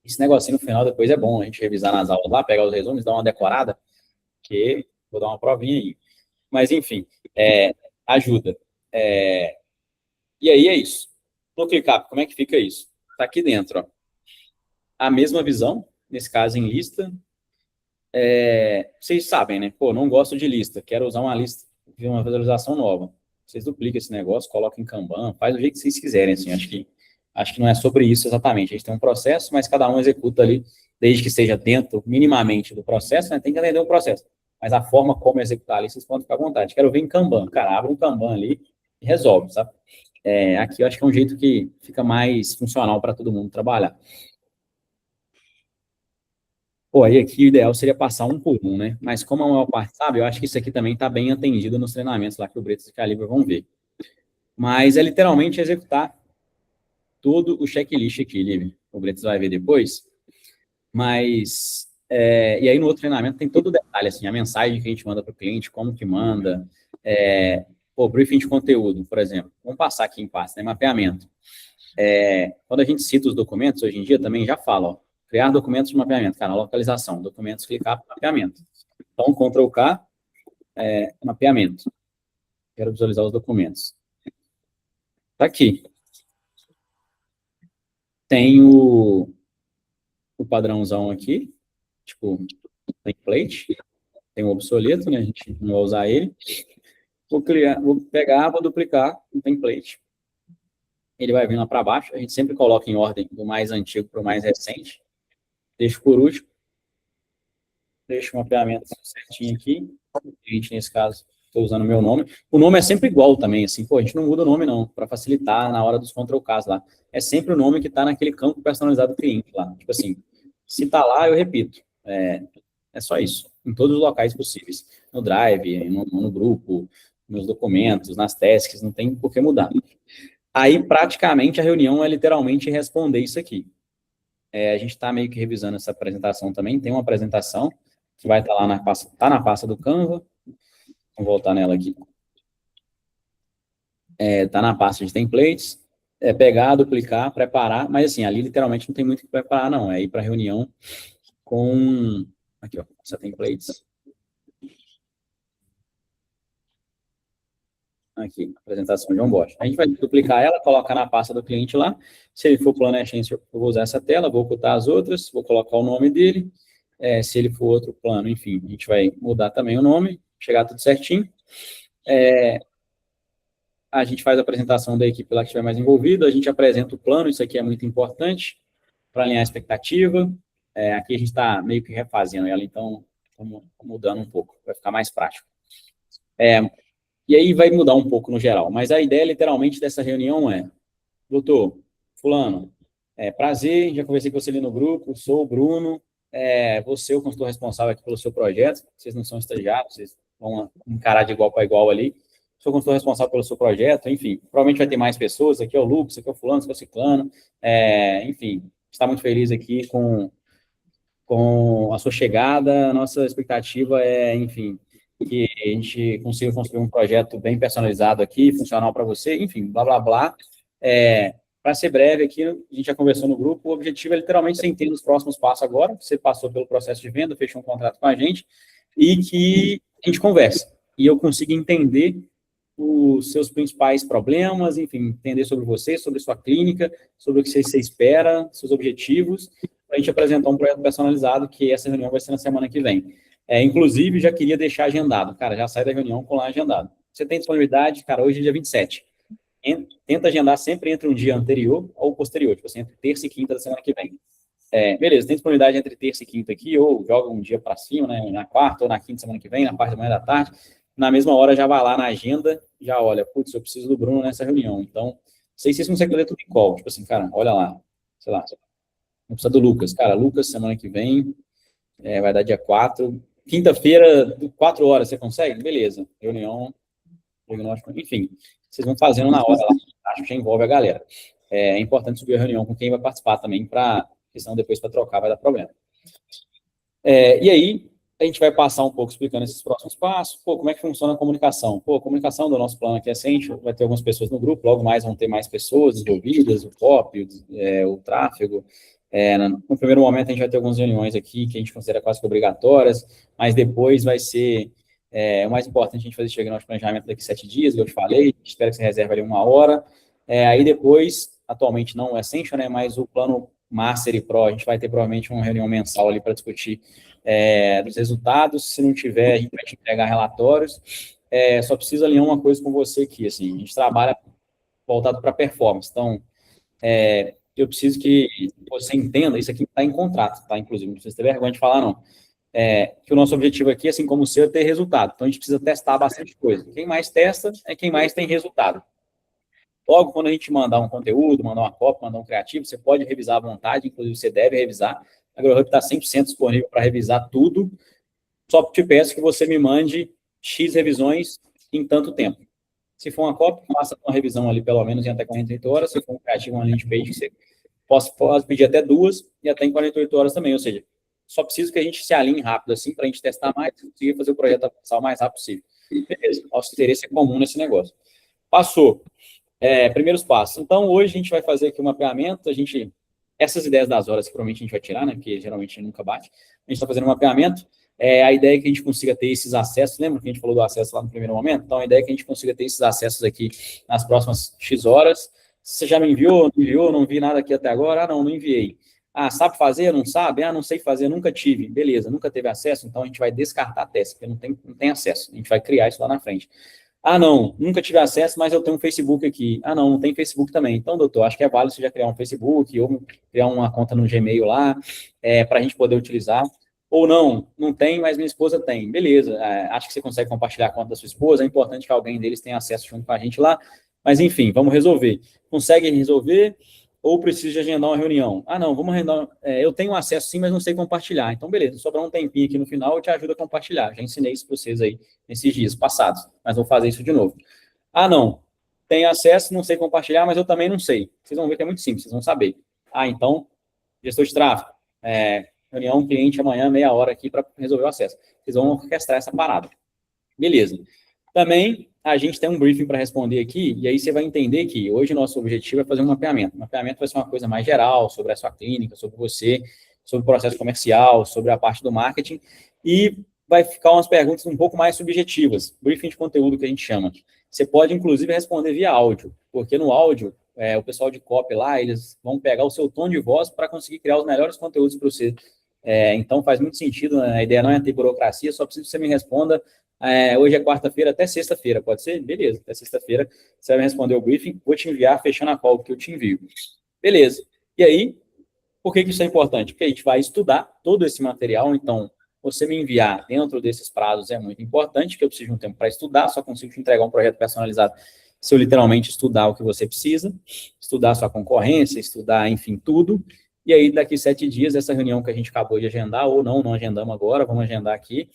Esse negocinho no final depois é bom a gente revisar nas aulas lá, pegar os resumos, dar uma decorada, que vou dar uma provinha aí. Mas, enfim, ajuda. E aí é isso. No ClickUp, como é que fica isso? Está aqui dentro, ó. A mesma visão, nesse caso em lista. Vocês sabem, né? Não gosto de lista, quero usar uma lista de uma visualização nova. Vocês duplicam esse negócio, colocam em Kanban, faz do jeito que vocês quiserem, assim, acho que não é sobre isso exatamente. A gente tem um processo, mas cada um executa ali, desde que seja dentro, minimamente, do processo, né? Tem que entender o processo. Mas a forma como executar ali, vocês podem ficar à vontade. Quero ver em Kanban, cara, abre um Kanban ali e resolve, sabe? Aqui eu acho que é um jeito que fica mais funcional para todo mundo trabalhar. Aí aqui o ideal seria passar um por um, né? Mas como a maior parte sabe, eu acho que isso aqui também está bem atendido nos treinamentos lá que o Bretas e Calibre vão ver. Mas é literalmente executar todo o checklist aqui, Liv. O Bretas vai ver depois. Mas, e aí no outro treinamento tem todo o detalhe, assim, a mensagem que a gente manda para o cliente, como que manda, briefing de conteúdo, por exemplo. Vamos passar aqui em pasta, né? Mapeamento. Quando a gente cita os documentos, hoje em dia também já fala, ó, criar documentos de mapeamento, cara, localização, documentos, clicar, mapeamento. Então, Ctrl K, mapeamento. Quero visualizar os documentos. Tá aqui. Tem o padrãozão aqui, tipo, template. Tem o obsoleto, né? A gente não vai usar ele. Vou pegar, vou duplicar o template. Ele vai vir lá para baixo. A gente sempre coloca em ordem do mais antigo para o mais recente. Deixo por último. Deixo o mapeamento certinho aqui. A gente, nesse caso, estou usando o meu nome. O nome é sempre igual também, assim. A gente não muda o nome, não, para facilitar na hora dos Ctrl+Ks lá. É sempre o nome que está naquele campo personalizado do cliente lá. Tipo assim, se está lá, eu repito. É só isso. Em todos os locais possíveis. No Drive, no grupo, nos documentos, nas tasks, não tem por que mudar. Aí, praticamente, a reunião é literalmente responder isso aqui. A gente está meio que revisando essa apresentação também. Tem uma apresentação que vai estar lá na pasta do Canva. Vamos voltar nela aqui. Está na pasta de templates. Pegar, duplicar, preparar. Mas, assim, ali literalmente não tem muito o que preparar, não. É ir para a reunião com... Aqui, ó. Essa templates. Aqui, apresentação de onboard. A gente vai duplicar ela, colocar na pasta do cliente lá. Se ele for plano Essence, eu vou usar essa tela, vou ocultar as outras, vou colocar o nome dele. Se ele for outro plano, enfim, a gente vai mudar também o nome, chegar tudo certinho. A gente faz a apresentação da equipe lá que estiver mais envolvida, a gente apresenta o plano, isso aqui é muito importante, para alinhar a expectativa. Aqui a gente está meio que refazendo ela, então, estamos mudando um pouco, vai ficar mais prático. E aí vai mudar um pouco no geral, mas a ideia, literalmente, dessa reunião é: doutor, fulano, prazer, já conversei com você ali no grupo, sou o Bruno, você é o consultor responsável aqui pelo seu projeto, vocês não são estagiários, vocês vão encarar de igual para igual ali, sou o consultor responsável pelo seu projeto, enfim, provavelmente vai ter mais pessoas, aqui é o Lucas, aqui é o fulano, aqui é o ciclano, enfim, está muito feliz aqui com a sua chegada, a nossa expectativa é, enfim, que a gente consiga construir um projeto bem personalizado aqui, funcional para você, enfim, blá, blá, blá. Para ser breve aqui, a gente já conversou no grupo, o objetivo é literalmente você entender os próximos passos agora, você passou pelo processo de venda, fechou um contrato com a gente, e que a gente converse, e eu consiga entender os seus principais problemas, enfim, entender sobre você, sobre sua clínica, sobre o que você espera, seus objetivos, para a gente apresentar um projeto personalizado, que essa reunião vai ser na semana que vem. Inclusive, já queria deixar agendado, cara, já sai da reunião com lá agendado. Você tem disponibilidade, cara, hoje é dia 27. Tenta agendar sempre entre um dia anterior ou posterior, tipo assim, entre terça e quinta da semana que vem. Beleza, tem disponibilidade entre terça e quinta aqui, ou joga um dia para cima, né, na quarta ou na quinta semana que vem, na parte da manhã da tarde, na mesma hora já vai lá na agenda, já olha, putz, eu preciso do Bruno nessa reunião, então, não sei se vocês conseguem ler tudo em call, tipo assim, cara, olha lá, sei lá, não precisa do Lucas, cara, Lucas, semana que vem, vai dar dia 4, quinta-feira, 4 horas, você consegue? Beleza, reunião, diagnóstico, enfim, vocês vão fazendo na hora lá, acho que já envolve a galera. É importante subir a reunião com quem vai participar também, porque senão depois para trocar vai dar problema. E aí, a gente vai passar um pouco explicando esses próximos passos. Como é que funciona a comunicação? A comunicação do nosso plano aqui é Essential, vai ter algumas pessoas no grupo, logo mais vão ter mais pessoas envolvidas, o copy, o tráfego. No primeiro momento, a gente vai ter algumas reuniões aqui que a gente considera quase que obrigatórias, mas depois vai ser o mais importante a gente fazer esse diagnóstico de planejamento daqui 7 dias, como eu te falei, espero que você reserve ali 1 hora. Aí depois, atualmente não é Essential, né, mas o plano Master e Pro, a gente vai ter provavelmente uma reunião mensal ali para discutir dos resultados. Se não tiver, a gente vai te entregar relatórios. Só preciso alinhar uma coisa com você aqui, assim, a gente trabalha voltado para performance, então eu preciso que você entenda, isso aqui está em contrato, tá? Inclusive, não precisa ter vergonha de falar, não. Que o nosso objetivo aqui, assim como o seu, é ter resultado. Então, a gente precisa testar bastante coisa. Quem mais testa é quem mais tem resultado. Logo, quando a gente mandar um conteúdo, mandar uma cópia, mandar um criativo, você pode revisar à vontade, inclusive você deve revisar. A AgroHub está 100% disponível para revisar tudo. Só te peço que você me mande X revisões em tanto tempo. Se for uma cópia, faça uma revisão ali pelo menos em até 48 horas. Se for um criativo, uma landing page, você pode pedir até 2 e até em 48 horas também. Ou seja, só preciso que a gente se alinhe rápido assim para a gente testar mais e conseguir fazer o projeto avançar o mais rápido possível. Beleza, nosso interesse é comum nesse negócio. Passou. Primeiros passos. Então, hoje a gente vai fazer aqui um mapeamento, essas ideias das horas que provavelmente a gente vai tirar, né, porque geralmente nunca bate, a gente está fazendo um mapeamento, a ideia é que a gente consiga ter esses acessos, lembra que a gente falou do acesso lá no primeiro momento? Então, a ideia é que a gente consiga ter esses acessos aqui nas próximas X horas. Você já me enviou, não enviou, não vi nada aqui até agora? Não enviei. Sabe fazer, não sabe? Não sei fazer, nunca tive. Beleza, nunca teve acesso, então a gente vai descartar a teste, porque não tem acesso, a gente vai criar isso lá na frente. Não, nunca tive acesso, mas eu tenho um Facebook aqui. Não tem Facebook também. Então, doutor, acho que é válido você já criar um Facebook ou criar uma conta no Gmail lá, para a gente poder utilizar. Ou não tem, mas minha esposa tem. Beleza, acho que você consegue compartilhar a conta da sua esposa, é importante que alguém deles tenha acesso junto com a gente lá. Mas, enfim, vamos resolver. Consegue resolver ou precisa de agendar uma reunião? Não, vamos agendar. Eu tenho acesso sim, mas não sei compartilhar. Então, beleza, sobrar um tempinho aqui no final, eu te ajudo a compartilhar. Já ensinei isso para vocês aí nesses dias passados, mas vou fazer isso de novo. Não, tenho acesso, não sei compartilhar, mas eu também não sei. Vocês vão ver que é muito simples, vocês vão saber. Então, gestor de tráfego, reunião cliente amanhã, meia hora aqui para resolver o acesso. Vocês vão orquestrar essa parada. Beleza. Também a gente tem um briefing para responder aqui, e aí você vai entender que hoje o nosso objetivo é fazer um mapeamento. O mapeamento vai ser uma coisa mais geral, sobre a sua clínica, sobre você, sobre o processo comercial, sobre a parte do marketing, e vai ficar umas perguntas um pouco mais subjetivas, briefing de conteúdo que a gente chama. Você pode, inclusive, responder via áudio, porque no áudio, o pessoal de copy lá, eles vão pegar o seu tom de voz para conseguir criar os melhores conteúdos para você. Então, faz muito sentido, né? A ideia não é ter burocracia, só preciso que você me responda. Hoje é quarta-feira, até sexta-feira, pode ser? Beleza, até sexta-feira você vai me responder o briefing, vou te enviar, fechando a call que eu te envio. Beleza. E aí, por que isso é importante? Porque a gente vai estudar todo esse material, então, você me enviar dentro desses prazos é muito importante, porque eu preciso de um tempo para estudar, só consigo te entregar um projeto personalizado se eu literalmente estudar o que você precisa, estudar a sua concorrência, estudar, enfim, tudo. E aí, daqui 7 dias, essa reunião que a gente acabou de agendar, ou não agendamos agora, vamos agendar aqui,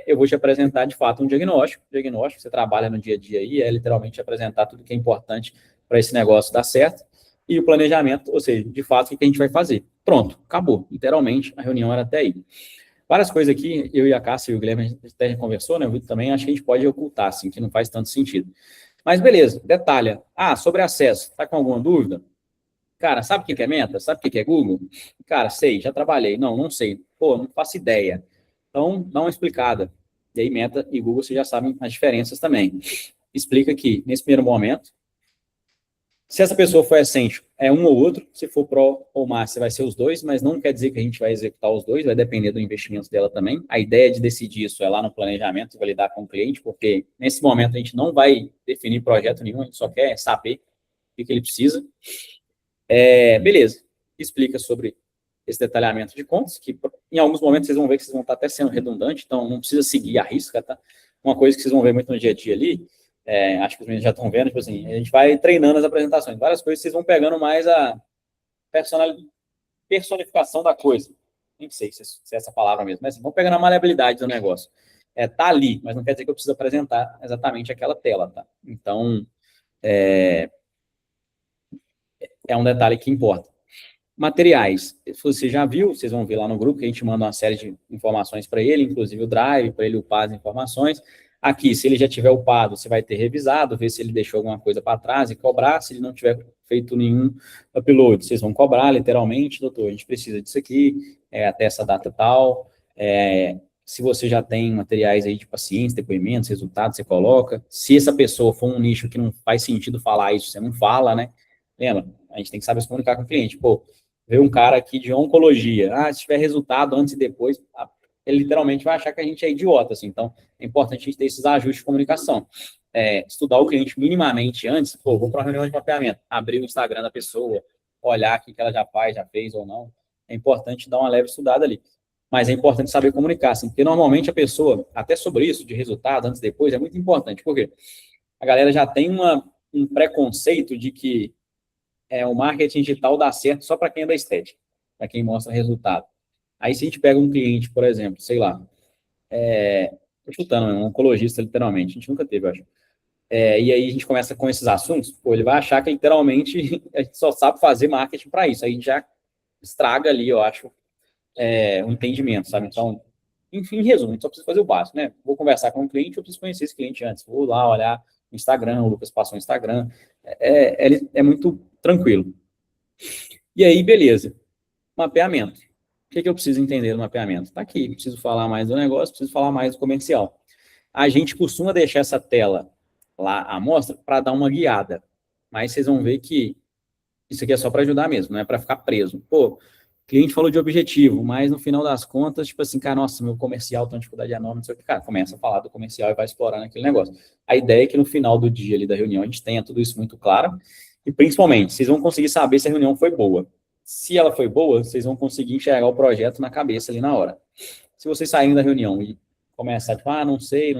eu vou te apresentar, de fato, um diagnóstico. Diagnóstico, você trabalha no dia a dia aí, é literalmente apresentar tudo que é importante para esse negócio dar certo. E o planejamento, ou seja, de fato, o que a gente vai fazer. Pronto, acabou. Literalmente, a reunião era até aí. Várias coisas aqui, eu e a Cássia e o Guilherme, a gente até já conversou, né? O Vitor também, acho que a gente pode ocultar, assim, que não faz tanto sentido. Mas beleza, detalha. Sobre acesso, tá com alguma dúvida? Cara, sabe o que é Meta? Sabe o que é Google? Cara, sei, já trabalhei. Não sei. Pô, não faço ideia. Então, dá uma explicada. E aí, Meta e Google, vocês já sabem as diferenças também. Explica que, nesse primeiro momento, se essa pessoa for essêntico, é um ou outro. Se for Pro ou Master, vai ser os dois, mas não quer dizer que a gente vai executar os dois, vai depender do investimento dela também. A ideia de decidir isso é lá no planejamento, validar com o cliente, porque nesse momento a gente não vai definir projeto nenhum, a gente só quer saber o que ele precisa. Beleza, explica sobre esse detalhamento de contas, que em alguns momentos vocês vão ver que vocês vão estar até sendo redundante, então não precisa seguir a risca, tá? Uma coisa que vocês vão ver muito no dia a dia ali, acho que os meninos já estão vendo, tipo assim, a gente vai treinando as apresentações, várias coisas vocês vão pegando mais a personificação da coisa. Nem sei se é essa palavra mesmo, mas assim, vão pegando a maleabilidade do negócio. Tá ali, mas não quer dizer que eu preciso apresentar exatamente aquela tela, tá? Então, é um detalhe que importa. Materiais, se você já viu, vocês vão ver lá no grupo que a gente manda uma série de informações para ele, inclusive o Drive, para ele upar as informações. Aqui, se ele já tiver upado, você vai ter revisado, ver se ele deixou alguma coisa para trás e cobrar. Se ele não tiver feito nenhum upload, vocês vão cobrar, literalmente, doutor, a gente precisa disso aqui, até essa data tal. Se você já tem materiais aí de pacientes, depoimentos, resultados, você coloca. Se essa pessoa for um nicho que não faz sentido falar isso, você não fala, né? Lembra? A gente tem que saber se comunicar com o cliente. Pô, ver um cara aqui de oncologia, se tiver resultado antes e depois, ele literalmente vai achar que a gente é idiota, assim. Então, é importante a gente ter esses ajustes de comunicação. Estudar o cliente minimamente antes, vou para uma reunião de mapeamento, abrir o Instagram da pessoa, olhar o que ela já faz, já fez ou não. É importante dar uma leve estudada ali. Mas é importante saber comunicar, assim, porque normalmente a pessoa, até sobre isso, de resultado antes e depois, é muito importante, porque a galera já tem um preconceito de que o marketing digital dá certo só para quem é da estética, para quem mostra resultado. Aí, se a gente pega um cliente, por exemplo, sei lá, tô chutando, um oncologista, literalmente, a gente nunca teve, eu acho. E aí a gente começa com esses assuntos, ele vai achar que, literalmente, a gente só sabe fazer marketing para isso. Aí a gente já estraga ali, eu acho, o entendimento, sabe? Então, enfim, em resumo, a gente só precisa fazer o básico, né? Vou conversar com um cliente, eu preciso conhecer esse cliente antes. Vou lá olhar o Instagram, o Lucas passou o Instagram. É muito tranquilo. E aí, beleza. Mapeamento. O que eu preciso entender do mapeamento? Tá aqui, preciso falar mais do negócio, preciso falar mais do comercial. A gente costuma deixar essa tela lá, à mostra, para dar uma guiada. Mas vocês vão ver que isso aqui é só para ajudar mesmo, não é para ficar preso. O cliente falou de objetivo, mas no final das contas, tipo assim, cara, nossa, meu comercial tem dificuldade enorme, não sei o que, cara, começa a falar do comercial e vai explorando aquele negócio. A ideia é que no final do dia ali da reunião a gente tenha tudo isso muito claro e, principalmente, vocês vão conseguir saber se a reunião foi boa. Se ela foi boa, vocês vão conseguir enxergar o projeto na cabeça ali na hora. Se vocês saírem da reunião e começar, tipo, não sei,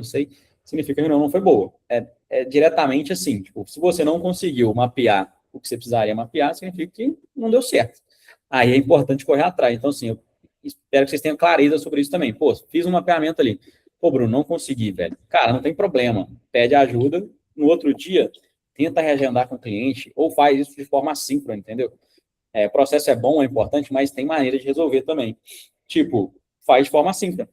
significa que a reunião não foi boa. É diretamente assim, tipo, se você não conseguiu mapear o que você precisaria mapear, significa que não deu certo. Aí é importante correr atrás. Então, assim, eu espero que vocês tenham clareza sobre isso também. Fiz um mapeamento ali. Bruno, não consegui, velho. Cara, não tem problema. Pede ajuda. No outro dia, tenta reagendar com o cliente ou faz isso de forma assíncrona, entendeu? O processo é bom, é importante, mas tem maneira de resolver também. Tipo, faz de forma assíncrona.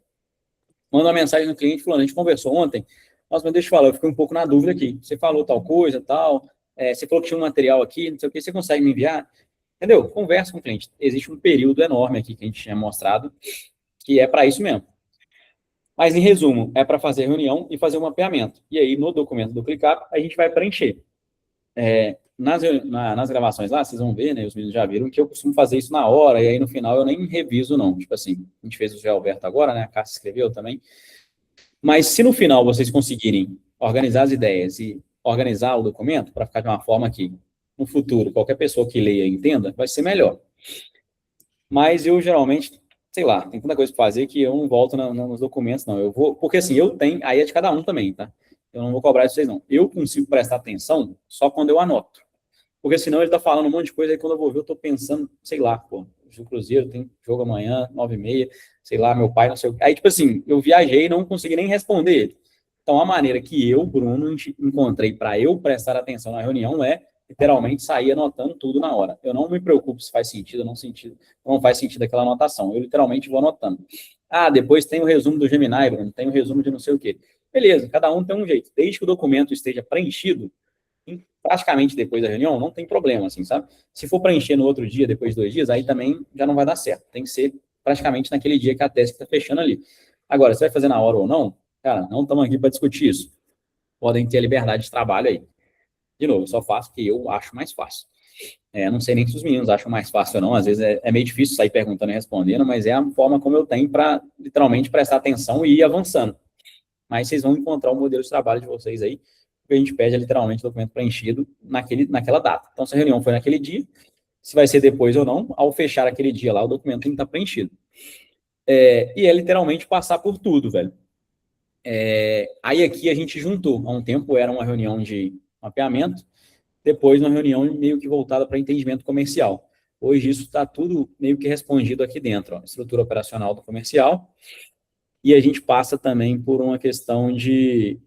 Manda uma mensagem no cliente falando, a gente conversou ontem, nossa, mas deixa eu falar, eu fiquei um pouco na dúvida aqui. Você falou tal coisa, tal, você falou que tinha um material aqui, não sei o que, você consegue me enviar? Entendeu? Conversa com o cliente. Existe um período enorme aqui que a gente tinha mostrado, que é para isso mesmo. Mas, em resumo, é para fazer reunião e fazer um mapeamento. E aí, no documento do ClickUp, a gente vai preencher. Nas gravações lá, vocês vão ver, né, os meninos já viram, que eu costumo fazer isso na hora, e aí no final eu nem reviso, não. Tipo assim, a gente fez o Alberto agora, né, a Cássia escreveu também. Mas se no final vocês conseguirem organizar as ideias e organizar o documento, para ficar de uma forma que, no futuro, qualquer pessoa que leia e entenda, vai ser melhor. Mas eu, geralmente, sei lá, tem tanta coisa para fazer que eu não volto nos documentos, não. Eu vou, porque assim, eu tenho, aí é de cada um também, tá? Eu não vou cobrar de vocês, não. Eu consigo prestar atenção só quando eu anoto. Porque senão ele tá falando um monte de coisa, aí quando eu vou ver, eu tô pensando, sei lá, pô, o Cruzeiro tem jogo amanhã, 9h30, sei lá, meu pai, não sei o quê. Aí, tipo assim, eu viajei e não consegui nem responder ele. Então, a maneira que eu, Bruno, encontrei para eu prestar atenção na reunião é, literalmente, sair anotando tudo na hora. Eu não me preocupo se faz sentido ou não faz sentido aquela anotação. Eu, literalmente, vou anotando. Ah, depois tem o resumo do Gemini, Bruno, tem o resumo de não sei o quê. Beleza, cada um tem um jeito. Desde que o documento esteja preenchido, praticamente depois da reunião, não tem problema, assim, sabe? Se for preencher no outro dia, depois de 2 dias, aí também já não vai dar certo. Tem que ser praticamente naquele dia que a task está fechando ali. Agora, se vai fazer na hora ou não, cara, não estamos aqui para discutir isso. Podem ter a liberdade de trabalho aí. De novo, eu só faço o que eu acho mais fácil. Não sei nem se os meninos acham mais fácil ou não, às vezes é meio difícil sair perguntando e respondendo, mas é a forma como eu tenho para, literalmente, prestar atenção e ir avançando. Mas vocês vão encontrar o modelo de trabalho de vocês aí, porque a gente pede literalmente o documento preenchido naquela data. Então, se a reunião foi naquele dia, se vai ser depois ou não, ao fechar aquele dia lá, o documento tem que estar preenchido. E é literalmente passar por tudo, velho. Aí aqui a gente juntou. Há um tempo era uma reunião de mapeamento, depois uma reunião meio que voltada para entendimento comercial. Hoje isso está tudo meio que respondido aqui dentro, ó, estrutura operacional do comercial, e a gente passa também por uma questão de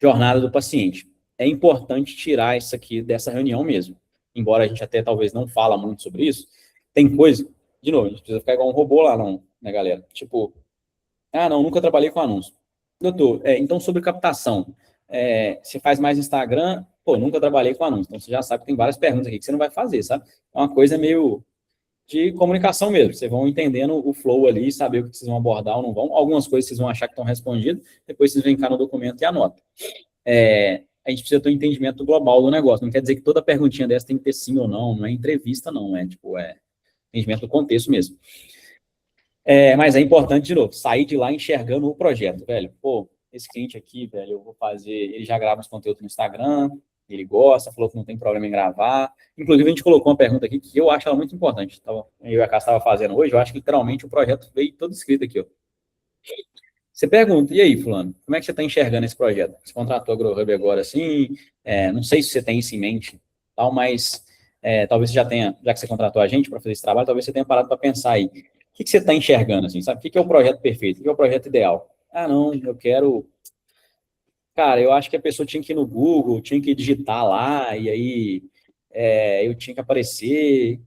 jornada do paciente. É importante tirar isso aqui dessa reunião mesmo. Embora a gente até talvez não fala muito sobre isso, tem coisa, de novo, a gente precisa ficar igual um robô lá, não, né, galera? Tipo, não, nunca trabalhei com anúncio. Doutor, então sobre captação, você faz mais Instagram? Pô, nunca trabalhei com anúncio. Então você já sabe que tem várias perguntas aqui que você não vai fazer, sabe? É uma coisa meio de comunicação mesmo. Vocês vão entendendo o flow ali, saber o que vocês vão abordar ou não vão. Algumas coisas vocês vão achar que estão respondidas, depois vocês vêm cá no documento e anotam. A gente precisa ter um entendimento global do negócio. Não quer dizer que toda perguntinha dessa tem que ter sim ou não é entrevista, não. É entendimento do contexto mesmo. Mas é importante, de novo, sair de lá enxergando o projeto, velho. Pô, esse cliente aqui, velho, eu vou fazer... Ele já grava os conteúdos no Instagram, ele gosta, falou que não tem problema em gravar. Inclusive, a gente colocou uma pergunta aqui que eu acho ela muito importante. Eu e a Cássia estava fazendo hoje, eu acho que literalmente o projeto veio todo escrito aqui, ó. Você pergunta, e aí, fulano, como é que você está enxergando esse projeto? Você contratou a GrowHub agora, assim, não sei se você tem isso em mente, tal, mas talvez você já tenha, já que você contratou a gente para fazer esse trabalho, talvez você tenha parado para pensar aí. O que você está enxergando, assim, sabe? O que é o projeto perfeito? O que é o projeto ideal? Não, eu quero... Cara, eu acho que a pessoa tinha que ir no Google, tinha que digitar lá, e aí eu tinha que aparecer,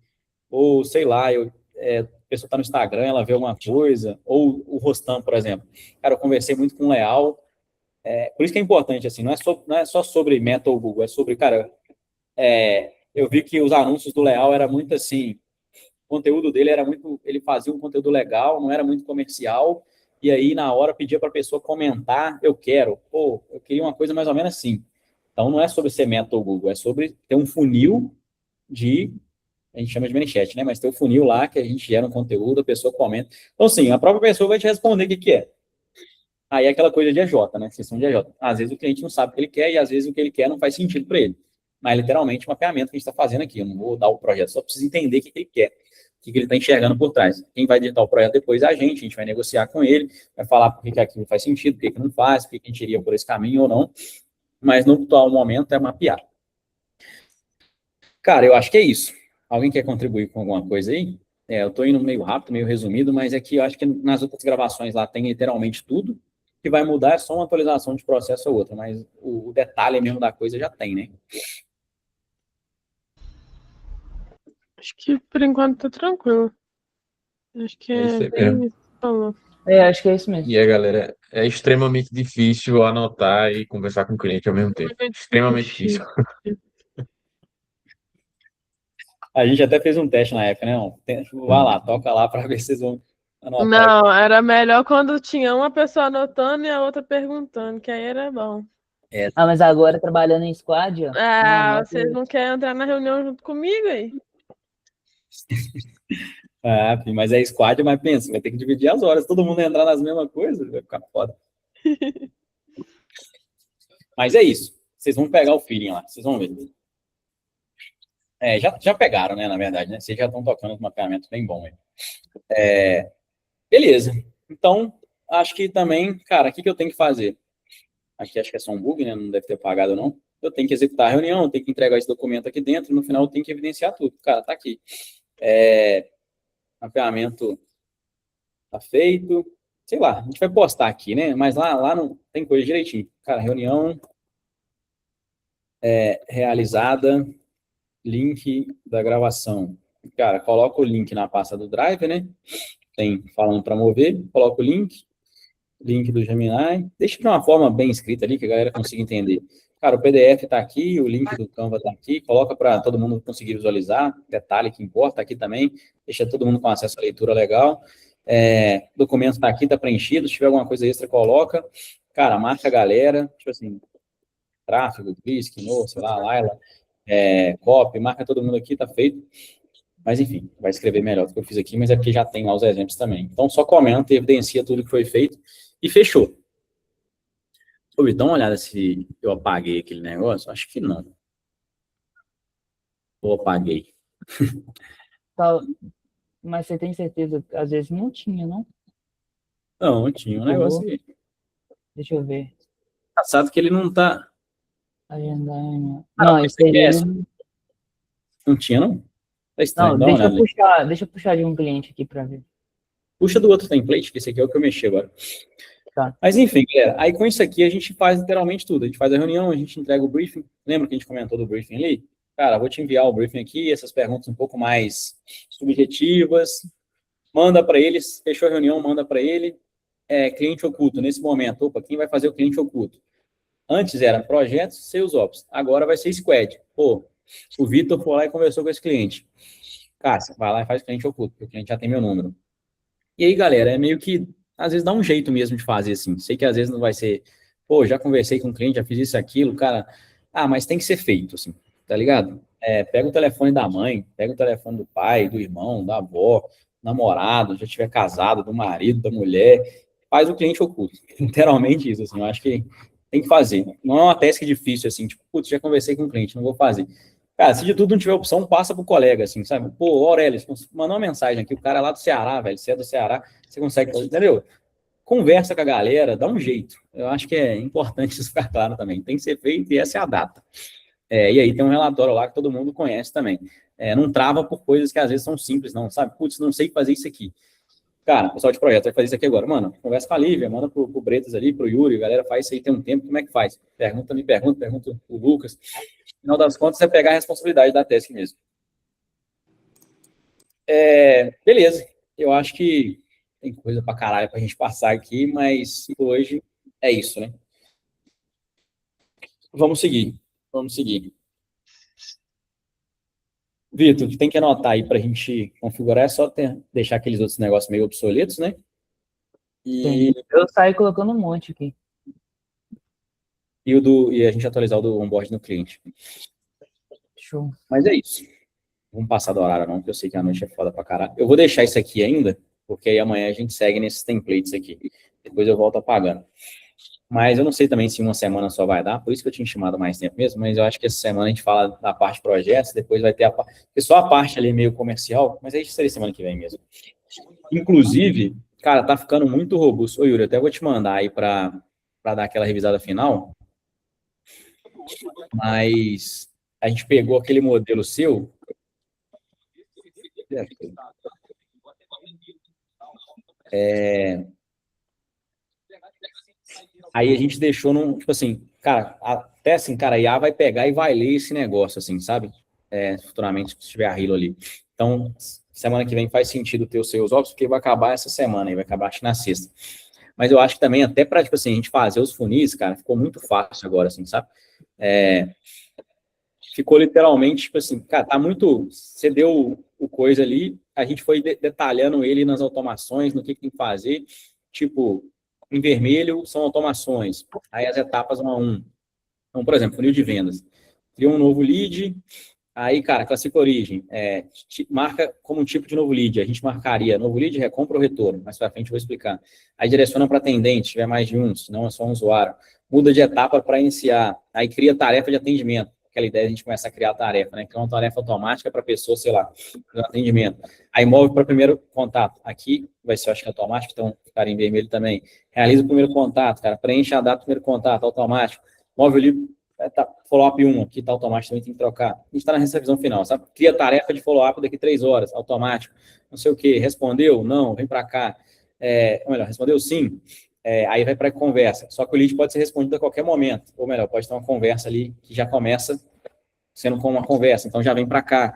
ou sei lá, a pessoa está no Instagram, ela vê alguma coisa, ou o Rostam, por exemplo. Cara, eu conversei muito com o Leal, por isso que é importante, assim, não é só sobre Meta ou Google, é sobre, cara, eu vi que os anúncios do Leal era muito assim, o conteúdo dele era muito, ele fazia um conteúdo legal, não era muito comercial, e aí na hora pedia para a pessoa comentar, eu queria uma coisa mais ou menos assim. Então não é sobre ser Meta ou Google, é sobre ter um funil a gente chama de ManyChat, né? Mas tem o funil lá que a gente gera um conteúdo, a pessoa comenta. Então, assim, a própria pessoa vai te responder o que é. Aí é aquela coisa de EJ, né? Questão de EJ. Às vezes o cliente não sabe o que ele quer e às vezes o que ele quer não faz sentido para ele. Mas, literalmente, um mapeamento que a gente está fazendo aqui. Eu não vou dar o projeto, só preciso entender o que ele quer, o que ele está enxergando por trás. Quem vai editar o projeto depois é a gente vai negociar com ele, vai falar por que aquilo faz sentido, por que não faz, por que a gente iria por esse caminho ou não. Mas, no atual momento, é mapear. Cara, eu acho que é isso. Alguém quer contribuir com alguma coisa aí? Eu estou indo meio rápido, meio resumido, mas aqui eu acho que nas outras gravações lá tem literalmente tudo. O que vai mudar é só uma atualização de processo ou outra, mas o detalhe mesmo da coisa já tem, né? Acho que por enquanto tá tranquilo. Acho que É isso aí bem mesmo. isso que você falou. Acho que é isso mesmo. E aí, galera, é extremamente difícil anotar e conversar com o cliente ao mesmo tempo. Extremamente difícil. A gente até fez um teste na época, né? Vai lá, toca lá para ver se vocês vão Anotar. Não, era melhor quando tinha uma pessoa anotando e a outra perguntando, que aí era bom. Ah, mas agora trabalhando em squad, ó. Ah, vocês não querem entrar na reunião junto comigo aí? Mas é squad, mas pensa, vai ter que dividir as horas. Todo mundo entrar nas mesmas coisas, vai ficar foda. Mas é isso. Vocês vão pegar o feeling lá, vocês vão ver. Já pegaram, né, na verdade, né? Vocês já estão tocando um mapeamento bem bom aí. Beleza. Então, acho que também, cara, o que eu tenho que fazer? Aqui acho que é só um bug, né? Não deve ter pagado, não. Eu tenho que executar a reunião, tenho que entregar esse documento aqui dentro, no final eu tenho que evidenciar tudo. Cara, tá aqui. Mapeamento tá feito. Sei lá, a gente vai postar aqui, né? Mas lá não tem coisa direitinho. Cara, reunião realizada, link da gravação. Cara, coloca o link na pasta do Drive, né? Tem falando para mover, coloca o link do Gemini. Deixa de uma forma bem escrita ali, que a galera consiga entender. Cara, o PDF está aqui, o link do Canva está aqui, coloca para todo mundo conseguir visualizar. Detalhe que importa aqui também, deixa todo mundo com acesso à leitura legal. O documento está aqui, está preenchido. Se tiver alguma coisa extra, coloca. Cara, marca a galera, tipo assim, tráfego, Cris, Kino, sei lá, Laila, copy, marca todo mundo aqui, tá feito. Mas, enfim, vai escrever melhor do que eu fiz aqui, mas é porque já tem lá os exemplos também. Então, só comenta e evidencia tudo que foi feito e fechou. Ô, dá uma olhada se eu apaguei aquele negócio. Acho que não. Ou apaguei. Mas você tem certeza que às vezes não tinha, não? Não, tinha um negócio aí. Deixa eu ver. Engraçado que ele não tá... Agendar. Não, esse aí não tinha, não? Tá estranho, não, deixa eu puxar de um cliente aqui para ver. Puxa do outro template, que esse aqui é o que eu mexi agora. Tá. Mas enfim, galera, aí com isso aqui a gente faz literalmente tudo. A gente faz a reunião, a gente entrega o briefing. Lembra que a gente comentou do briefing ali? Cara, vou te enviar o briefing aqui, essas perguntas um pouco mais subjetivas. Manda para eles, fechou a reunião, manda para ele. Cliente oculto, nesse momento. Opa, quem vai fazer o cliente oculto? Antes era projetos, sales ops. Agora vai ser squad. Pô, o Vitor foi lá e conversou com esse cliente. Cássio, vai lá e faz cliente oculto, porque o cliente já tem meu número. E aí, galera, é meio que, às vezes, dá um jeito mesmo de fazer assim. Sei que às vezes não vai ser, pô, já conversei com o cliente, já fiz isso, aquilo, cara. Mas tem que ser feito, assim, tá ligado? Pega o telefone da mãe, pega o telefone do pai, do irmão, da avó, namorado, já tiver casado, do marido, da mulher, faz o cliente oculto. Literalmente isso, assim, eu acho que tem que fazer. Não é uma task difícil, assim, tipo, putz, já conversei com o cliente, não vou fazer. Cara, se de tudo não tiver opção, passa pro colega, assim, sabe? Pô, Aurélio, mandou uma mensagem aqui, o cara é lá do Ceará, velho, você é do Ceará, você consegue, entendeu? Conversa com a galera, dá um jeito. Eu acho que é importante isso ficar claro também. Tem que ser feito e essa é a data. E aí tem um relatório lá que todo mundo conhece também. Não trava por coisas que às vezes são simples, não, sabe? Putz, não sei fazer isso aqui. Cara, o pessoal de projeto vai fazer isso aqui agora. Mano, conversa com a Lívia, manda pro Bretas ali, pro Yuri, a galera faz isso aí tem um tempo, como é que faz? Pergunta o Lucas. No final das contas, é pegar a responsabilidade da task mesmo. Beleza. Eu acho que tem coisa pra caralho pra gente passar aqui, mas hoje é isso, né? Vamos seguir. Vitor, tem que anotar aí pra gente configurar, é só deixar aqueles outros negócios meio obsoletos, né? Eu saio colocando um monte aqui. E a gente atualizar o do onboard no cliente. Show. Mas é isso. Vamos passar do horário não, porque eu sei que a noite é foda pra caralho. Eu vou deixar isso aqui ainda, porque aí amanhã a gente segue nesses templates aqui. Depois eu volto apagando. Mas eu não sei também se uma semana só vai dar, por isso que eu tinha chamado mais tempo mesmo, mas eu acho que essa semana a gente fala da parte de projetos, depois vai ter só a parte ali meio comercial, mas aí seria semana que vem mesmo. Inclusive, cara, tá ficando muito robusto. Ô, Yuri, eu até vou te mandar aí para dar aquela revisada final, mas a gente pegou aquele modelo seu. Aí a gente deixou num, tipo assim, cara, até assim, cara, a IA vai pegar e vai ler esse negócio, assim, sabe? Futuramente, se tiver a Hilo ali. Então, semana que vem faz sentido ter os seus óculos, porque vai acabar essa semana, e vai acabar, acho que na sexta. Mas eu acho que também, até para, tipo assim, a gente fazer os funis, cara, ficou muito fácil agora, assim, sabe? Ficou literalmente, tipo assim, cara, tá muito... Você deu o coisa ali, a gente foi detalhando ele nas automações, no que tem que fazer. Tipo, em vermelho são automações, aí as etapas 1 a 1. Então, por exemplo, funil de vendas. Cria um novo lead, aí, cara, classifica a origem, marca como um tipo de novo lead. A gente marcaria novo lead, recompra ou retorno. Mais para frente eu vou explicar. Aí direciona para atendente, se tiver mais de um, se não é só um usuário. Muda de etapa para iniciar. Aí cria tarefa de atendimento. Aquela ideia de a gente começar a criar a tarefa, né? Criar uma tarefa automática para a pessoa, sei lá, no atendimento. Aí move para o primeiro contato. Aqui vai ser, acho que automático, então ficar em vermelho também. Realiza o primeiro contato, cara. Preenche a data do primeiro contato, automático. Move ali, follow-up 1, aqui tá automático, também tem que trocar. A gente está na revisão final, sabe? Cria tarefa de follow-up daqui 3 horas, automático. Não sei o quê. Respondeu? Não, vem para cá. Ou melhor, respondeu sim. Aí vai para a conversa. Só que o lead pode ser respondido a qualquer momento. Ou melhor, pode ter uma conversa ali que já começa sendo como uma conversa. Então já vem para cá.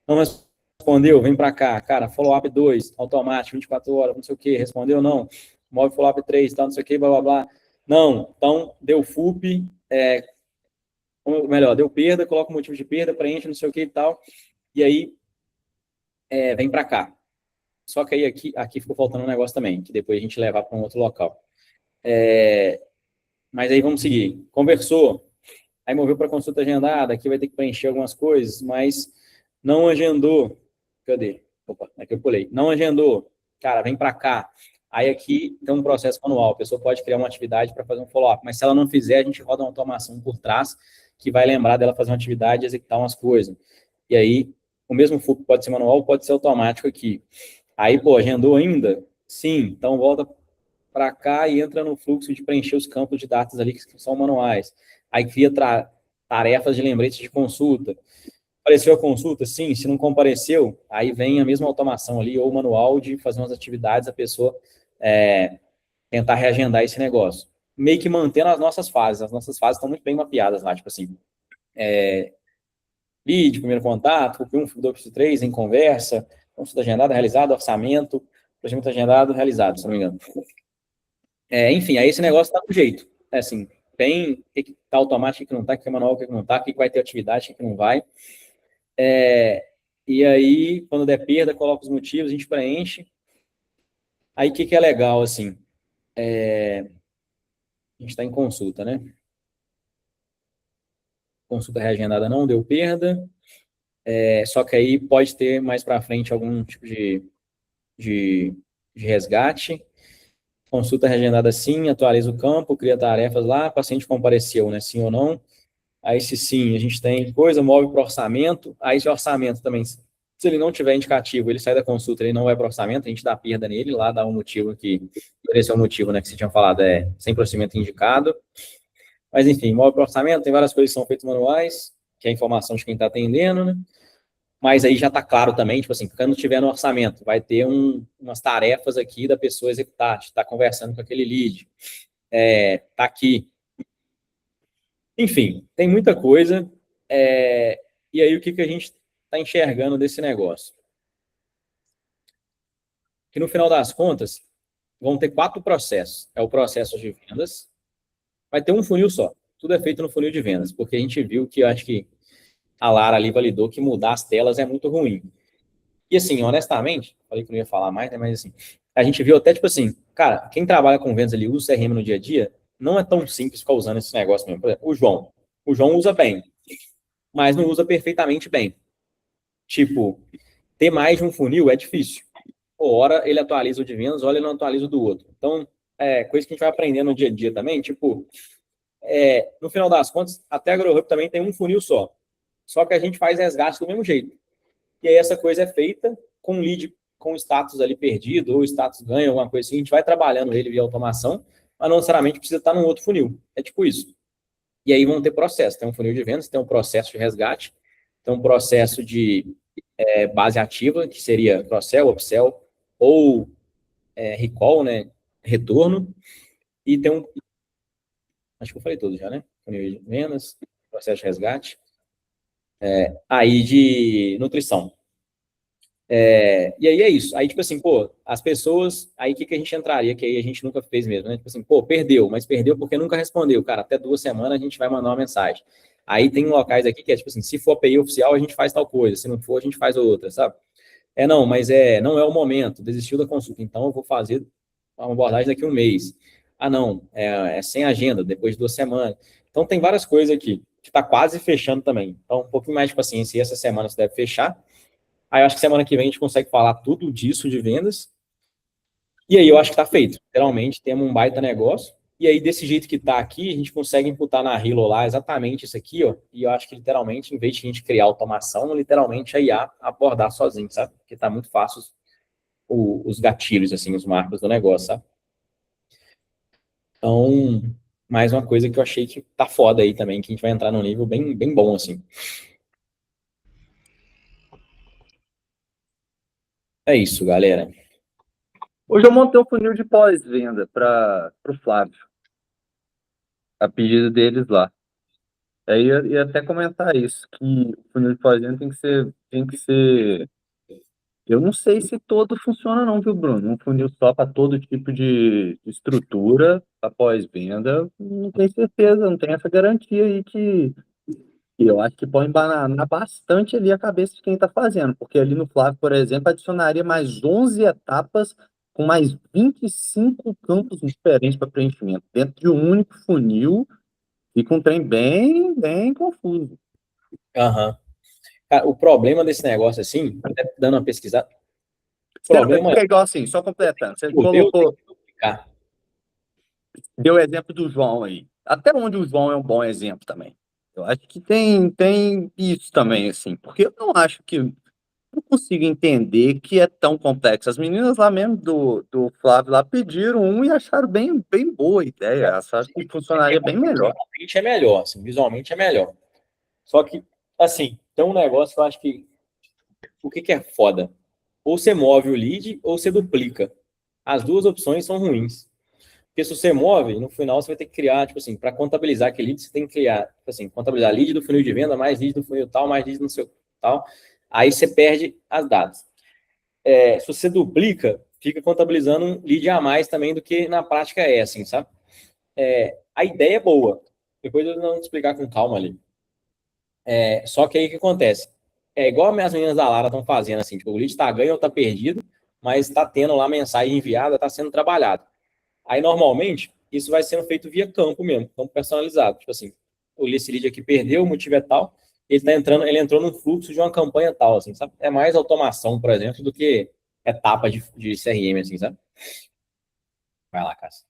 Não respondeu, vem para cá. Cara, follow-up 2, automático, 24 horas, não sei o quê. Respondeu? Não. Move follow-up 3, tal, não sei o quê, blá, blá, blá. Não. Então, deu FUP, ou melhor, deu perda, coloca o motivo de perda, preenche, não sei o que e tal. E aí, vem para cá. Só que aí aqui ficou faltando um negócio também, que depois a gente levar para um outro local. Mas aí vamos seguir. Conversou, aí moveu para consulta agendada, aqui vai ter que preencher algumas coisas, mas não agendou. Cadê? Opa, aqui eu pulei. Não agendou. Cara, vem para cá. Aí aqui tem um processo manual. A pessoa pode criar uma atividade para fazer um follow-up, mas se ela não fizer, a gente roda uma automação por trás que vai lembrar dela fazer uma atividade e executar umas coisas. E aí, o mesmo fluxo pode ser manual, pode ser automático aqui. Aí, pô, agendou ainda? Sim. Então, volta para cá e entra no fluxo de preencher os campos de dados ali que são manuais. Aí, cria tarefas de lembrete de consulta. Apareceu a consulta? Sim. Se não compareceu, aí vem a mesma automação ali, ou manual, de fazer umas atividades, a pessoa tentar reagendar esse negócio. Meio que mantendo as nossas fases. As nossas fases estão muito bem mapeadas lá, tipo assim, lead, primeiro contato, FUP 1, FUP 2, FUP 3, em conversa, consulta agendada, realizado, orçamento, procedimento agendado, realizado, se não me engano. Enfim, aí esse negócio tá do jeito. Assim, tem o que tá automático, o que não tá, o que é manual, o que não tá, o que vai ter atividade, o que não vai. E aí, quando der perda, coloca os motivos, a gente preenche. Aí, o que é legal, assim? A gente está em consulta, né? Consulta reagendada não deu perda, só que aí pode ter mais para frente algum tipo de resgate. Consulta reagendada sim, atualiza o campo, cria tarefas lá, paciente compareceu, né? Sim ou não. Aí se sim, a gente tem coisa, move para o orçamento. Aí se o orçamento também, se ele não tiver indicativo, ele sai da consulta, ele não vai para o orçamento, a gente dá perda nele, lá dá um motivo que, esse é o motivo, né, que você tinha falado, sem procedimento indicado. Mas enfim, move para o orçamento, tem várias coisas que são feitas manuais, que é a informação de quem está atendendo, né? Mas aí já está claro também, tipo assim, quando tiver no orçamento, vai ter umas tarefas aqui da pessoa executar, está conversando com aquele lead, está aqui. Enfim, tem muita coisa. E aí o que a gente está enxergando desse negócio? Que no final das contas, vão ter 4 processos. É o processo de vendas, vai ter um funil só. Tudo é feito no funil de vendas, porque a gente viu que, eu acho que a Lara ali validou que mudar as telas é muito ruim. E assim, honestamente, falei que não ia falar mais, né, mas assim, a gente viu até, tipo assim, cara, quem trabalha com vendas ali, usa CRM no dia a dia, não é tão simples ficar usando esse negócio mesmo. Por exemplo, o João usa bem, mas não usa perfeitamente bem. Tipo, ter mais de um funil é difícil. Hora ele atualiza o de vendas, hora ele não atualiza o do outro. Então, coisa que a gente vai aprendendo no dia a dia também, tipo, no final das contas, até a AgroHub também tem um funil só. Só que a gente faz resgate do mesmo jeito. E aí essa coisa é feita com lead, com status ali perdido, ou status ganho, alguma coisa assim. A gente vai trabalhando ele via automação, mas não necessariamente precisa estar num outro funil. É tipo isso. E aí vão ter processo. Tem um funil de vendas, tem um processo de resgate, tem um processo de base ativa, que seria cross-sell, upsell, ou recall, né? Retorno. E tem acho que eu falei tudo já, né? Funil de vendas, processo de resgate. Aí de nutrição. E aí é isso. Aí, tipo assim, pô, as pessoas, aí o que a gente entraria, que aí a gente nunca fez mesmo, né? Tipo assim, pô, perdeu, mas perdeu porque nunca respondeu. Cara, até 2 semanas a gente vai mandar uma mensagem. Aí tem locais aqui que é tipo assim, se for API oficial, a gente faz tal coisa, se não for, a gente faz outra, sabe? Não, mas não é o momento, desistiu da consulta, então eu vou fazer uma abordagem daqui a um mês. Ah, não, é sem agenda, depois de 2 semanas. Então tem várias coisas aqui, que está quase fechando também. Então, um pouquinho mais de paciência, e essa semana você deve fechar. Aí eu acho que semana que vem a gente consegue falar tudo disso de vendas. E aí eu acho que está feito. Literalmente, temos um baita negócio. E aí, desse jeito que está aqui, a gente consegue imputar na Hilo lá exatamente isso aqui, ó. E eu acho que, literalmente, em vez de a gente criar automação, literalmente a IA abordar sozinho, sabe? Porque está muito fácil os gatilhos, assim, os marcos do negócio, sabe? Então, mais uma coisa que eu achei que tá foda aí também, que a gente vai entrar num nível bem, bem bom, assim. É isso, galera. Hoje eu montei um funil de pós-venda para o Flávio, a pedido deles lá. Aí eu ia até comentar isso, que o funil de pós-venda tem que ser. Eu não sei se todo funciona não, viu, Bruno? Um funil só para todo tipo de estrutura, para pós-venda, não tenho certeza, não tem essa garantia aí que eu acho que pode embananar bastante ali a cabeça de quem está fazendo, porque ali no Flávio, por exemplo, adicionaria mais 11 etapas com mais 25 campos diferentes para preenchimento, dentro de um único funil, e com um trem bem, bem confuso. Aham. Cara, o problema desse negócio, assim, até dando uma pesquisada, o Espera, problema é igual assim, só completando, você Pô, colocou, Ah, deu o exemplo do João aí. Até onde o João é um bom exemplo também. Eu acho que tem isso também, assim, porque eu não acho que não consigo entender que é tão complexo. As meninas lá mesmo do Flávio lá pediram um e acharam bem, bem boa a ideia. Acharam que funcionaria bem melhor. visualmente é melhor, assim, visualmente é melhor. Só que, assim, tem um negócio que eu acho que o que é foda? Ou você move o lead ou você duplica. As duas opções são ruins. Porque se você move, no final você vai ter que criar, tipo assim, para contabilizar aquele lead, você tem que criar, tipo assim, contabilizar lead do funil de venda, mais lead do funil tal, mais lead no seu tal. Aí você perde as datas. Se você duplica, fica contabilizando um lead a mais também do que na prática é, assim, sabe? A ideia é boa. Depois eu não te explicar com calma ali. Só que aí o que acontece? É igual as meninas da Lara estão fazendo, assim, tipo, o lead está ganho ou está perdido, mas está tendo lá mensagem enviada, está sendo trabalhado. Aí, normalmente, isso vai sendo feito via campo mesmo, campo personalizado. Tipo assim, esse lead aqui perdeu, o motivo é tal, ele entrou num fluxo de uma campanha tal, assim, sabe? É mais automação, por exemplo, do que etapa de CRM, assim, sabe? Vai lá, Cássio.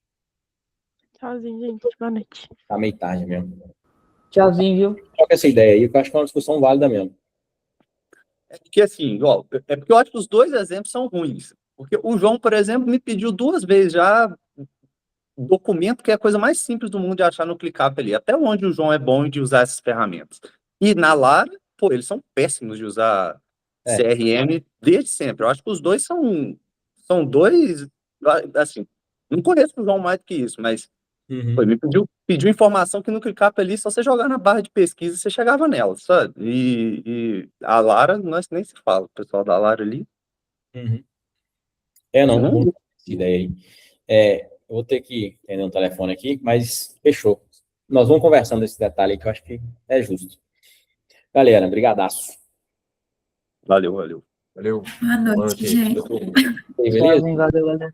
Tchauzinho, gente. Boa noite. Tá meio tarde mesmo. Tchauzinho, viu? Troca essa ideia aí, que eu acho que é uma discussão válida mesmo. É porque assim, ó, é porque eu acho que os dois exemplos são ruins. Porque o João, por exemplo, me pediu 2 vezes já documento, que é a coisa mais simples do mundo de achar no ClickUp ali. Até onde o João é bom de usar essas ferramentas. E na Lara, pô, eles são péssimos de usar CRM desde sempre. Eu acho que os dois são dois, assim, não conheço o João mais do que isso, mas pô, me pediu informação que no ClickUp ali, só você jogar na barra de pesquisa, você chegava nela, sabe? E a Lara, nós nem se fala, o pessoal da Lara ali. Não vou ter essa ideia aí. Eu vou ter que atender um telefone aqui, mas fechou. Nós vamos conversando desse detalhe aí, que eu acho que é justo. Galera, brigadaço. Valeu. Valeu. Boa noite, gente. Beleza? Tchauzinho, valeu, galera.